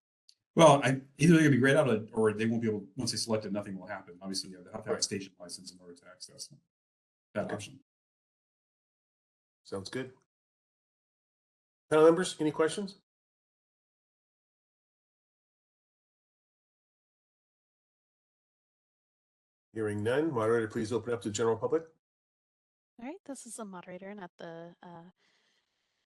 Well, either they're going to be grayed out or they won't be able, once they select it, nothing will happen. Obviously, you have to have a station license in order to access that option. Sounds good. Panel members, any questions? Hearing none, moderator, please open up to general public. All right, this is the moderator, and at the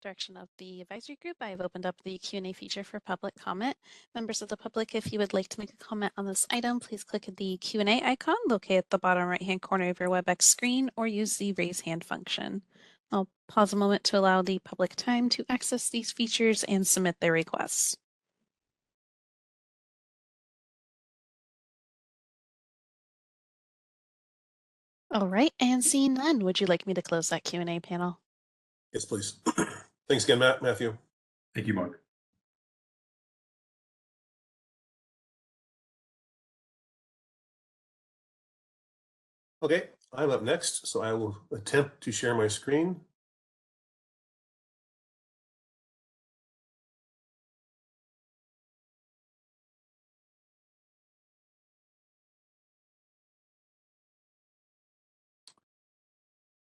direction of the advisory group, I have opened up the Q&A feature for public comment. Members of the public, if you would like to make a comment on this item, please click the Q&A icon located at the bottom right-hand corner of your WebEx screen, or use the raise hand function. I'll pause a moment to allow the public time to access these features and submit their requests. All right, and seeing none, would you like me to close that Q&A panel? Yes, please. Thanks again, Matthew. Thank you, Mark. Okay, I'm up next, so I will attempt to share my screen.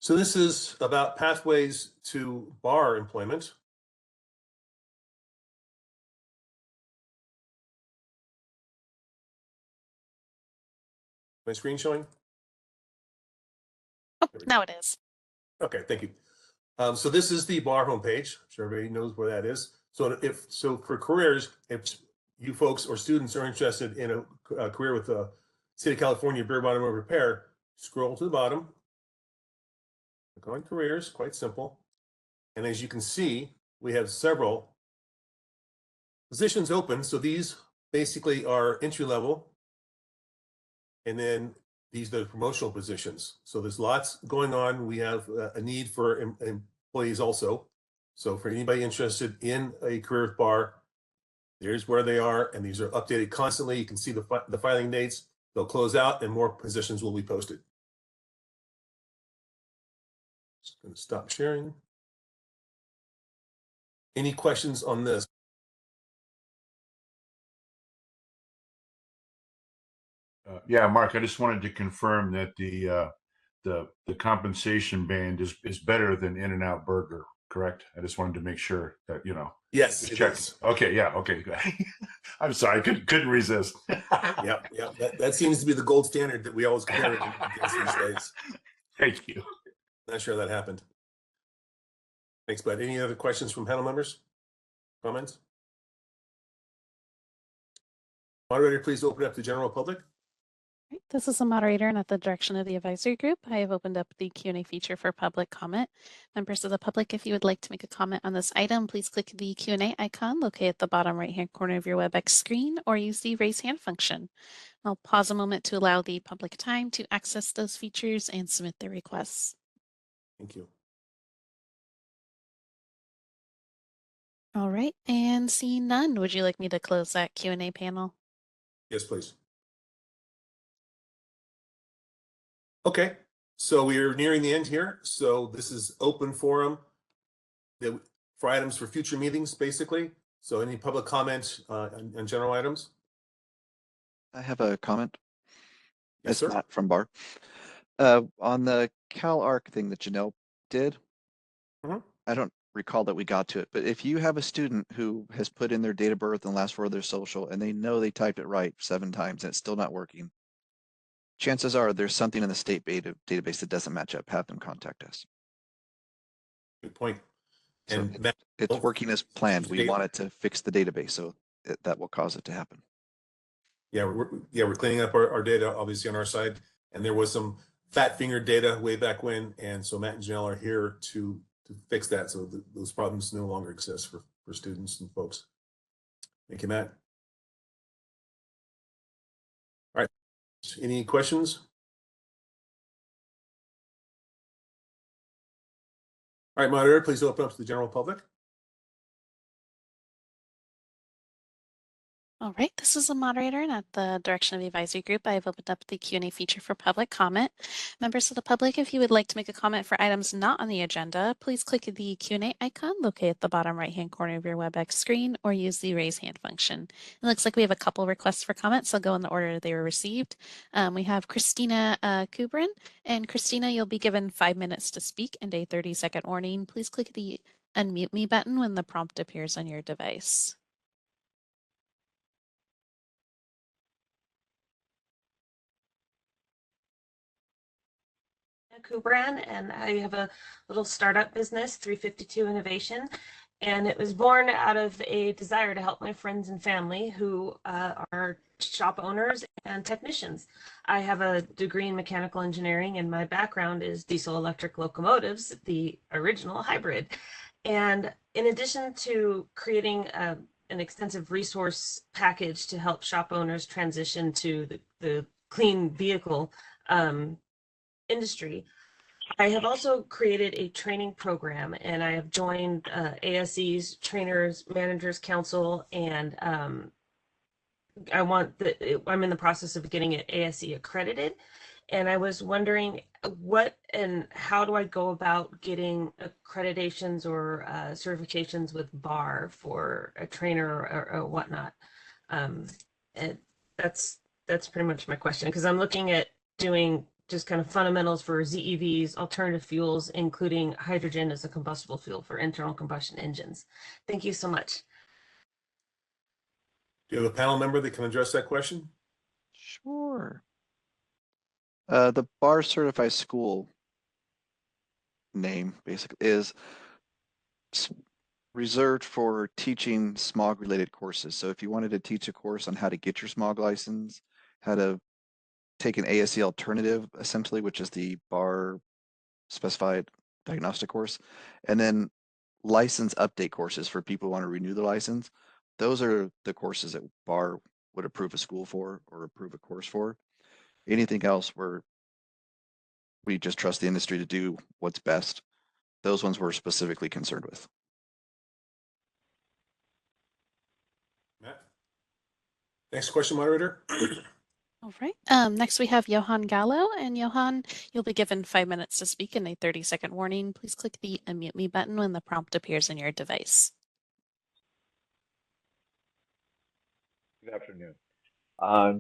So this is about pathways to BAR employment. My screen showing? Oh, now it is. Okay, thank you. So this is the BAR homepage. I'm sure everybody knows where that is. So for careers, if you folks or students are interested in a career with the State of California Bureau of Automotive Repair, scroll to the bottom, Click on careers, quite simple. And as you can see, we have several positions open. So these basically are entry level. And then these are the promotional positions. So there's lots going on. We have a need for employees also. So for anybody interested in a career with BAR, there's where they are, and these are updated constantly. You can see the filing dates. They'll close out, and more positions will be posted. Just going to stop sharing. Any questions on this? Yeah, Mark, I just wanted to confirm that the compensation band is better than In-N-Out Burger, correct? I just wanted to make sure that, you know. Yes, Just it checking. is. Okay, yeah, okay. I'm sorry, I couldn't resist. Yep. That seems to be the gold standard that we always compare against these days. Thank you. Not sure that happened. Thanks, bud. Any other questions from panel members? Comments? Moderator, please open up to general public. Right, this is the moderator, and at the direction of the advisory group, I have opened up the Q&A feature for public comment. Members of the public, if you would like to make a comment on this item, please click the Q&A icon located at the bottom right-hand corner of your WebEx screen, or use the raise hand function. I'll pause a moment to allow the public time to access those features and submit their requests. Thank you. All right, and seeing none, would you like me to close that Q&A panel? Yes, please. Okay, so we are nearing the end here. So this is open forum for items for future meetings, basically. So any public comments on general items? I have a comment. Yes, It's sir. Matt from BAR. On the CalArc thing that Janelle did, I don't recall that we got to it, but if you have a student who has put in their date of birth and last four of their social, and they know they typed it right 7 times and it's still not working, chances are there's something in the state database that doesn't match up. Have them contact us. Good point. So And it's working as planned. We State- want it to fix the database, so that will cause it to happen. Yeah, we're cleaning up our data, obviously, on our side. And there was some fat fingered data way back when. And so Matt and Janelle are here to fix that. So those problems no longer exist for students and folks. Thank you, Matt. All right. Any questions? All right, moderator, please open up to the general public. All right, this is the moderator, and at the direction of the advisory group, I have opened up the Q&A feature for public comment. Members of the public, if you would like to make a comment for items not on the agenda, please click the Q&A icon located at the bottom right-hand corner of your WebEx screen, or use the raise hand function. It looks like we have a couple requests for comments, so I'll go in the order they were received. We have Christina Kubrin, and Christina, you'll be given 5 minutes to speak and a 30-second warning. Please click the unmute me button when the prompt appears on your device. Kubran, and I have a little startup business, 352 Innovation, and it was born out of a desire to help my friends and family who are shop owners and technicians. I have a degree in mechanical engineering, and my background is diesel electric locomotives, the original hybrid. And in addition to creating an extensive resource package to help shop owners transition to the clean vehicle industry, I have also created a training program, and I have joined ASE's Trainers Managers Council, and I'm in the process of getting it ASE accredited. And I was wondering what and how do I go about getting accreditations or certifications with BAR for a trainer or whatnot. And that's pretty much my question, because I'm looking at doing just kind of fundamentals for ZEVs, alternative fuels, including hydrogen as a combustible fuel for internal combustion engines. Thank you so much. Do you have a panel member that can address that question? Sure. The BAR certified school name basically is reserved for teaching smog related courses. So if you wanted to teach a course on how to get your smog license, how to take an ASE alternative, essentially, which is the BAR specified diagnostic course. And then license update courses for people who want to renew the license. Those are the courses that BAR would approve a school for or approve a course for. Anything else we just trust the industry to do what's best. Those ones we're specifically concerned with. Matt? Next question, moderator. All right. Next we have Johan Gallo, and Johan, you'll be given 5 minutes to speak and a 30-second warning. Please click the unmute me button when the prompt appears in your device. Good afternoon.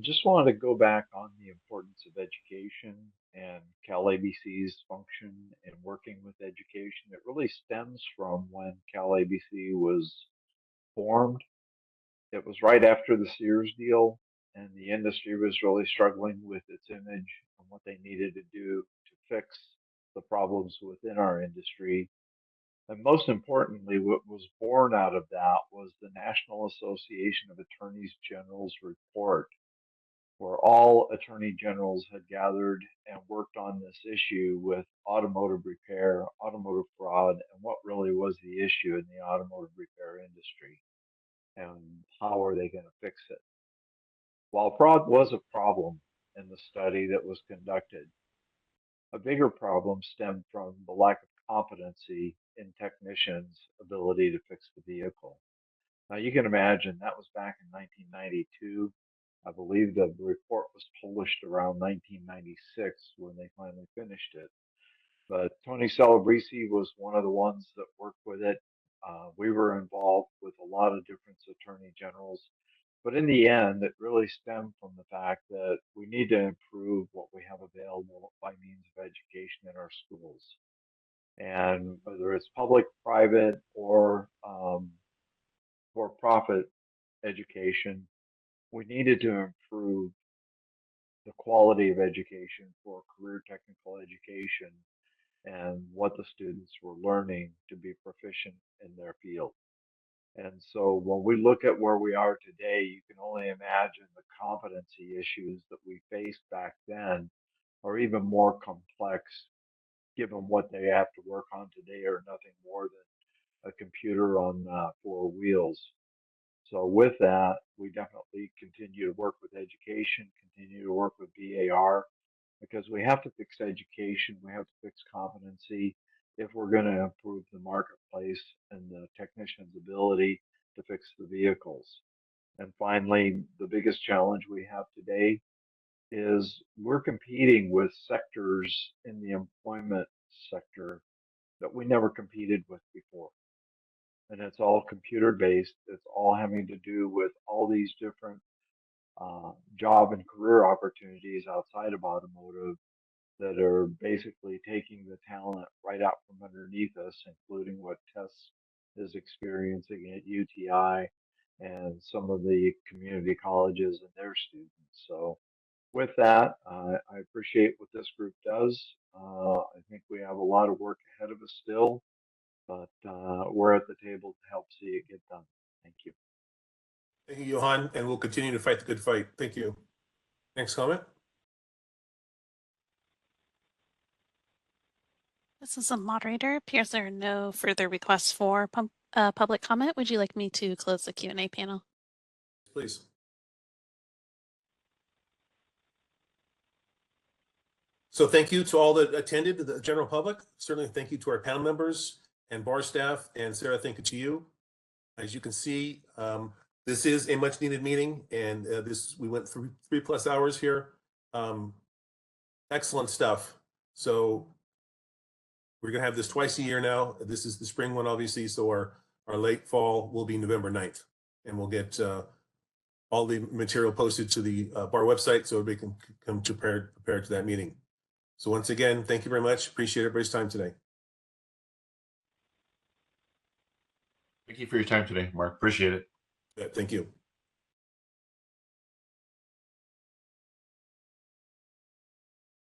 Just wanted to go back on the importance of education and Cal ABC's function in working with education. It really stems from when Cal ABC was formed. It was right after the Sears deal, and the industry was really struggling with its image and what they needed to do to fix the problems within our industry. And most importantly, what was born out of that was the National Association of Attorneys General's report, where all attorney generals had gathered and worked on this issue with automotive repair, automotive fraud, and what really was the issue in the automotive repair industry and how are they going to fix it. While fraud was a problem in the study that was conducted, a bigger problem stemmed from the lack of competency in technicians' ability to fix the vehicle. Now you can imagine that was back in 1992. I believe the report was published around 1996 when they finally finished it. But Tony Calabrese was one of the ones that worked with it. We were involved with a lot of different attorney generals. But in the end, it really stemmed from the fact that we need to improve what we have available by means of education in our schools. And whether it's public, private, or for-profit education, we needed to improve the quality of education for career technical education and what the students were learning to be proficient in their field. And so when we look at where we are today, you can only imagine the competency issues that we faced back then are even more complex given what they have to work on today are nothing more than a computer on 4 wheels. So with that, we definitely continue to work with education, continue to work with BAR, because we have to fix education, we have to fix competency if we're going to improve the marketplace and the technician's ability to fix the vehicles. And finally, the biggest challenge we have today is we're competing with sectors in the employment sector that we never competed with before. And it's all computer based. It's all having to do with all these different job and career opportunities outside of automotive that are basically taking the talent right out from underneath us, including what Tess is experiencing at UTI and some of the community colleges and their students. So with that, I appreciate what this group does. I think we have a lot of work ahead of us still, but we're at the table to help see it get done. Thank you. Thank you, Johan, and we'll continue to fight the good fight. Thank you. Next comment. This is a moderator. Appears there are no further requests for public comment. Would you like me to close the Q&A panel? Please. So thank you to all that attended, to the general public. Certainly thank you to our panel members and BAR staff. And Sarah, thank you to you. As you can see, this is a much needed meeting, and we went through 3+ hours here. Excellent stuff. So we're gonna have this twice a year now. This is the spring one, obviously. So our late fall will be November 9th, and we'll get all the material posted to the BAR website so everybody can come prepared to that meeting. So once again, thank you very much. Appreciate everybody's time today. Thank you for your time today, Mark. Appreciate it. Yeah, thank you.